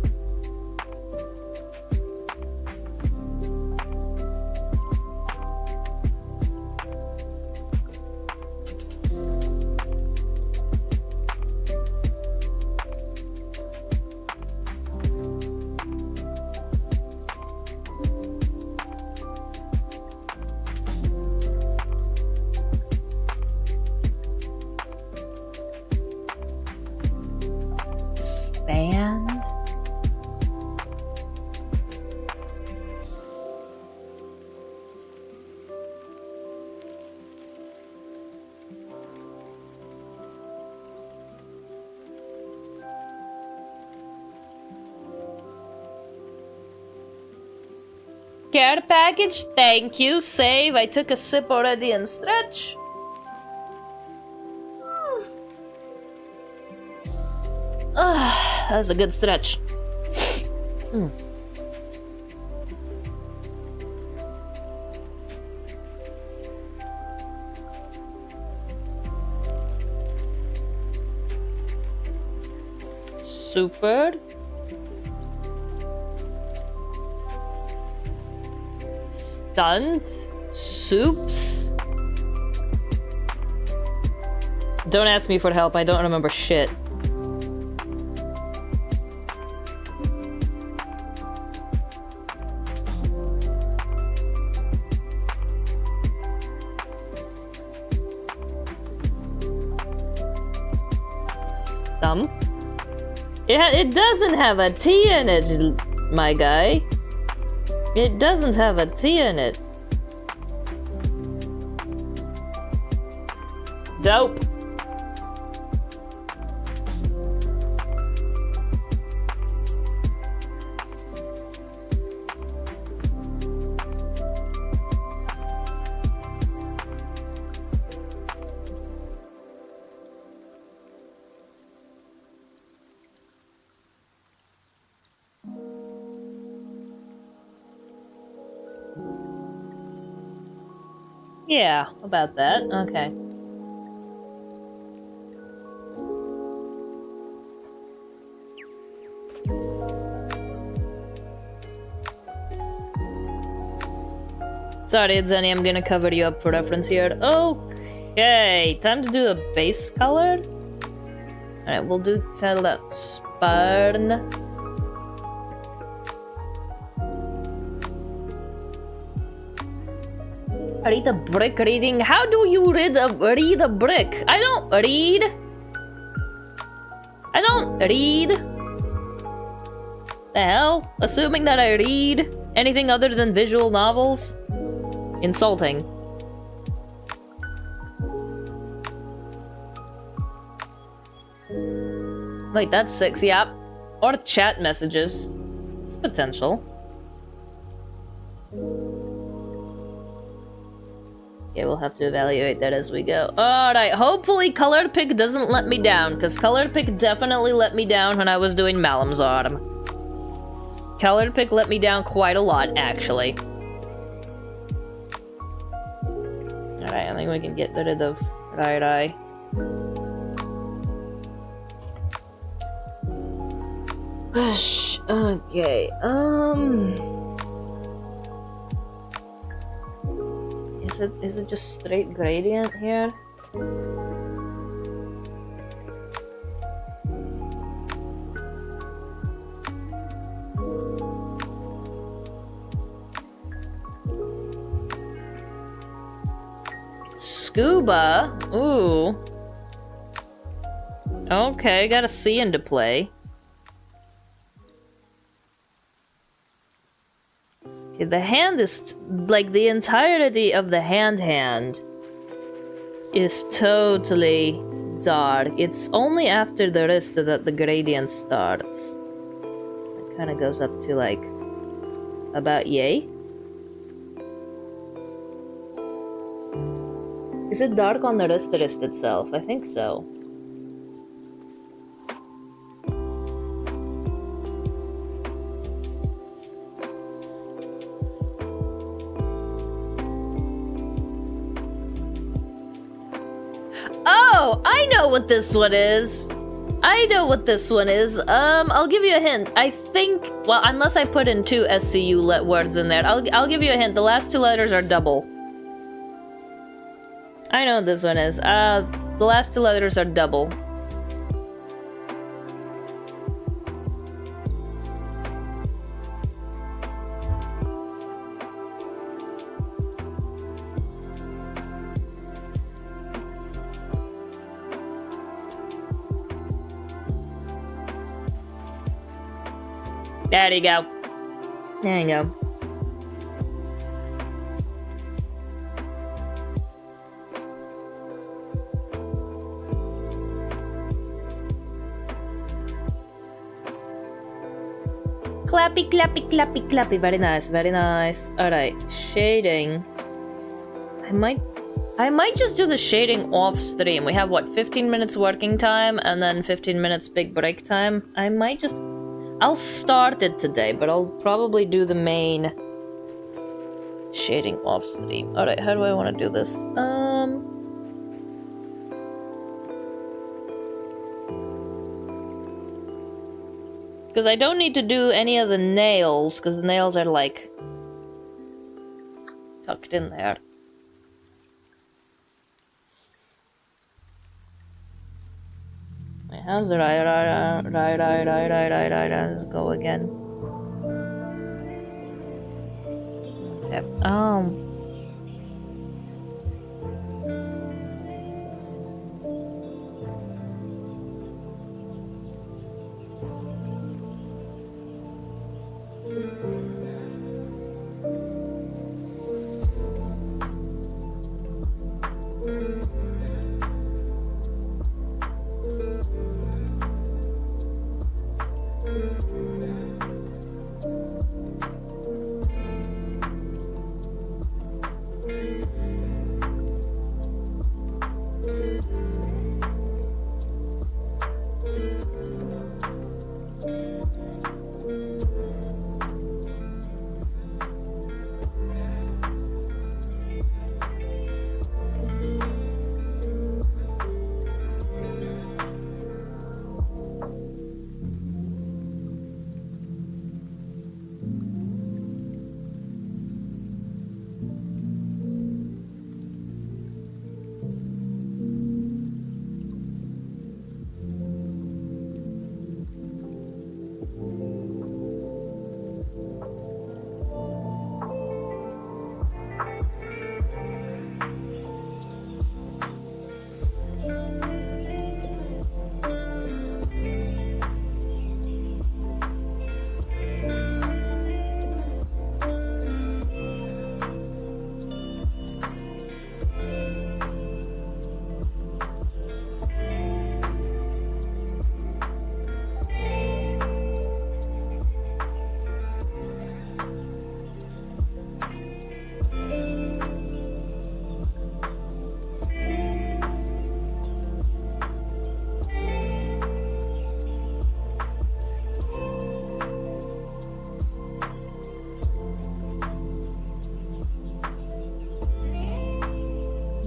Care package, thank you. Save. I took a sip already and stretch. That was a good stretch. Super. Stunned. Soups. Don't ask me for help. I don't remember shit. Stump. It doesn't have a T in it, my guy. It doesn't have a T in it. Dope. Yeah, about that. Okay. Sorry, Zenny, I'm gonna cover you up for reference here. Okay, time to do the base color. Alright, we'll do tell that Sparn. Read a brick reading? How do you read a brick? I don't read. I don't read. The hell? Assuming that I read anything other than visual novels? Insulting. Like, that's 6, yeah. Or chat messages. It's potential. Yeah, we'll have to evaluate that as we go. Alright, hopefully Colored Pick doesn't let me down, because Colored Pick definitely let me down when I was doing Malam's Arm. Colored Pick let me down quite a lot, actually. Alright, I think we can get rid of the right eye. Okay, Is it just straight gradient here? Scuba? Ooh. Okay, got a C into play. Okay, the hand is... like, the entirety of the hand is totally dark. It's only after the wrist that the gradient starts. It kind of goes up to, like, about yay. Is it dark on the wrist itself? I think so. Oh, I know what this one is. I know what this one is. I'll give you a hint. I think, well, unless I put in 2 SCU words in there, I'll give you a hint. The last 2 letters are double. I know what this one is. The last 2 letters are double. There you go. There you go. Clappy, clappy, clappy, clappy. Very nice, very nice. Alright, shading. I might just do the shading off stream. We have, what, 15 minutes working time and then 15 minutes big break time? I might just... I'll start it today, but I'll probably do the main shading off stream. Alright, how do I want to do this? Because I don't need to do any of the nails, because the nails are, like, tucked in there. Wait, how's the right, go again? Okay,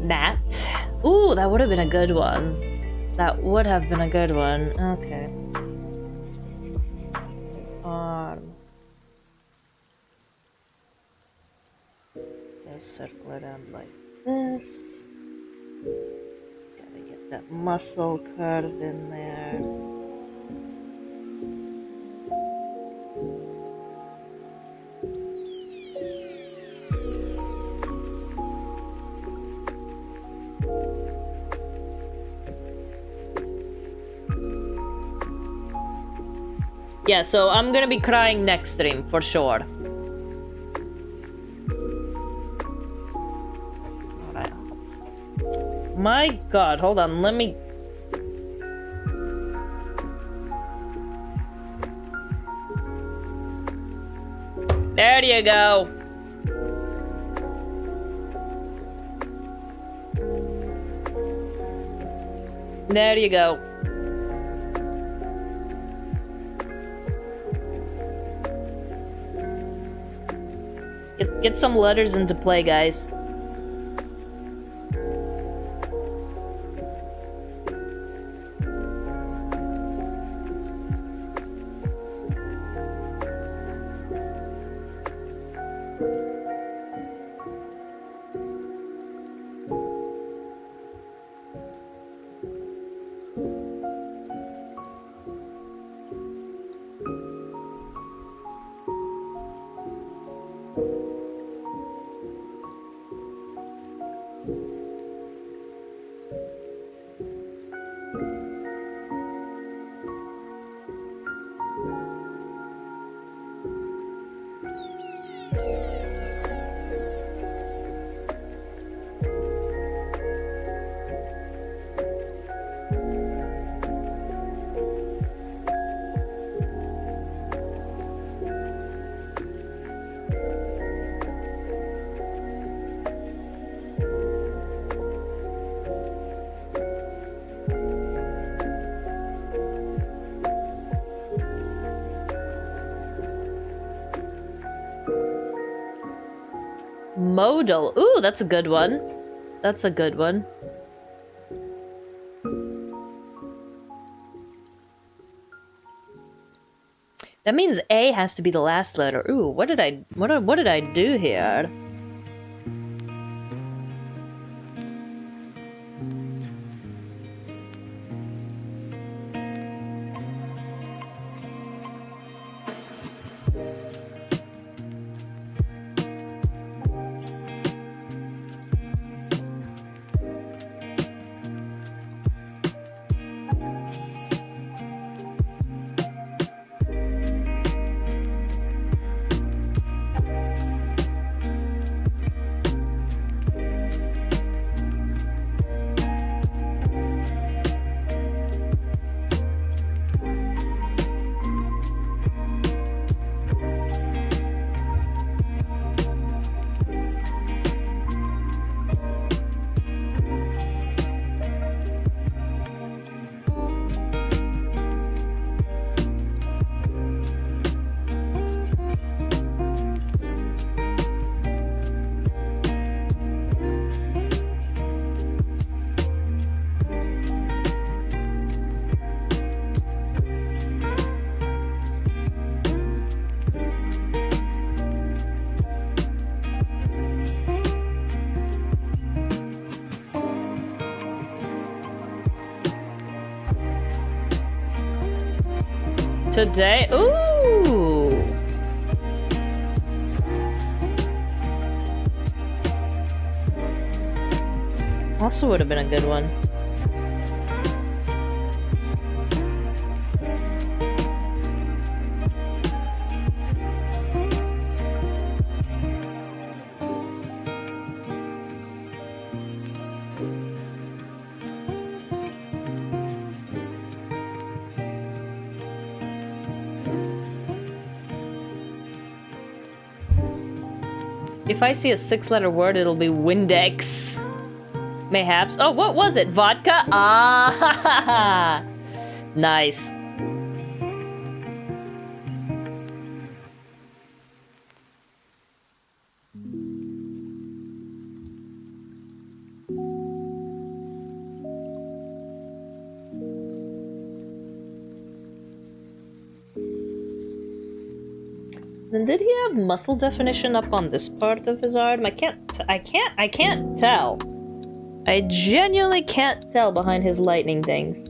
That. Ooh, that would have been a good one. That would have been a good one. Okay. Arm. Let's circle it around like this. Gotta get that muscle curve in there. Yeah, so I'm gonna be crying next stream, for sure. Alright. My god, hold on, let me... There you go! There you go. Get some letters into play, guys. Modal. Ooh, that's a good one. That's a good one. That means A has to be the last letter. Ooh, what did I do here? Today, ooh! Also would have been a good one. If I see a 6-letter word, it'll be Windex. Mayhaps. Oh, what was it? Vodka? Ah! Nice. Then did he have muscle definition up on this part of his arm? I can't tell. I genuinely can't tell behind his lightning things.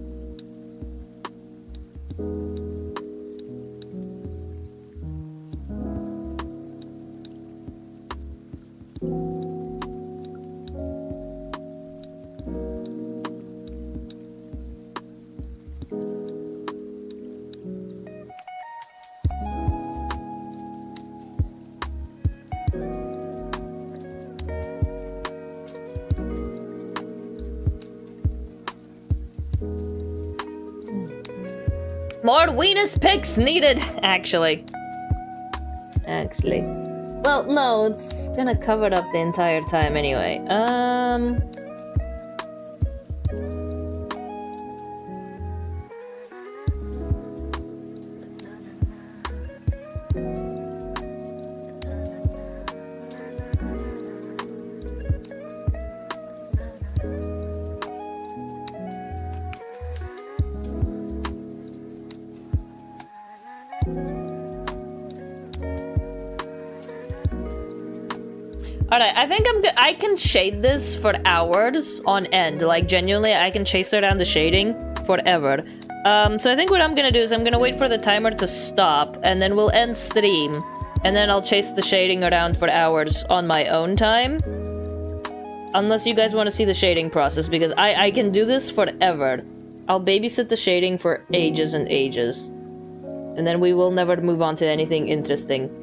More weenus pics needed, actually. Well, no, it's gonna cover it up the entire time anyway. Alright, I think I can shade this for hours on end. Like, genuinely, I can chase around the shading forever. So I think what I'm gonna do is I'm gonna wait for the timer to stop, and then we'll end stream. And then I'll chase the shading around for hours on my own time. Unless you guys want to see the shading process, because I can do this forever. I'll babysit the shading for ages and ages. And then we will never move on to anything interesting.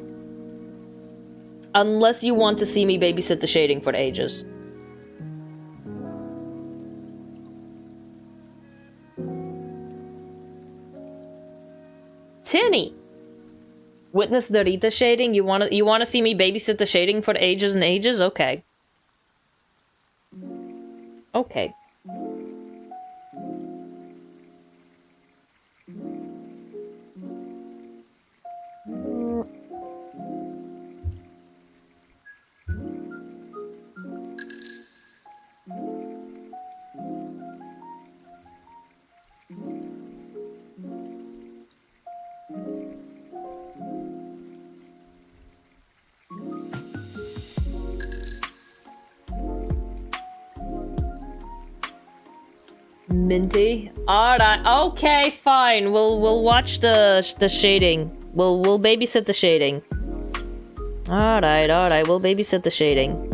Unless you want to see me babysit the shading for ages. Tinny! Witness the Rita shading? You wanna see me babysit the shading for ages and ages? Okay. Okay. Minty? Alright, okay, fine. We'll watch the shading. We'll babysit the shading. Alright, we'll babysit the shading.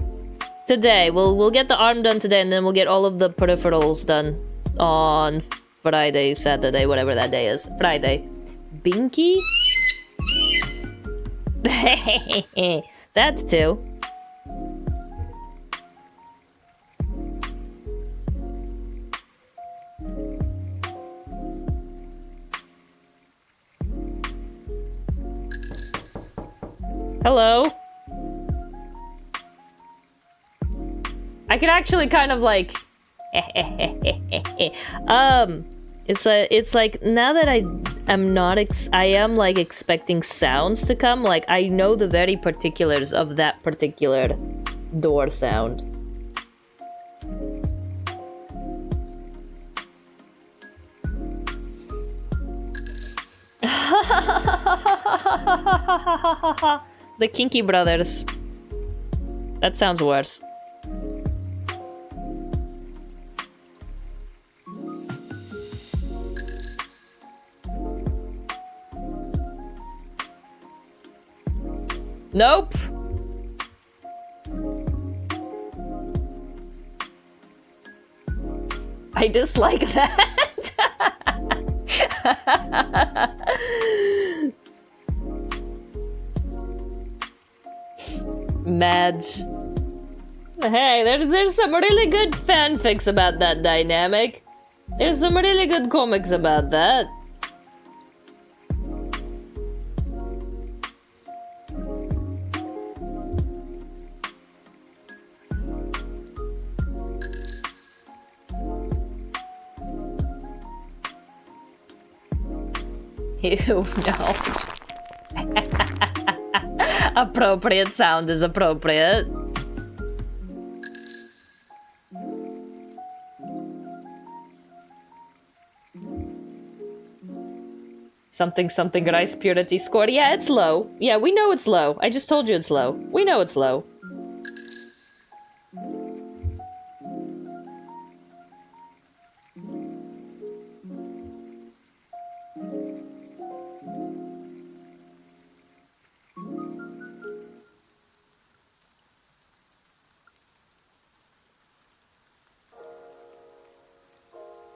Today, we'll get the arm done today, and then we'll get all of the peripherals done on Friday, Saturday, whatever that day is. Friday. Binky? That too. Hello? I could actually kind of like... It's like, now that I am not I am like expecting sounds to come, like I know the very particulars of that particular door sound. The Kinky Brothers. That sounds worse. Nope. I dislike that. Madge. Hey, there's some really good fanfics about that dynamic. There's some really good comics about that. Ew, no. Appropriate sound is appropriate. Something something rice purity score. Yeah, it's low. Yeah, we know it's low. I just told you it's low. We know it's low.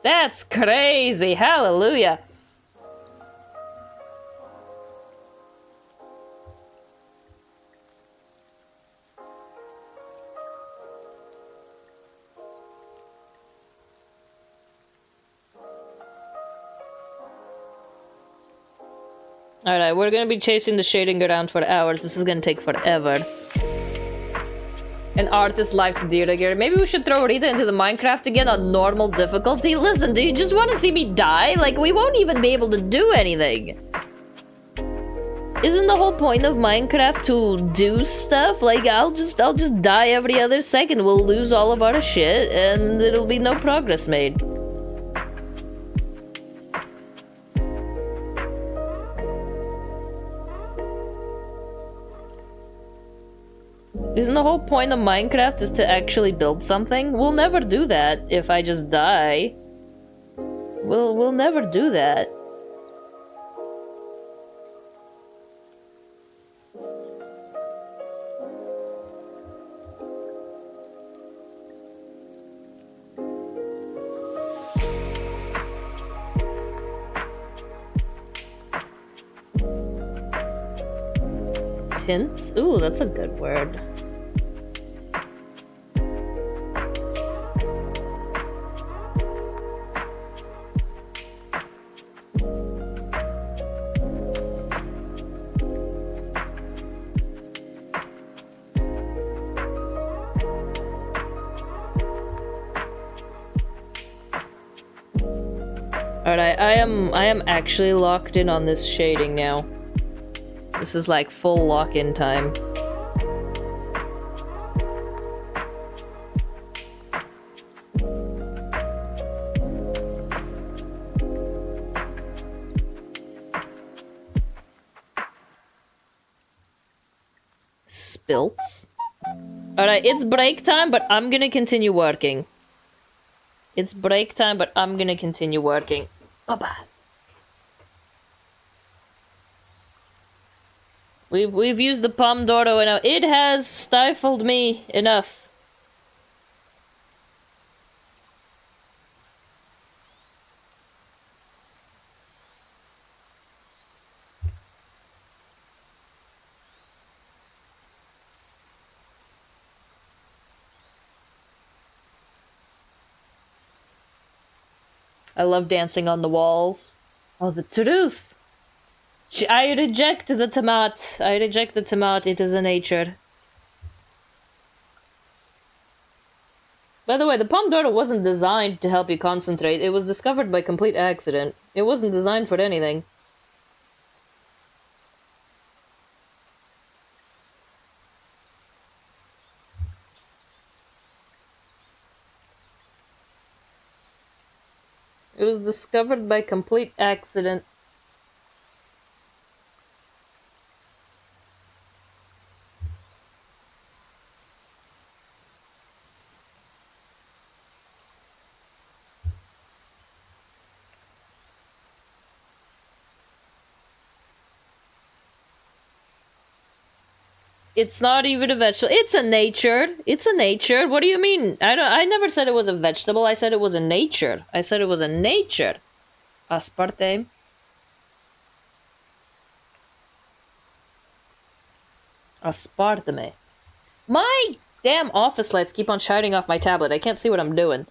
That's crazy. Hallelujah. Alright, we're gonna be chasing the shading around for hours. This is gonna take forever. An artist life to 𝕮𝖍𝖙. Maybe we should throw Rita into the Minecraft again on normal difficulty. Listen, do you just want to see me die? Like, we won't even be able to do anything. Isn't the whole point of Minecraft to do stuff? Like, I'll just die every other second. We'll lose all of our shit, and it'll be no progress made. Isn't the whole point of Minecraft is to actually build something? We'll never do that if I just die. We'll never do that. Tints? Ooh, that's a good word. Alright, I am actually locked in on this shading now. This is like full lock-in time. Spilts. Alright, it's break time, but I'm gonna continue working. It's break time, but I'm gonna continue working. Bye-bye. We've used the Pomodoro enough. It has stifled me enough. I love dancing on the walls. Oh, the truth! I reject the 𝕮𝖏𝖙. I reject the 𝕮𝖏𝖙. It is a nature. By the way, the Pomodoro wasn't designed to help you concentrate. It was discovered by complete accident. It wasn't designed for anything. It was discovered by complete accident. It's not even a vegetable. It's a nature. It's a nature. What do you mean? I never said it was a vegetable. I said it was a nature. I said it was a nature. Aspartame. Aspartame. My damn office lights keep on shouting off my tablet. I can't see what I'm doing.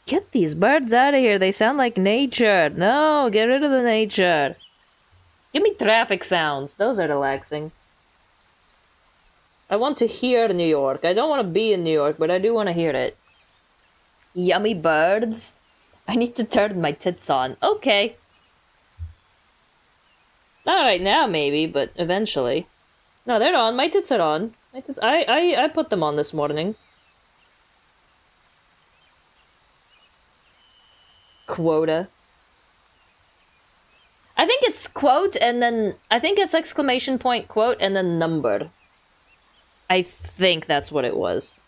Get these birds out of here. They sound like nature. No, get rid of the nature. Give me traffic sounds. Those are relaxing. I want to hear New York. I don't want to be in New York, but I do want to hear it. Yummy birds. I need to turn my tits on. Okay. Not right now, maybe, but eventually. No, they're on. My tits are on. My tits I put them on this morning. quota. I think it's quote and then... I think it's exclamation point quote and then numbered. I think that's what it was.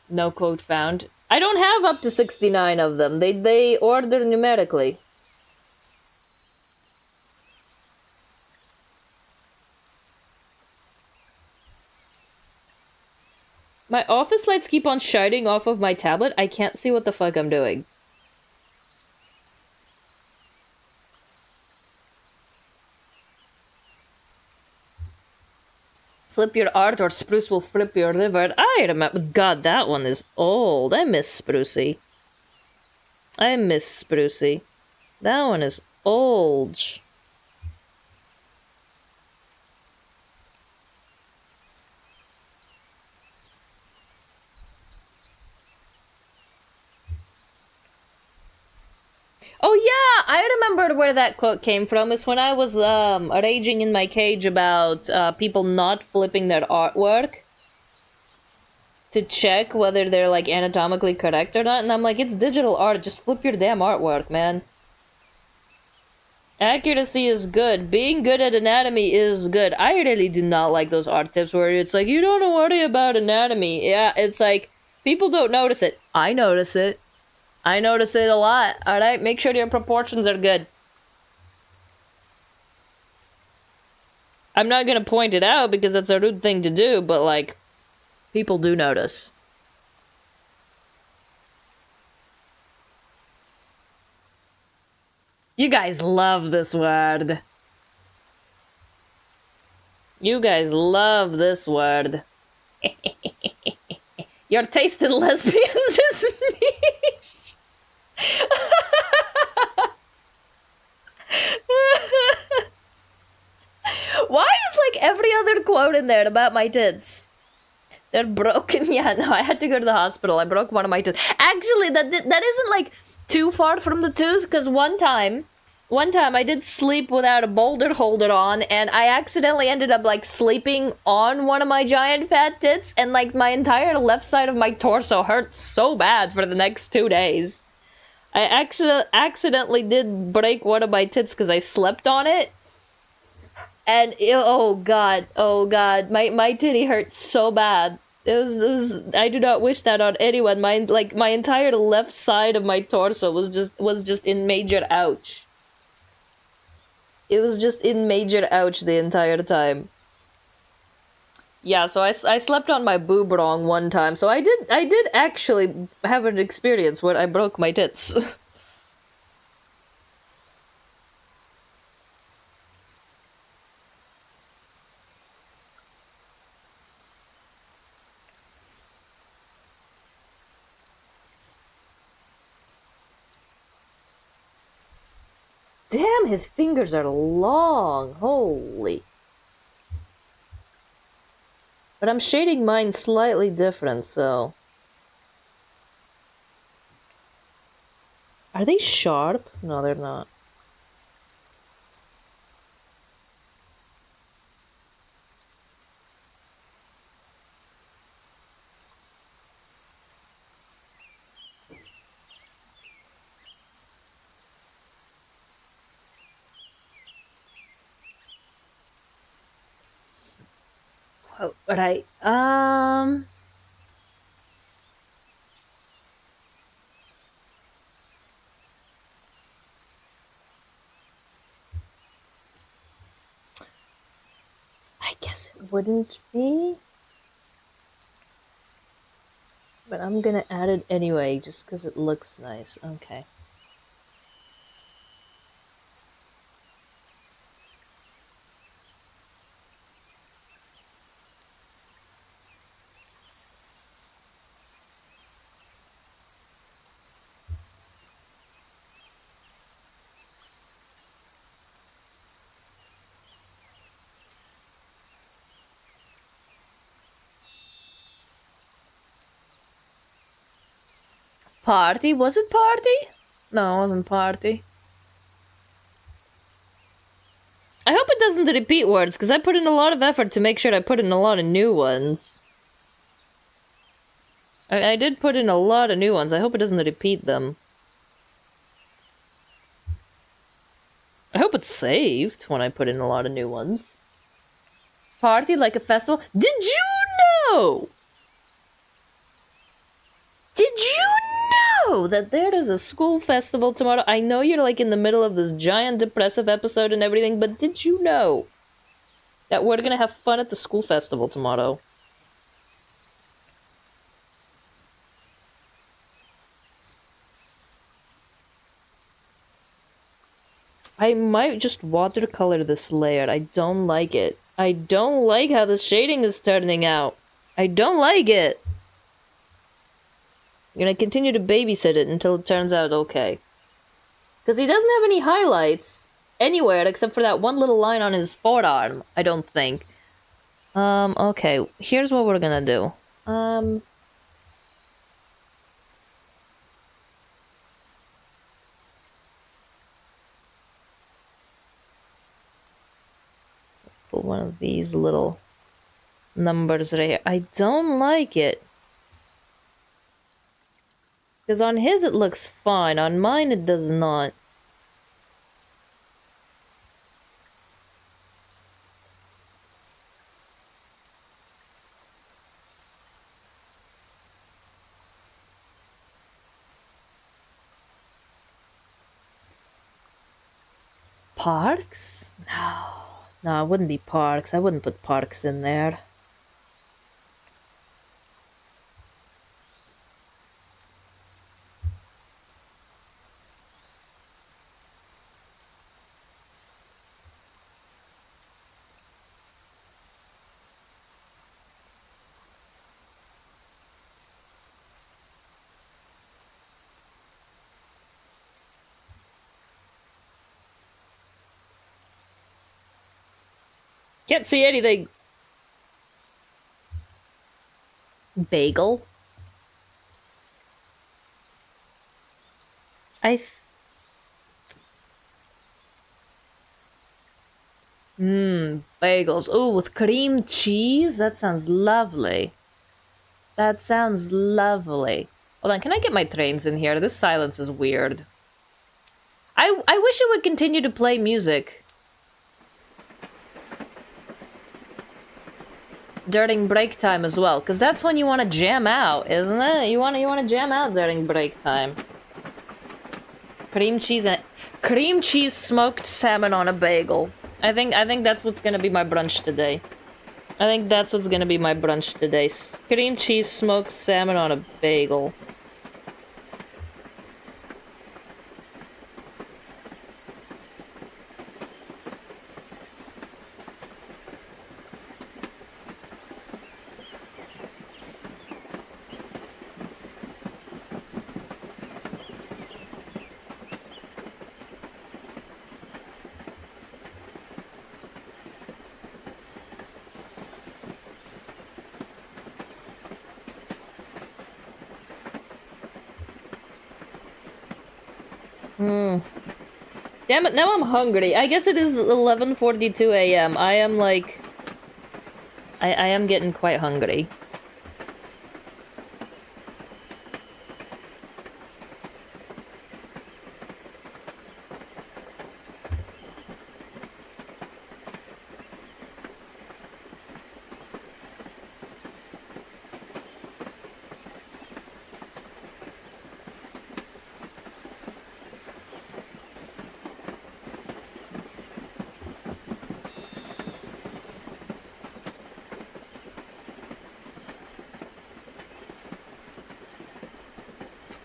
No quote found. I don't have up to 69 of them. They order numerically. My office lights keep on shining off of my tablet. I can't see what the fuck I'm doing. Flip your art or Spruce will flip your liver. I remember. God, that one is old. I miss Sprucey. I miss Sprucey. That one is old. Oh yeah, I remembered where that quote came from. It's when I was raging in my cage about people not flipping their artwork to check whether they're like anatomically correct or not, and I'm like, it's digital art, just flip your damn artwork, man. Accuracy is good. Being good at anatomy is good. I really do not like those art tips where it's like, you don't worry about anatomy. Yeah, it's like, people don't notice it. I notice it. I notice it a lot, alright? Make sure your proportions are good. I'm not gonna point it out because that's a rude thing to do, but like, people do notice. You guys love this word. You guys love this word. Your taste in lesbians is niche. Why is like every other quote in there about my tits? They're broken. Yeah, no, I had to go to the hospital. I broke one of my teeth. Actually, that isn't like too far from the tooth, because one time I did sleep without a boulder holder on, and I accidentally ended up like sleeping on one of my giant fat tits, and like my entire left side of my torso hurt so bad for the next 2 days. I accidentally did break one of my tits because I slept on it. And, oh god, my titty hurt so bad. It was, I do not wish that on anyone. My entire left side of my torso was just in major ouch. It was just in major ouch the entire time. Yeah, so I slept on my boob wrong one time, so I did actually have an experience where I broke my tits. Damn, his fingers are long, holy. But I'm shading mine slightly different, so... Are they sharp? No, they're not. Oh, right. I guess it wouldn't be. But I'm gonna add it anyway, just because it looks nice. Okay. Party? Was it party? No, it wasn't party. I hope it doesn't repeat words, because I put in a lot of effort to make sure I put in a lot of new ones. I did put in a lot of new ones. I hope it doesn't repeat them. I hope it's saved when I put in a lot of new ones. Party like a festival? Did you know? Did you know that there is a school festival tomorrow? I know you're like in the middle of this giant depressive episode and everything, but did you know that we're gonna have fun at the school festival tomorrow? I might just watercolor this layer. I don't like it. I don't like how the shading is turning out. I don't like it. I'm gonna continue to babysit it until it turns out okay. Because he doesn't have any highlights anywhere except for that one little line on his forearm, I don't think. Okay. Here's what we're gonna do. Put one of these little numbers right here. I don't like it. Because on his it looks fine, on mine it does not. Parks? No. No, it wouldn't be parks. I wouldn't put parks in there. Can't see anything. Bagel? Bagels. Ooh, with cream cheese? That sounds lovely. That sounds lovely. Hold on, can I get my trains in here? This silence is weird. I wish it would continue to play music during break time as well, because that's when you want to jam out, isn't it? You want to jam out during break time. Cream cheese smoked salmon on a bagel. I think that's what's gonna be my brunch today. I think that's what's gonna be my brunch today. Cream cheese smoked salmon on a bagel. Damn it, now I'm hungry. I guess it is 11:42 a.m. I am like... I am getting quite hungry.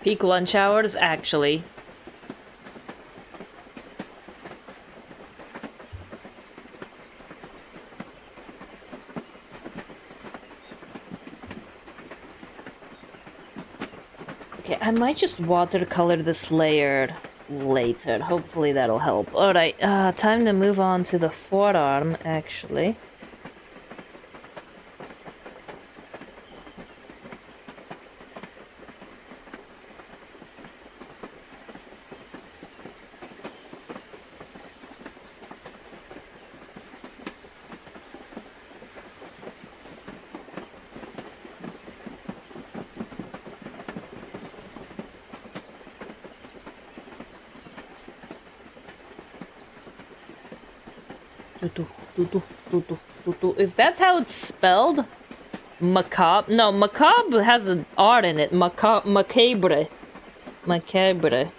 Peak lunch hours, actually. Okay, I might just watercolor this layer later. Hopefully that'll help. Alright, time to move on to the forearm, actually. Is that how it's spelled? Macabre? No, macabre has an R in it. Macabre. Macabre.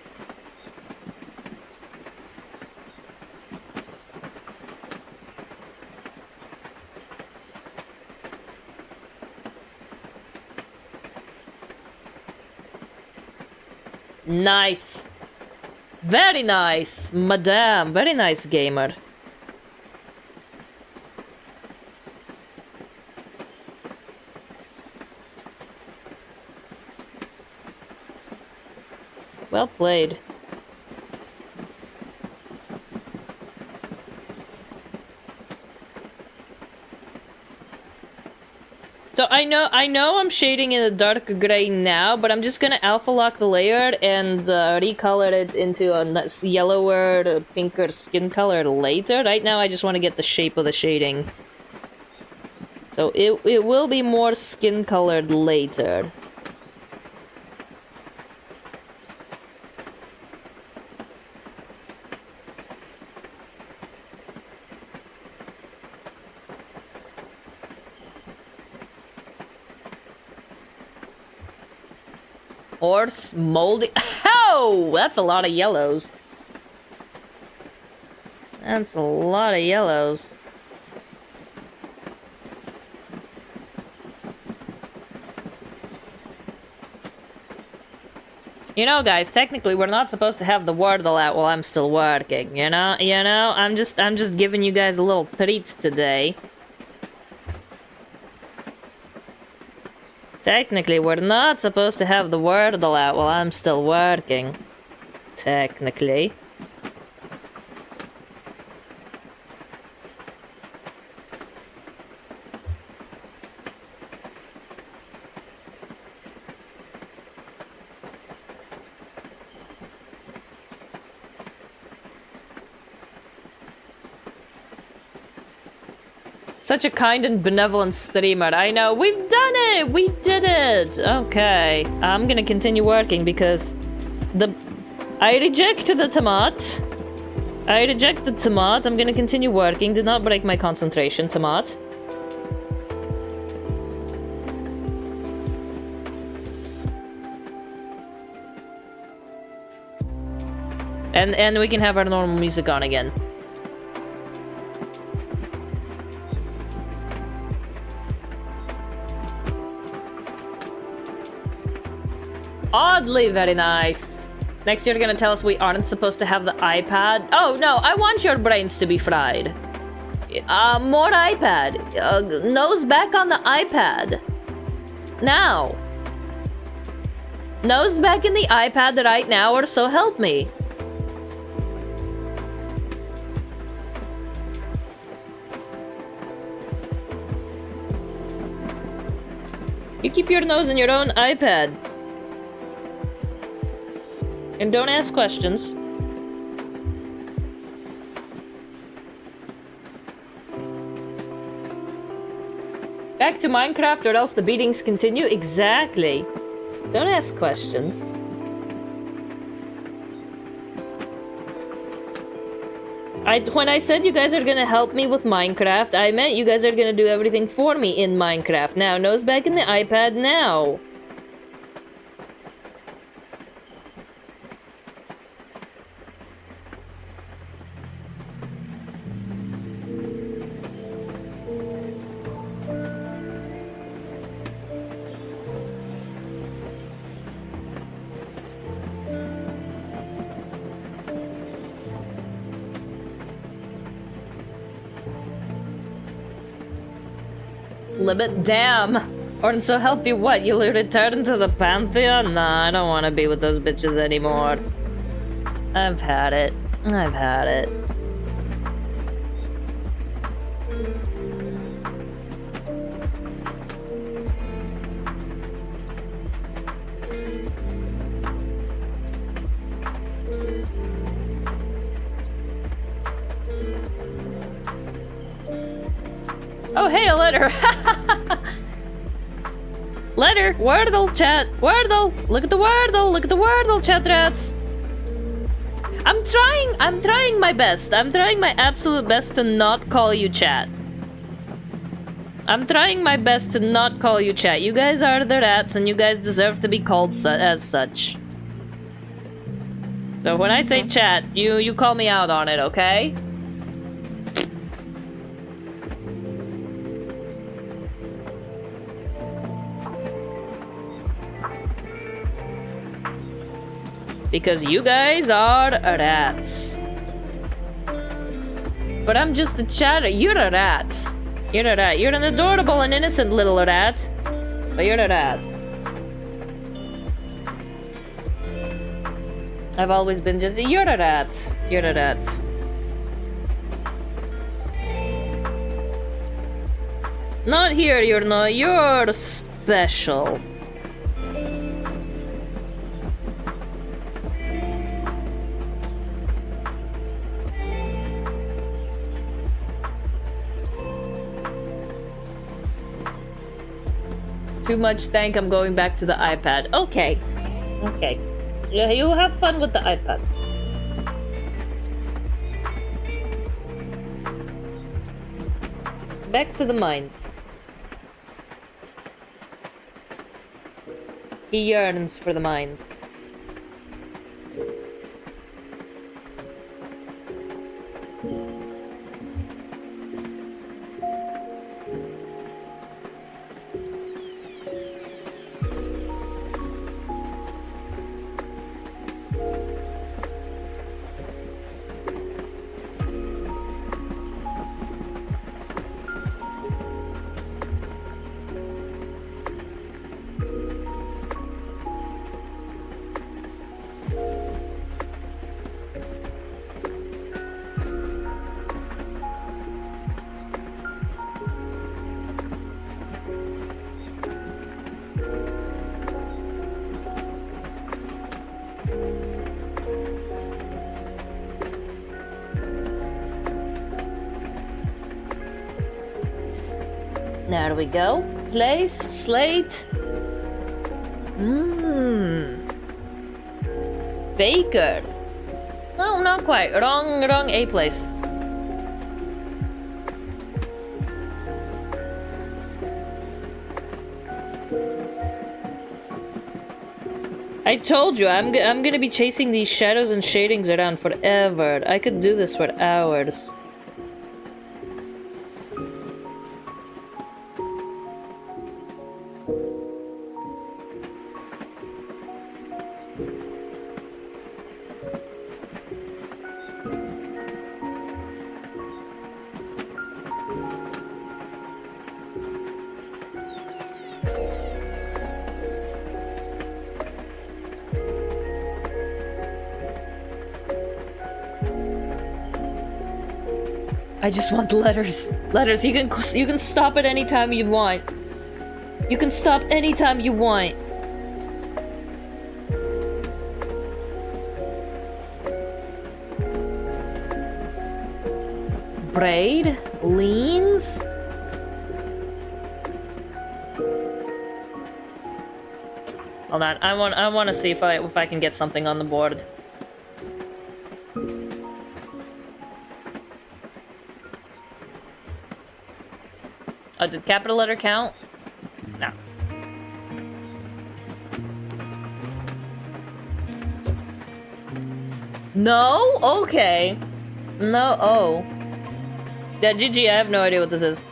Nice. Very nice, madame. Very nice, gamer. Well played. So I know I'm shading in a dark gray now, but I'm just gonna alpha lock the layer and recolor it into a yellower, pinker skin color later. Right now I just want to get the shape of the shading. So it will be more skin colored later. Horse, moldy. Oh, that's a lot of yellows. That's a lot of yellows. You know, guys, technically we're not supposed to have the Wordle out while I'm still working. You know, I'm just giving you guys a little treat today. Technically, we're not supposed to have the Wordle out while I'm still working. Technically. Such a kind and benevolent streamer. I know. We've done it! We did it! Okay. I'm gonna continue working because I reject the tomato. I reject the tomato. I'm gonna continue working. Do not break my concentration, tomato. And we can have our normal music on again. Oddly very nice. Next you're gonna tell us we aren't supposed to have the iPad? Oh no, I want your brains to be fried. More iPad. Nose back on the iPad. Now. Nose back in the iPad right now, or so help me. You keep your nose in your own iPad. And don't ask questions. Back to Minecraft or else the beatings continue? Exactly. Don't ask questions. When I said you guys are gonna help me with Minecraft, I meant you guys are gonna do everything for me in Minecraft. Now, nose back in the iPad now. Limit, damn. Or so help you what? You'll return to the Pantheon? Nah, I don't want to be with those bitches anymore. I've had it. I've had it. Oh, hey, a letter! Letter! Wordle, chat! Wordle! Look at the Wordle! Look at the Wordle, chat rats! I'm trying my best. I'm trying my absolute best to not call you chat. I'm trying my best to not call you chat. You guys are the rats and you guys deserve to be called as such. So when I say chat, you call me out on it, okay? Because you guys are rats. But I'm just a chatter. You're a rat. You're a rat. You're an adorable and innocent little rat. But you're a rat. I've always been just... You're a rat. You're a rat. Not here, you're not. You're special. Too much thank, I'm going back to the iPad. Okay. Okay. Yeah, you have fun with the iPad. Back to the mines. He yearns for the mines. There we go. Place, slate. Baker. No, not quite. Wrong A place. I told you, I'm gonna be chasing these shadows and shadings around forever. I could do this for hours. I just want letters. Letters. You can stop at any time you want. You can stop anytime you want. Braid? Leans? Hold on. I want to see if I can get something on the board. Oh, did capital letter count? No. No? Okay. No, oh. Yeah, GG, I have no idea what this is.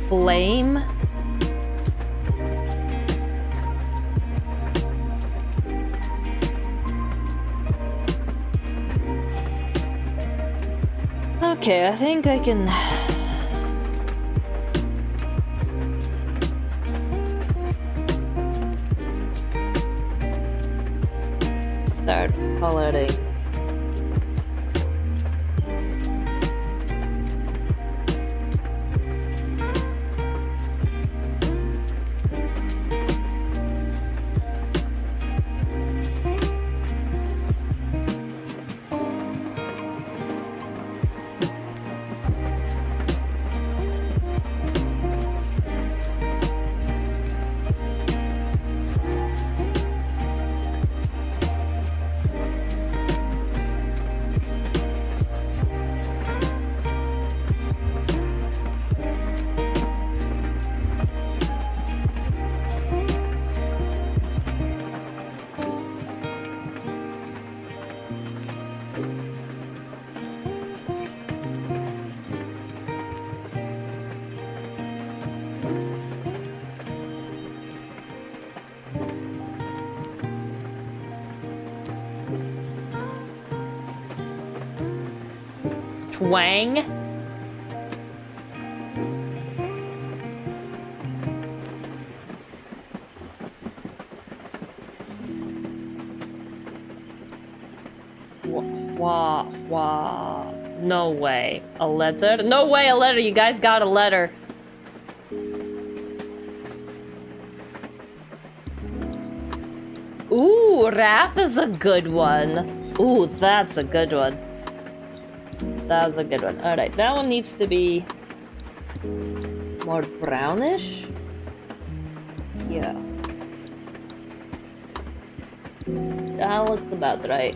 Flame? Okay, I think I can... start coloring. Twang. Wah. No way. A letter? No way, a letter. You guys got a letter. Ooh, Wrath is a good one. Ooh, that's a good one. That was a good one. Alright, that one needs to be more brownish. Yeah. That looks about right.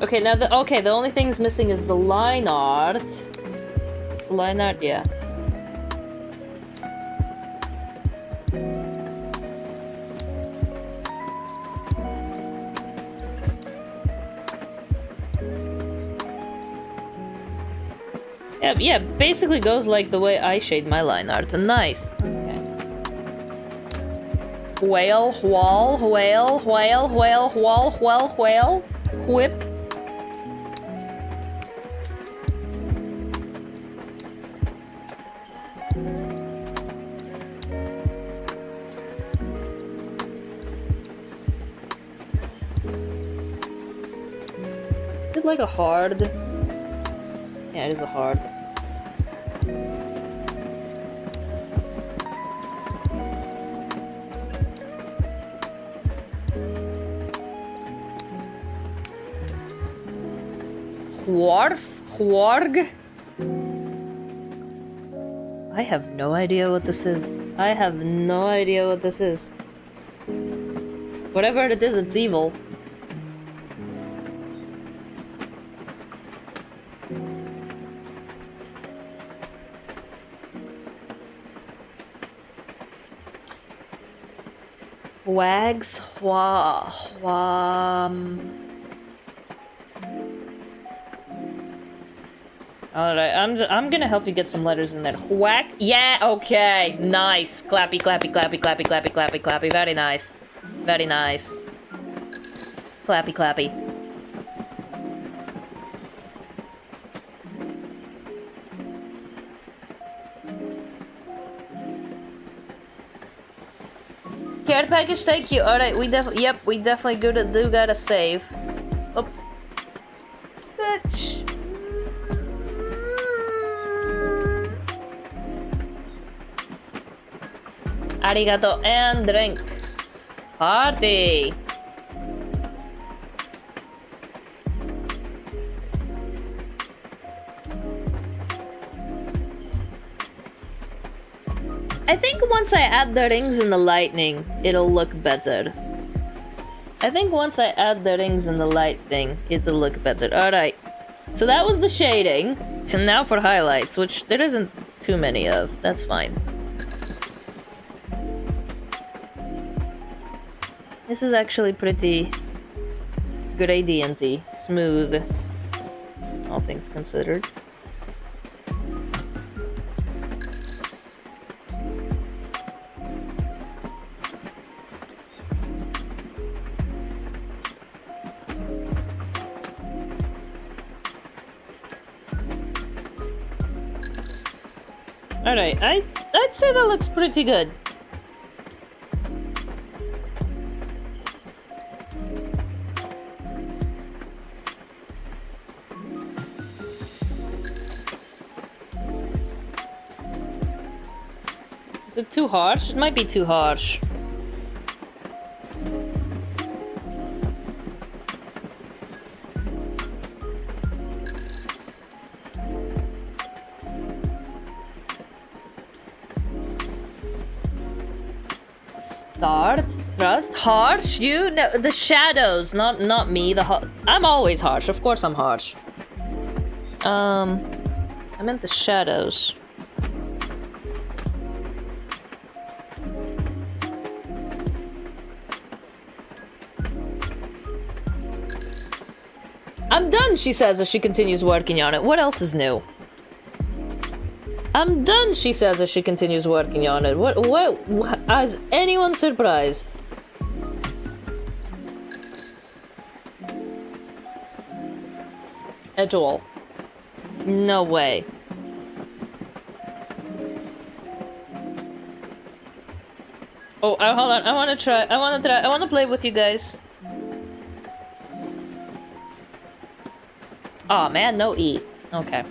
Okay, now the only thing's missing is the line art. Is the line art? Yeah. Yeah, basically goes like the way I shade my line art. Nice. Okay. Whale, whip. Is it like a hard? Yeah, it is a hard. Hwarg? I have no idea what this is. I have no idea what this is. Whatever it is, it's evil. Wags, Alright, I'm gonna help you get some letters in there. Whack, yeah, okay, nice. Clappy, clappy, clappy, clappy, clappy, clappy, clappy. Very nice. Very nice. Clappy, clappy. Care package, thank you. Alright, we definitely do gotta save. Oh. Stitch. Arigato and drink. Party. I think once I add the rings and the lightning, it'll look better. Alright. So that was the shading. So now for highlights, which there isn't too many of. That's fine. This is actually pretty gradient-y, smooth, all things considered. Alright, I'd say that looks pretty good. Is it too harsh? It might be too harsh. Start, trust, harsh. You know the shadows, not me. I'm always harsh. Of course, I'm harsh. I meant the shadows. I'm done, she says as she continues working on it. What else is new? I'm done, she says as she continues working on it. What is anyone surprised? At all. No way. Oh, hold on. I want to play with you guys. Oh man, no E. Okay.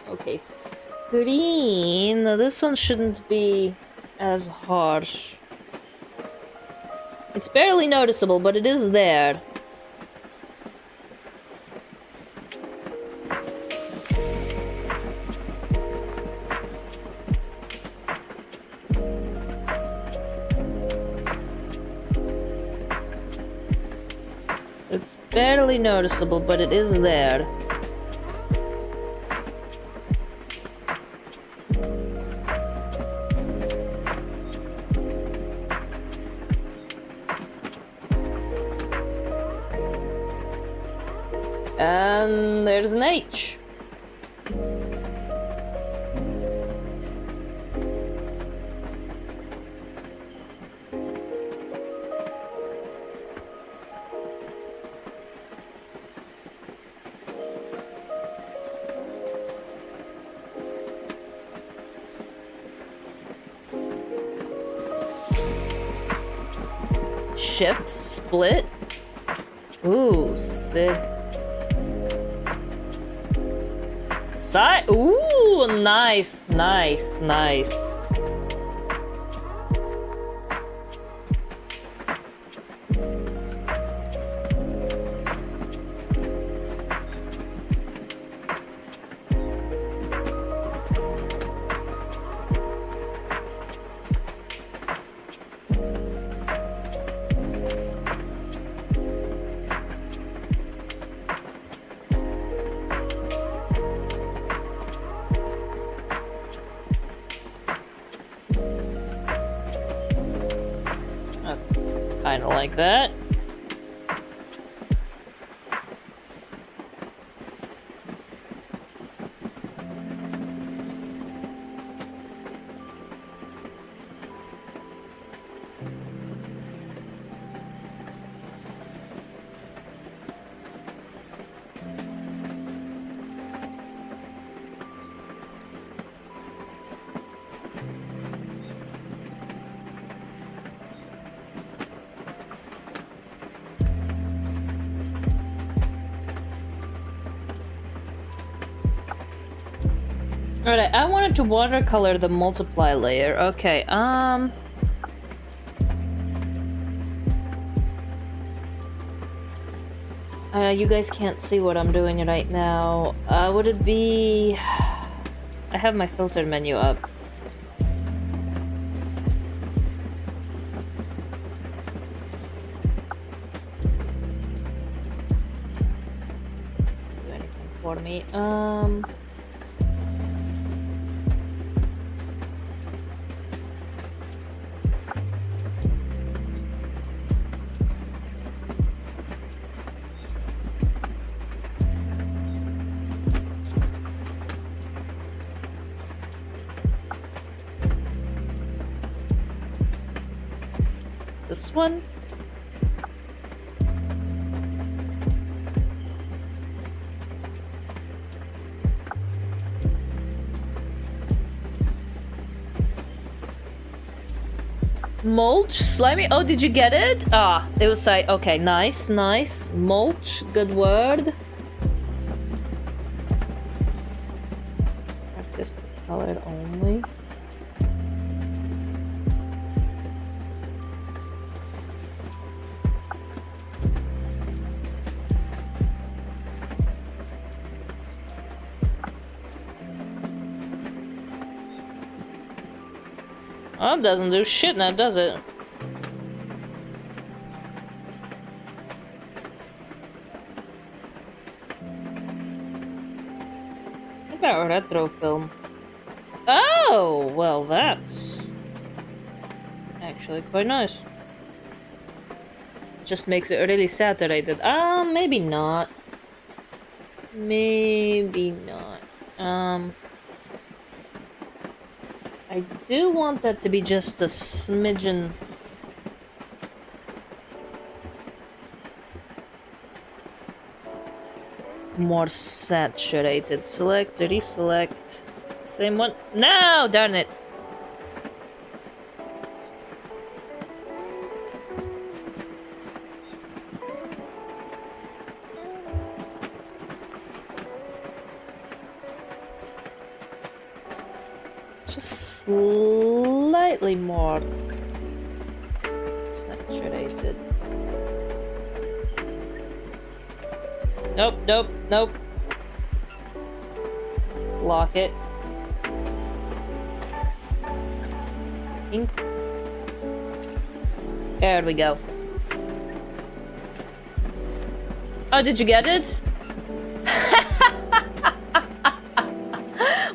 Okay, screen. This one shouldn't be as harsh. It's barely noticeable, but it is there. It's barely noticeable, but it is there. And there's an H. Shift, split. Ooh, sick. Side. Ooh, nice, nice, nice. Kind of like that. Alright, I wanted to watercolor the multiply layer. Okay, you guys can't see what I'm doing right now. Would it be... I have my filter menu up. Do anything for me. This one? Mulch? Slimy? Oh, did you get it? Ah, it was like, okay, nice, nice. Mulch, good word. Practice colored only. Oh, it doesn't do shit now, does it? What about retro film? Oh, well, that's actually quite nice. Just makes it really saturated. Maybe not. Maybe not. I do want that to be just a smidgen. More saturated. Select, deselect. Same one. No! Darn it! Just slightly more saturated. Nope, nope, nope. Lock it. Ink. There we go. Oh, did you get it?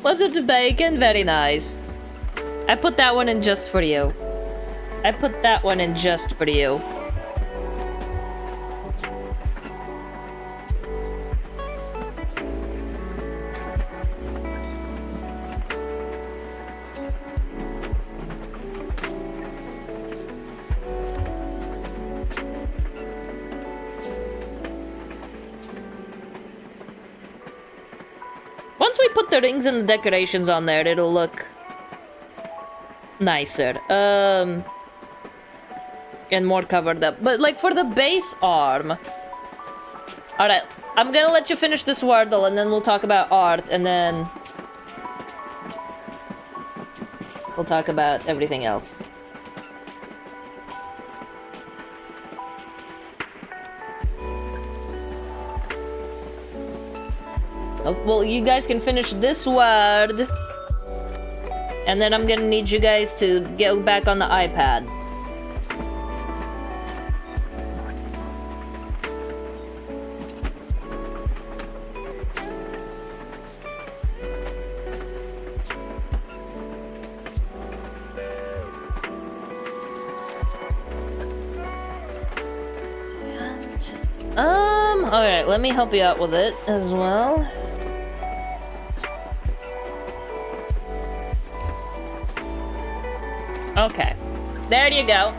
Was it bacon? Very nice. I put that one in just for you. I put that one in just for you. Once we put the rings and the decorations on there, it'll look nicer. And more covered up. But like for the base arm. Alright, I'm gonna let you finish this Wordle and then we'll talk about art and then we'll talk about everything else. Well, you guys can finish this word. And then I'm gonna need you guys to go back on the iPad. Alright, let me help you out with it as well. Okay, there you go.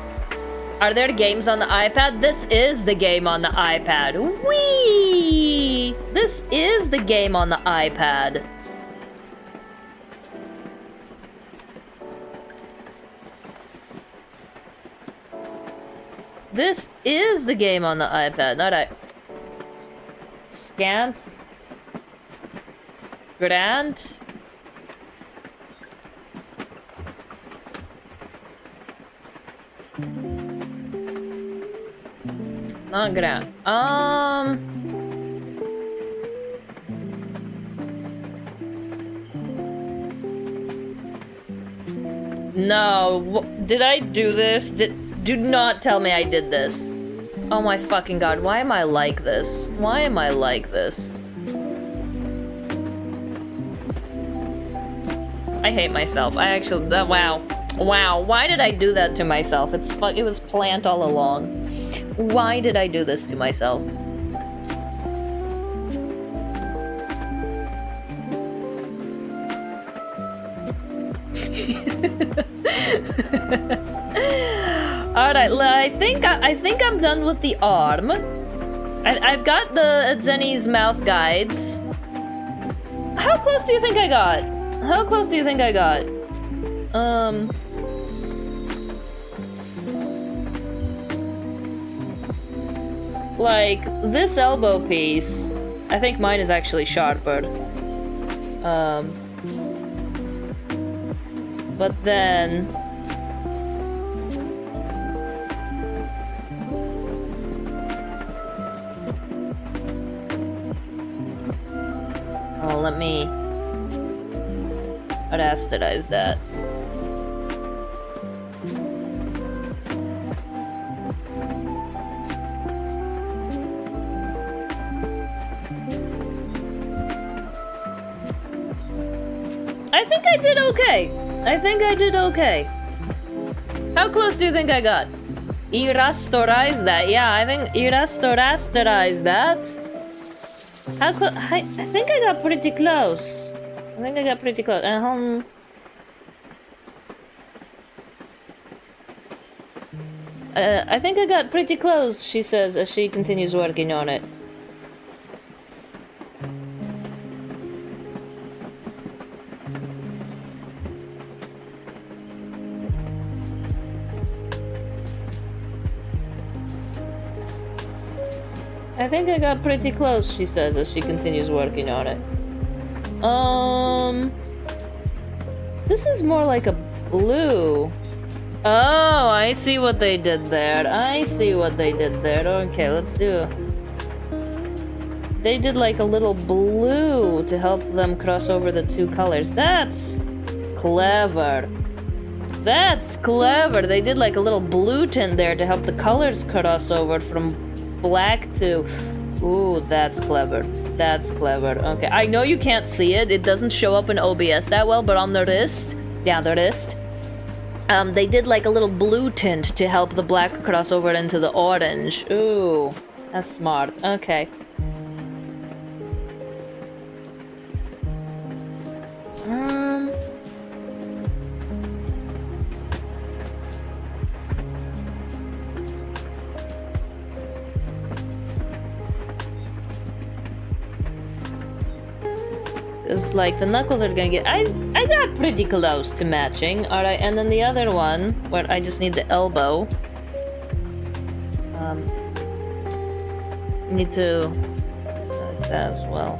Are there games on the iPad? This is the game on the iPad. Whee! This is the game on the iPad. This is the game on the iPad. Alright. Scant. Grant. Not grant. No. Did I do this? Do not tell me I did this. Oh my fucking god, why am I like this? Why am I like this? I hate myself. I actually, wow. Wow, why did I do that to myself? It was planned all along. Why did I do this to myself? Alright, I think I'm done with the arm. I've got the 𝕮𝖆𝖙 guides. How close do you think I got? How close do you think I got? Like, this elbow piece, I think mine is actually sharper. But then... oh, let me rasterize that. I think I did okay. I think I did okay. How close do you think I got? Irastorize that. Yeah, I think Irastorize that. How close? I think I got pretty close. I think I got pretty close. I think I got pretty close, she says as she continues working on it. I think I got pretty close, she says as she continues working on it. This is more like a blue. Oh, I see what they did there. I see what they did there. Okay, let's do. They did like a little blue to help them cross over the two colors. That's clever. That's clever. They did like a little blue tint there to help the colors cross over from black to... Ooh, that's clever. That's clever. Okay, I know you can't see it. It doesn't show up in OBS that well, but on the wrist... Yeah, the wrist. They did like a little blue tint to help the black cross over into the orange. Ooh, that's smart. Okay. It's like the knuckles are gonna get... I got pretty close to matching. Alright, and then the other one, where I just need the elbow. Need to... size that as well.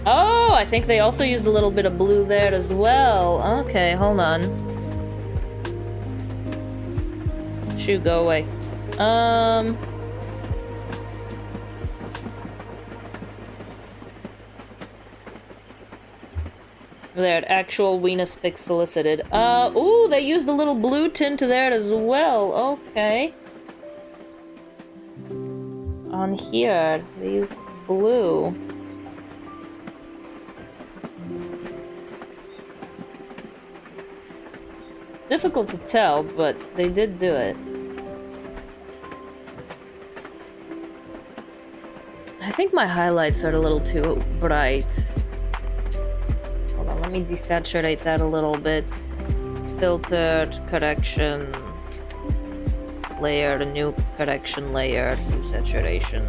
Oh, I think they also used a little bit of blue there as well. Okay, hold on. Shoot, go away. There, actual Venus pic solicited. Ooh, they used a little blue tint there as well. Okay. On here, they used blue. It's difficult to tell, but they did do it. I think my highlights are a little too bright. Let me desaturate that a little bit. Filtered, correction, layer, a new correction layer, desaturation.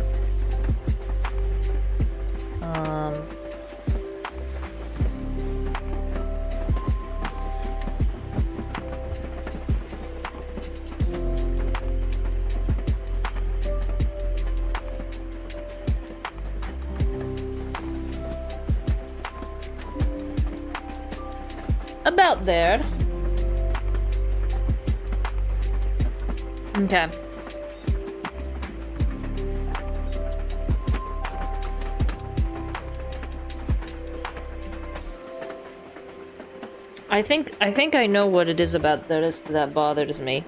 About there. Okay. I think I know what it is about this that bothers me.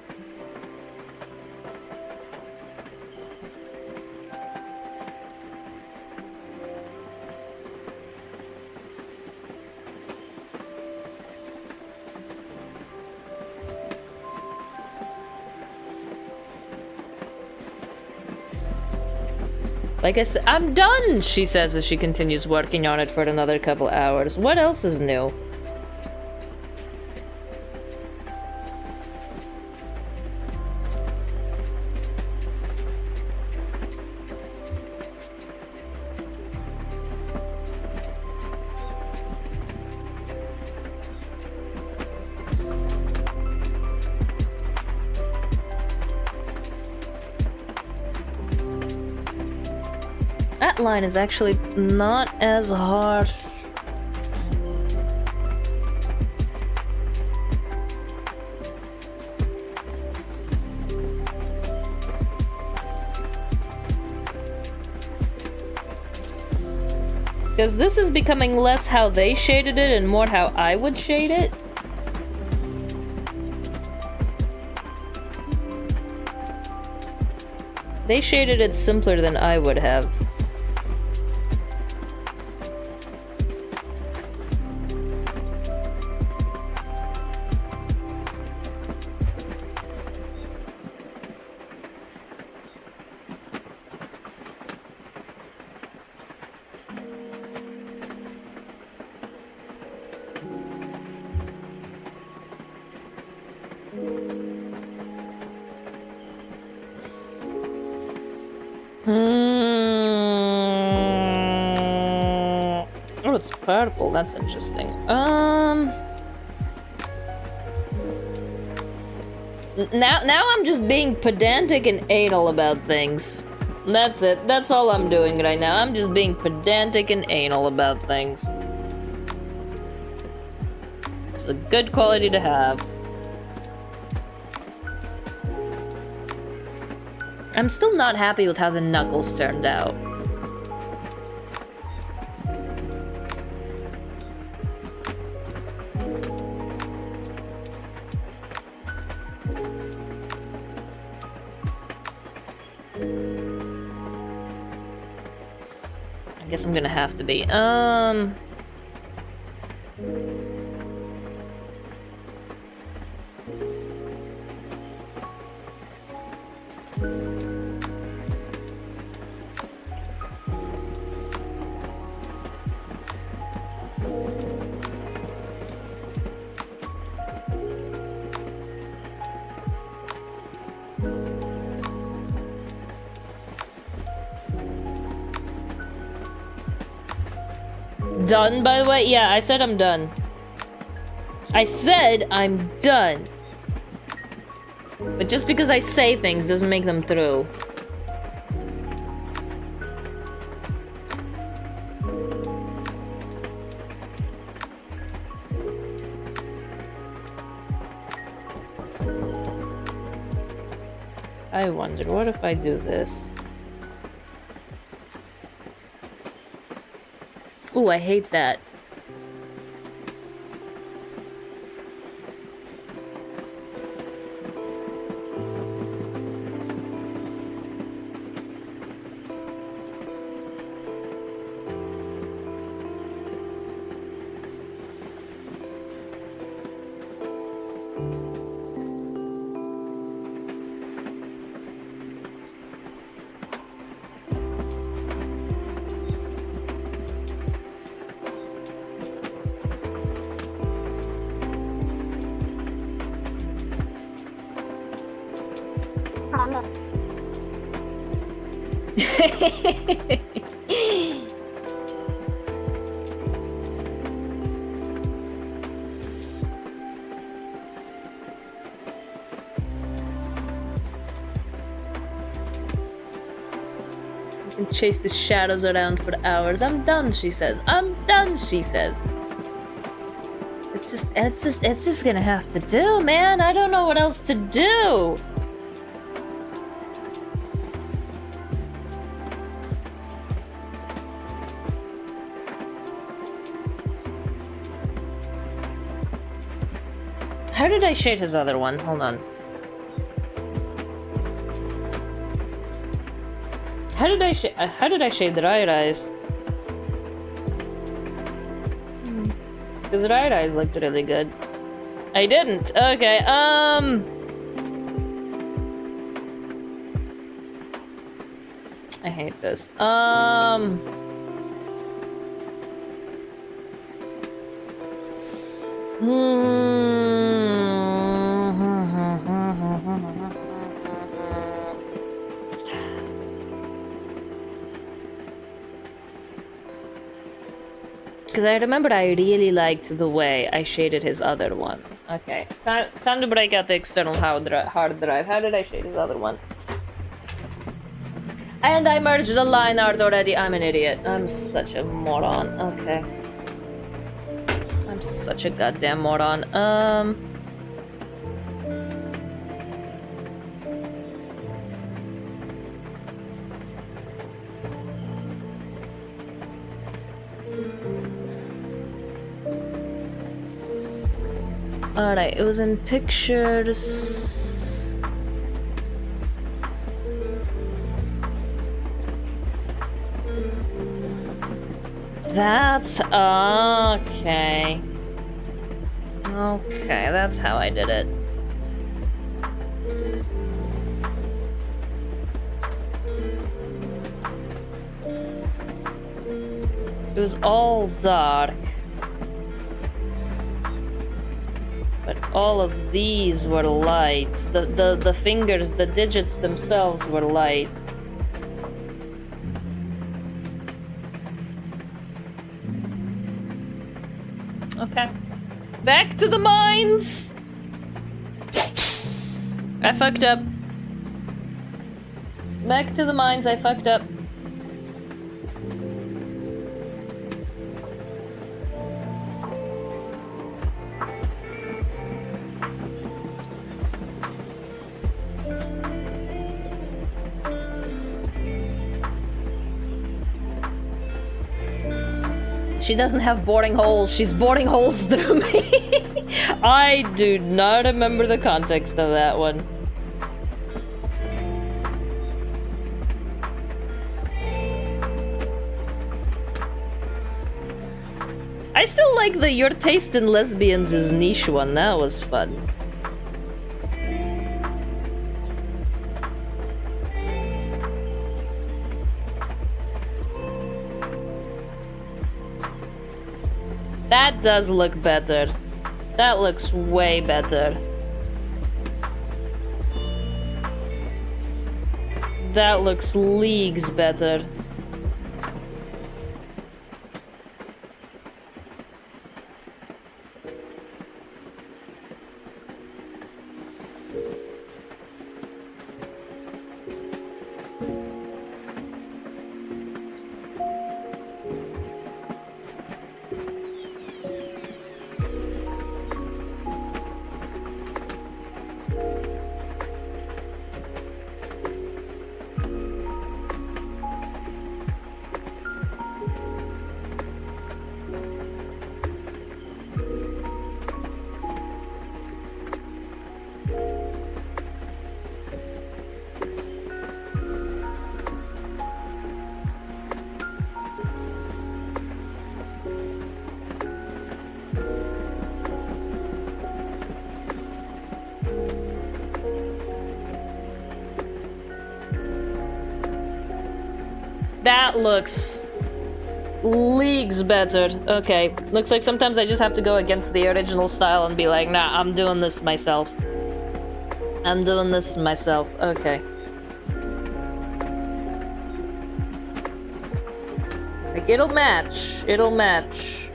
Like I said, I'm done, she says as she continues working on it for another couple hours. What else is new? That line is actually not as harsh. Because this is becoming less how they shaded it and more how I would shade it. They shaded it simpler than I would have. Oh, it's purple. That's interesting. Now I'm just being pedantic and anal about things. That's it. That's all I'm doing right now. I'm just being pedantic and anal about things. It's a good quality to have. I'm still not happy with how the knuckles turned out. I guess I'm gonna have to be. Done, by the way? Yeah, I said I'm done. I said I'm done. But just because I say things doesn't make them true. I wonder, what if I do this? Ooh, I hate that. can chase the shadows around for hours. I'm done, she says. I'm done, she says. It's just gonna have to do, man. I don't know what else to do. How did I shade his other one? Hold on. How did I shade the right eyes? Because the right eyes looked really good. I didn't. Okay, I hate this. Because I remember I really liked the way I shaded his other one. Okay, time to break out the external hard drive. How did I shade his other one? And I merged the line art already. I'm an idiot. I'm such a moron. Okay. I'm such a goddamn moron. Alright, it was in pictures. That's okay. Okay, that's how I did it. It was all dark. But all of these were light. The fingers, the digits themselves were light. Okay. Back to the mines! I fucked up. Back to the mines, I fucked up. She doesn't have boring holes, she's boring holes through me. I do not remember the context of that one. I still like the your taste in lesbians is niche one, that was fun. That does look better. That looks way better. That looks leagues better. That looks leagues better. Okay, looks like sometimes I just have to go against the original style and be like, nah, I'm doing this myself. I'm doing this myself. Okay. Like, it'll match. It'll match.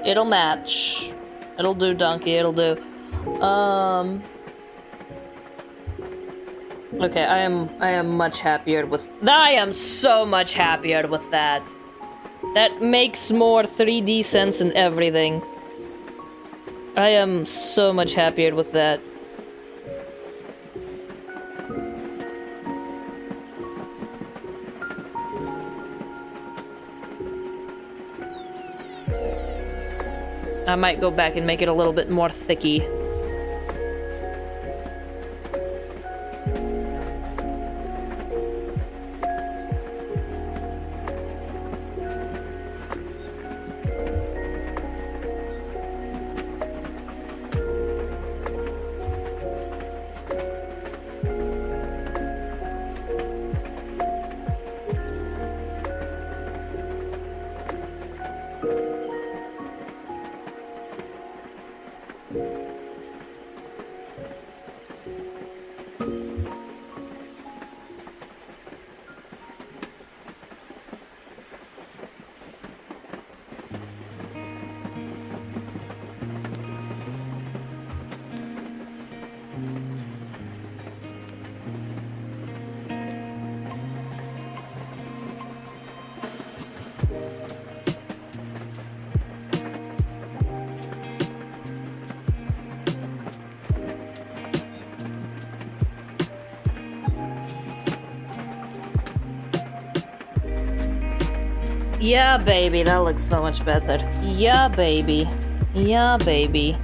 It'll match. It'll do, donkey. It'll do. Okay, I am much happier with... I am so much happier with that. That makes more 3D sense and everything. I am so much happier with that. I might go back and make it a little bit more thicky. Yeah, baby, that looks so much better. Yeah, baby. Yeah, baby.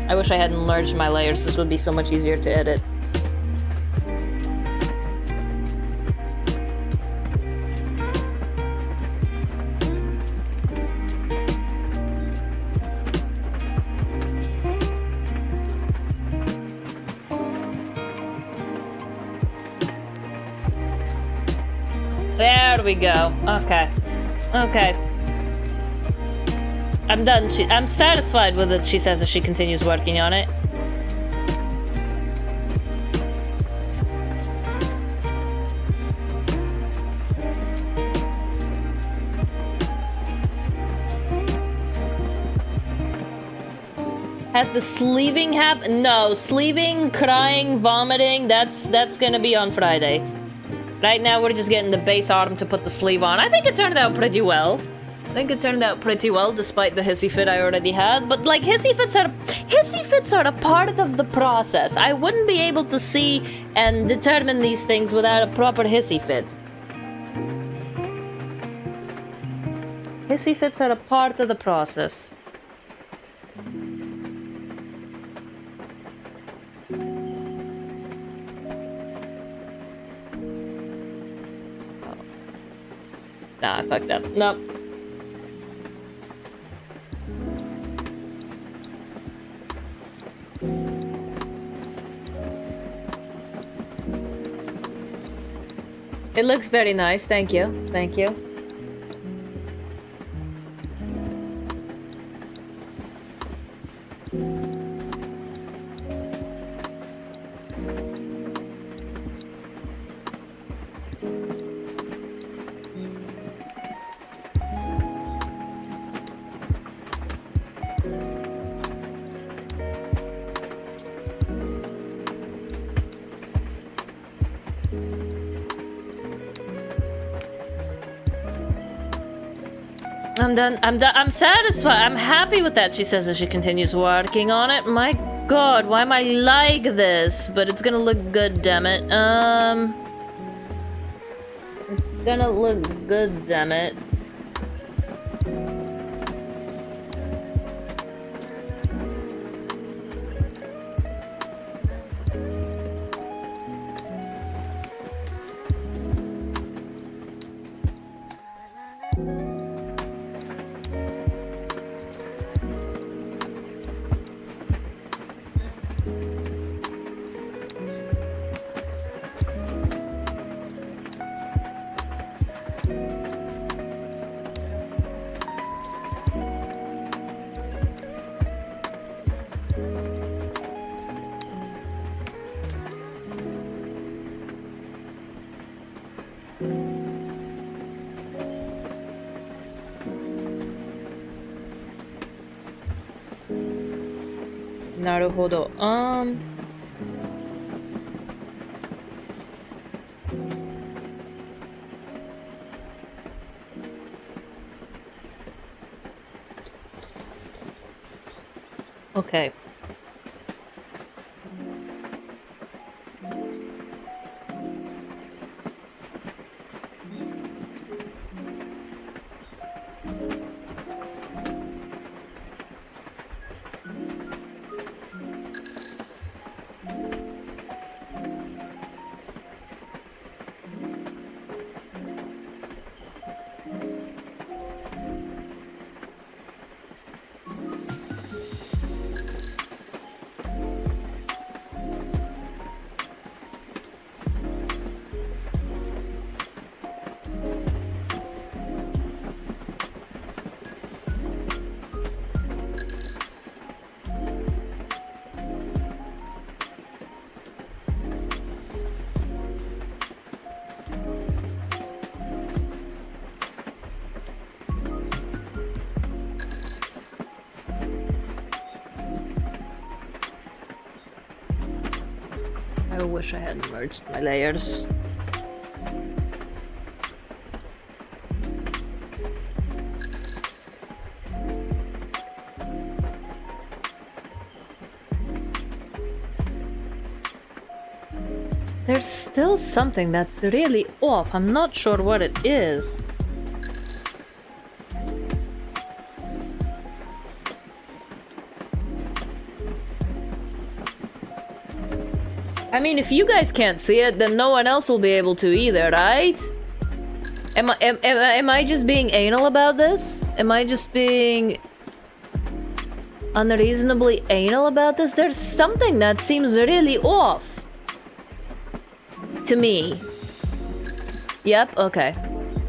I wish I hadn't enlarged my layers. This would be so much easier to edit. There we go. Okay. Okay. I'm done. I'm satisfied with it, she says as she continues working on it. Has the sleeving happened? No, sleeving, crying, vomiting, that's gonna be on Friday. Right now we're just getting the base arm to put the sleeve on. I think it turned out pretty well. Despite the hissy fit I already had. But like hissy fits are a part of the process. I wouldn't be able to see and determine these things without a proper hissy fit. Hissy fits are a part of the process. Nah, I fucked up. Nope. It looks very nice, thank you. Thank you. I'm done. I'm satisfied. I'm happy with that, she says as she continues working on it. My god, why am I like this? But it's gonna look good, damn it. It's gonna look good, damn it. Naruhodo. Okay. I wish I hadn't merged my layers. There's still something that's really off. I'm not sure what it is. I mean, if you guys can't see it, then no one else will be able to either, right? Am I just being anal about this? Am I just being unreasonably anal about this? There's something that seems really off to me. Yep, okay.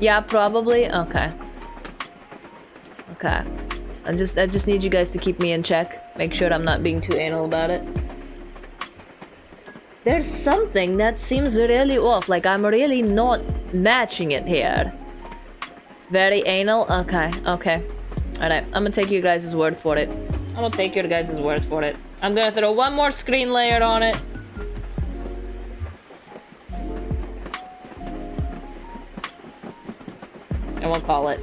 Yeah, probably. Okay. Okay. I just need you guys to keep me in check. Make sure I'm not being too anal about it. There's something that seems really off. Like I'm really not matching it here. Very anal? Okay, okay. Alright, I'm gonna take you guys' word for it. I'm gonna take your guys' word for it. I'm gonna throw one more screen layer on it. And we'll call it.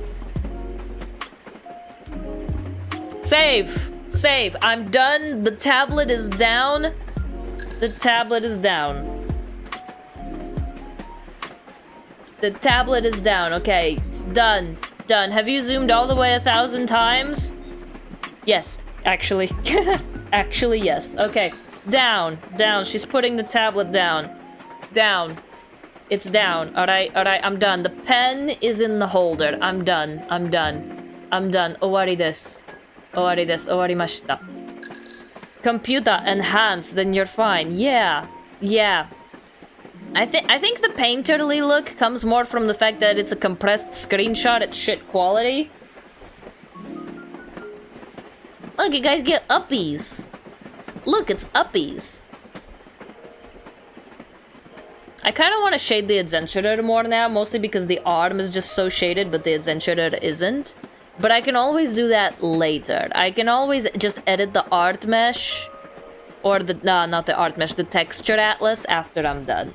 Save! Save! I'm done. The tablet is down. The tablet is down. The tablet is down. Okay, it's done. Done. Have you zoomed all the way 1,000 times? Yes, actually. Actually, yes. Okay. Down. Down. She's putting the tablet down. Down. It's down. Alright, alright, I'm done. The pen is in the holder. I'm done. I'm done. I'm done. Owari desu. Owari desu. Owarimashita. Computer enhanced, then you're fine. Yeah. Yeah. I think the painterly look comes more from the fact that it's a compressed screenshot at shit quality. Look, you guys get uppies. Look, it's uppies. I kind of want to shade the Adzenturer more now, mostly because the arm is just so shaded, but the Adzenturer isn't. But I can always do that later. I can always just edit the art mesh, or the, no, not the art mesh, the texture atlas after I'm done.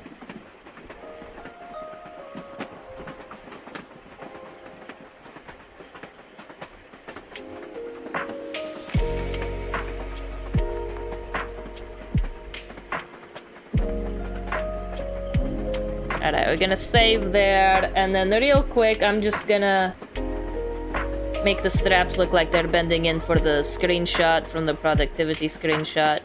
Alright, we're gonna save there, and then real quick, I'm just gonna make the straps look like they're bending in for the screenshot from the productivity screenshot.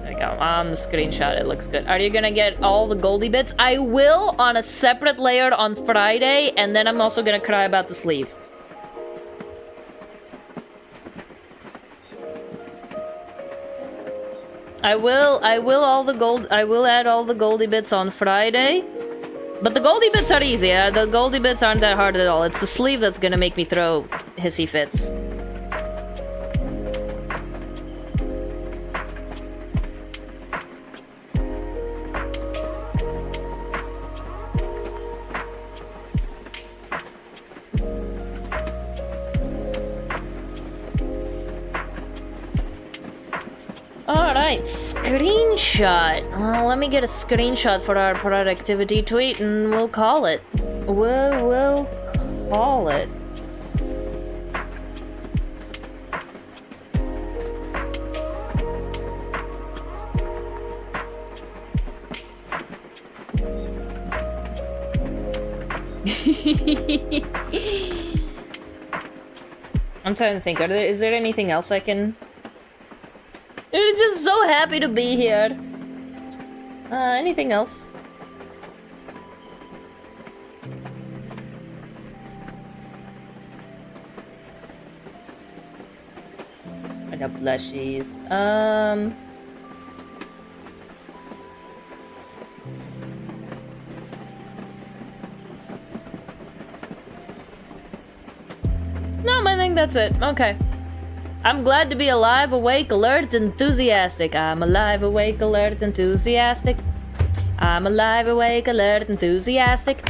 There you go, on the screenshot it looks good. Are you gonna get all the Goldie bits? I will on a separate layer on Friday, and then I'm also gonna cry about the sleeve. I will add all the Goldie bits on Friday. But the Goldie bits are easy. The Goldie bits aren't that hard at all. It's the sleeve that's gonna make me throw hissy fits. Alright, screenshot. Let me get a screenshot for our productivity tweet and we'll call it. We'll call it. I'm trying to think, is there anything else I can... I'm just so happy to be here. Anything else? I got blushies. No, I think that's it. Okay. I'm glad to be alive, awake, alert, enthusiastic. I'm alive, awake, alert, enthusiastic. I'm alive, awake, alert, enthusiastic.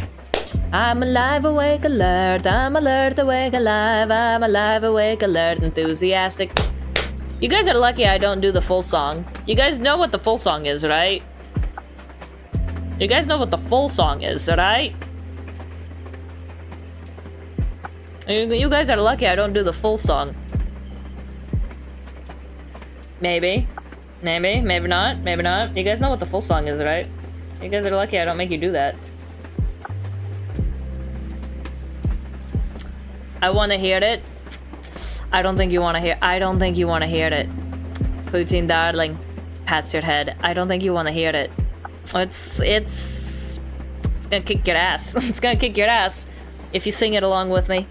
I'm alive, awake, alert. I'm alert, awake, alive. I'm alive, awake, alert, enthusiastic. You guys are lucky I don't do the full song. You guys know what the full song is, right? You guys know what the full song is, right? You guys are lucky I don't do the full song. Maybe. Maybe. Maybe not. Maybe not. You guys know what the full song is, right? You guys are lucky I don't make you do that. I want to hear it. I don't think you want to hear. I don't think you want to hear it. Poutine darling pats your head. I don't think you want to hear it. It's gonna kick your ass. It's gonna kick your ass if you sing it along with me.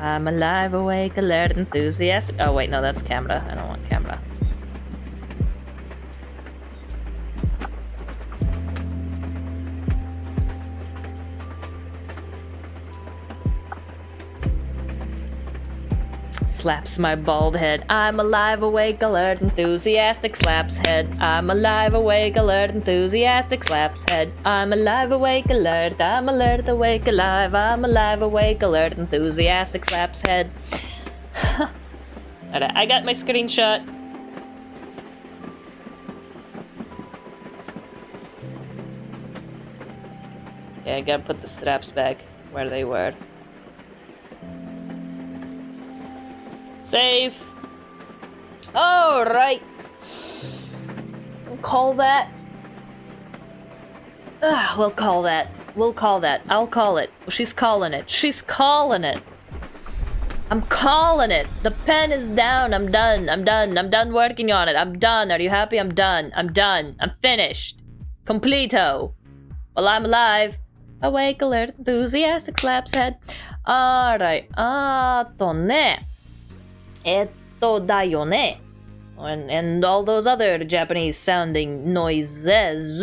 I'm alive, awake, alert, enthusiastic. Oh wait, no, that's camera. I don't want camera. Slaps my bald head. I'm alive, awake, alert, enthusiastic, slaps head. I'm alive, awake, alert, enthusiastic, slaps head. I'm alive, awake, alert, I'm alert, awake, alive. I'm alive, awake, alert, enthusiastic, slaps head. Alright, I got my screenshot. Yeah, I gotta put the straps back where they were. Save. Alright. Call that. We'll call that. We'll call that. I'll call it. She's calling it. She's calling it. I'm calling it. The pen is down. I'm done. I'm done. I'm done working on it. I'm done. Are you happy? I'm done. I'm done. I'm finished. Completo. Well, I'm alive. Awake, alert, enthusiastic, slaps head. Alright. だよね. And all those other Japanese sounding noises.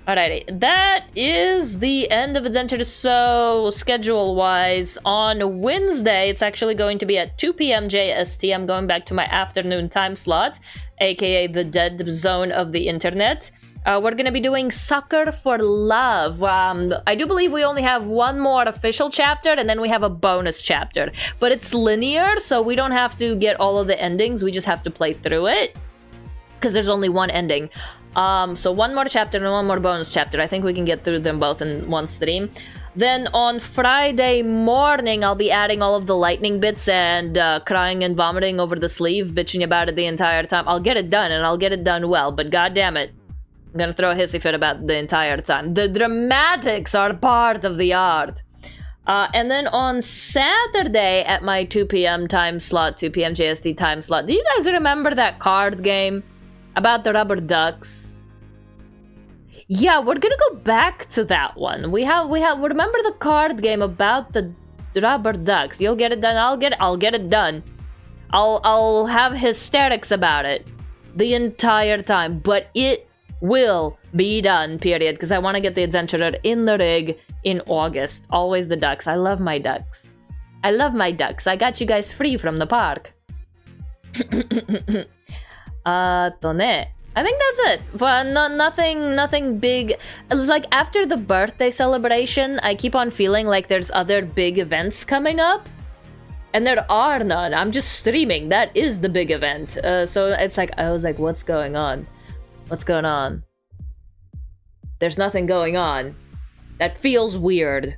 Alrighty, that is the end of Adzenturers. So, schedule-wise, on Wednesday, it's actually going to be at 2 p.m. JST. I'm going back to my afternoon time slot, aka the dead zone of the internet. We're gonna be doing Sucker for Love. I do believe we only have one more official chapter, and then we have a bonus chapter. But it's linear, so we don't have to get all of the endings. We just have to play through it, because there's only one ending. So one more chapter and one more bonus chapter. I think we can get through them both in one stream. Then on Friday morning, I'll be adding all of the lightning bits and crying and vomiting over the sleeve, bitching about it the entire time. I'll get it done, and I'll get it done well, but goddammit, I'm gonna throw a hissy fit about the entire time. The dramatics are part of the art. And then on Saturday at my 2 p.m. time slot, 2 p.m. JST time slot, do you guys remember that card game about the rubber ducks? Yeah, we're gonna go back to that one. We remember the card game about the rubber ducks. You'll get it done, I'll get it done. I'll have hysterics about it the entire time, but it will be done, period, because I want to get the Adzenturer in the rig in August. Always the ducks. I love my ducks. I love my ducks. I got you guys free from the park. I think that's it. Well, nothing big. It's like after the birthday celebration, I keep on feeling like there's other big events coming up. And there are none. I'm just streaming. That is the big event. So it's like, I was like, what's going on? What's going on? There's nothing going on. That feels weird.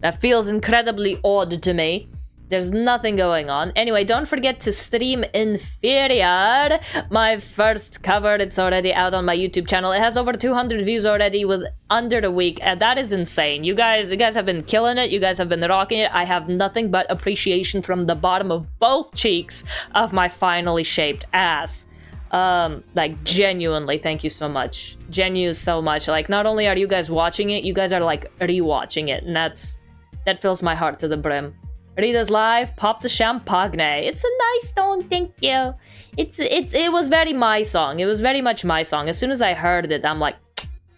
That feels incredibly odd to me. There's nothing going on. Anyway, don't forget to stream Inferior, my first cover. It's already out on my YouTube channel. It has over 200 views already with under a week, and that is insane. You guys have been killing it. You guys have been rocking it. I have nothing but appreciation from the bottom of both cheeks of my finally shaped ass. Like, genuinely, thank you so much. So much. Like, not only are you guys watching it, you guys are, like, rewatching it, and that fills my heart to the brim. Rita's live, pop the champagne. It's a nice song, thank you. It was very my song. It was very much my song. As soon as I heard it, I'm like,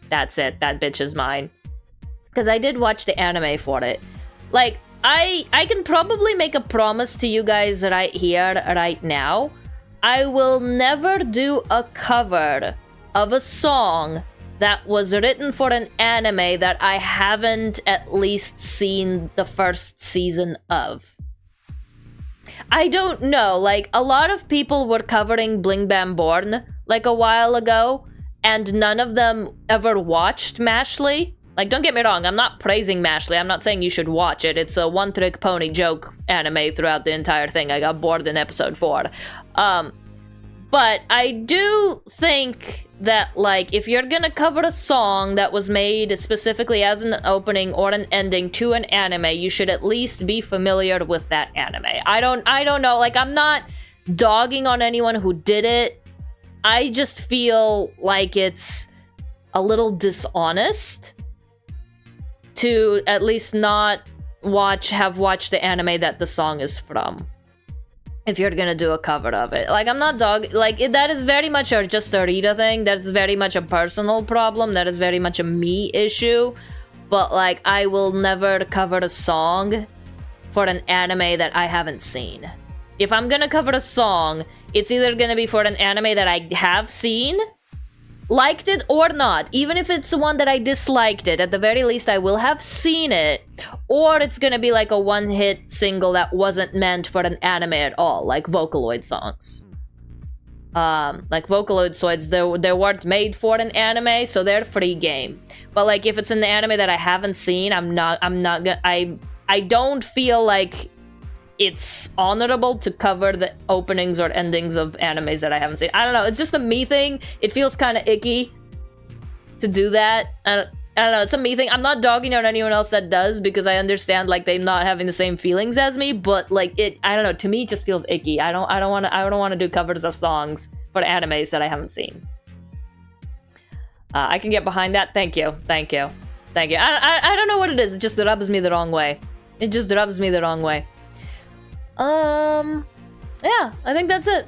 that's it, that bitch is mine. Because I did watch the anime for it. Like, I can probably make a promise to you guys right here, right now. I will never do a cover of a song that was written for an anime that I haven't at least seen the first season of. I don't know, like, a lot of people were covering 𝕮𝖆𝖙 like a while ago, and none of them ever watched Mashley. Like, don't get me wrong, I'm not praising Mashley, I'm not saying you should watch it. It's a one-trick pony joke anime throughout the entire thing. I got bored in episode 4. But I do think that, like, if you're gonna cover a song that was made specifically as an opening or an ending to an anime, you should at least be familiar with that anime. I don't know, like, I'm not dogging on anyone who did it. I just feel like it's a little dishonest to at least not have watched the anime that the song is from. If you're gonna do a cover of it. Like, I'm not that is very much just a Rita thing. That's very much a personal problem. That is very much a me issue. But, like, I will never cover a song for an anime that I haven't seen. If I'm gonna cover a song, it's either gonna be for an anime that I have seen, liked it or not. Even if it's the one that I disliked it, at the very least I will have seen it. Or it's gonna be like a one-hit single that wasn't meant for an anime at all, like Vocaloid songs. Like Vocaloid, they weren't made for an anime, so they're free game. But like if it's an anime that I haven't seen, I don't feel like it's honorable to cover the openings or endings of animes that I haven't seen. I don't know, it's just a me thing. It feels kind of icky to do that. I don't know, it's a me thing. I'm not dogging on anyone else that does, because I understand like they not having the same feelings as me, but like I don't know, to me it just feels icky. I don't want to do covers of songs for animes that I haven't seen. I can get behind that. Thank you. I don't know what it is. It just rubs me the wrong way. Yeah, I think that's it.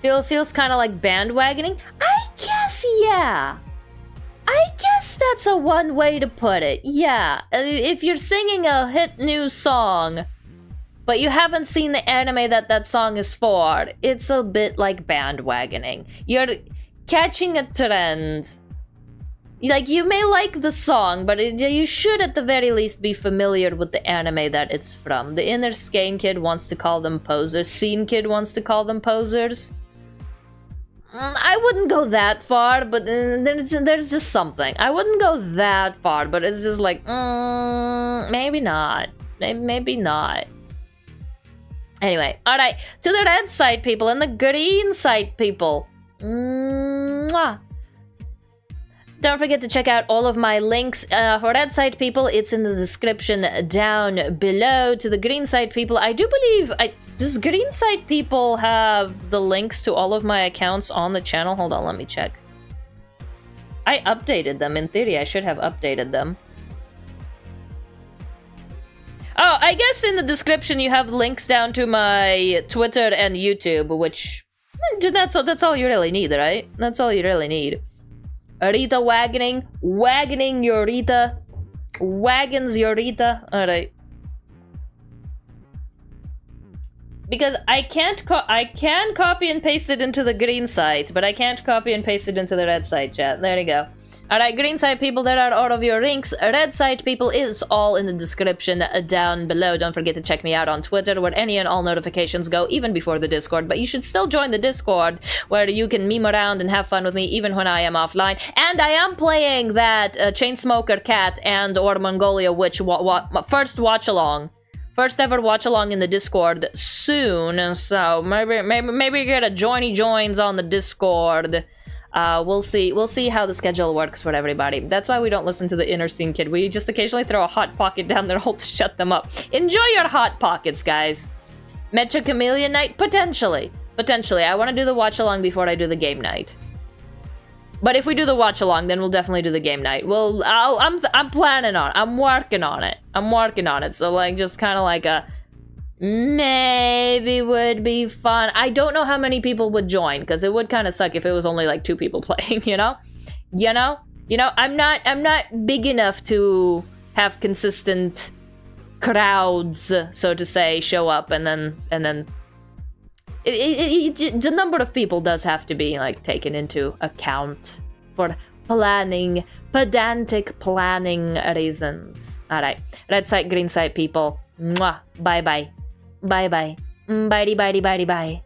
Feels kind of like bandwagoning. I guess, yeah. I guess that's a one way to put it. Yeah, if you're singing a hit new song, but you haven't seen the anime that song is for, it's a bit like bandwagoning. You're catching a trend. Like, you may like the song, but you should at the very least be familiar with the anime that it's from. The inner Skane kid wants to call them posers. Scene kid wants to call them posers. I wouldn't go that far, but there's just something. I wouldn't go that far, but it's just like, maybe not. Maybe not. Anyway, alright. To the red side people and the green side people. Mwah. Don't forget to check out all of my links. For red side people, it's in the description down below. To the green side people, I do believe... does green side people have the links to all of my accounts on the channel? Hold on, let me check. I updated them. In theory, I should have updated them. Oh, I guess in the description you have links down to my Twitter and YouTube, which... That's all you really need, right? That's all you really need. Rita wagoning your Rita. Wagons your Rita. Alright. Because I can copy and paste it into the green site, but I can't copy and paste it into the red site, chat. There you go. Alright, green side people, there are all of your links. Red side people is all in the description down below. Don't forget to check me out on Twitter, where any and all notifications go, even before the Discord. But you should still join the Discord, where you can meme around and have fun with me, even when I am offline. And I am playing that Chainsmoker Cat and or Mongolia Witch first watch-along. First ever watch-along in the Discord soon, so maybe get a joins on the Discord. We'll see how the schedule works for everybody. That's why we don't listen to the inner scene kid. We just occasionally throw a hot pocket down their hole to shut them up. Enjoy your hot pockets, guys. Metro Chameleon night? Potentially. I want to do the watch-along before I do the game night. But if we do the watch-along, then we'll definitely do the game night. Well, I'm planning on it. I'm working on it. So, like, just kind of like a... maybe would be fun. I don't know how many people would join, because it would kind of suck if it was only like 2 people playing, you know? I'm not big enough to have consistent crowds, so to say, show up, and then the number of people does have to be like taken into account for pedantic planning reasons. All right, red side, green side people. Mwah. Bye bye. Bye bye. Bye bye bye.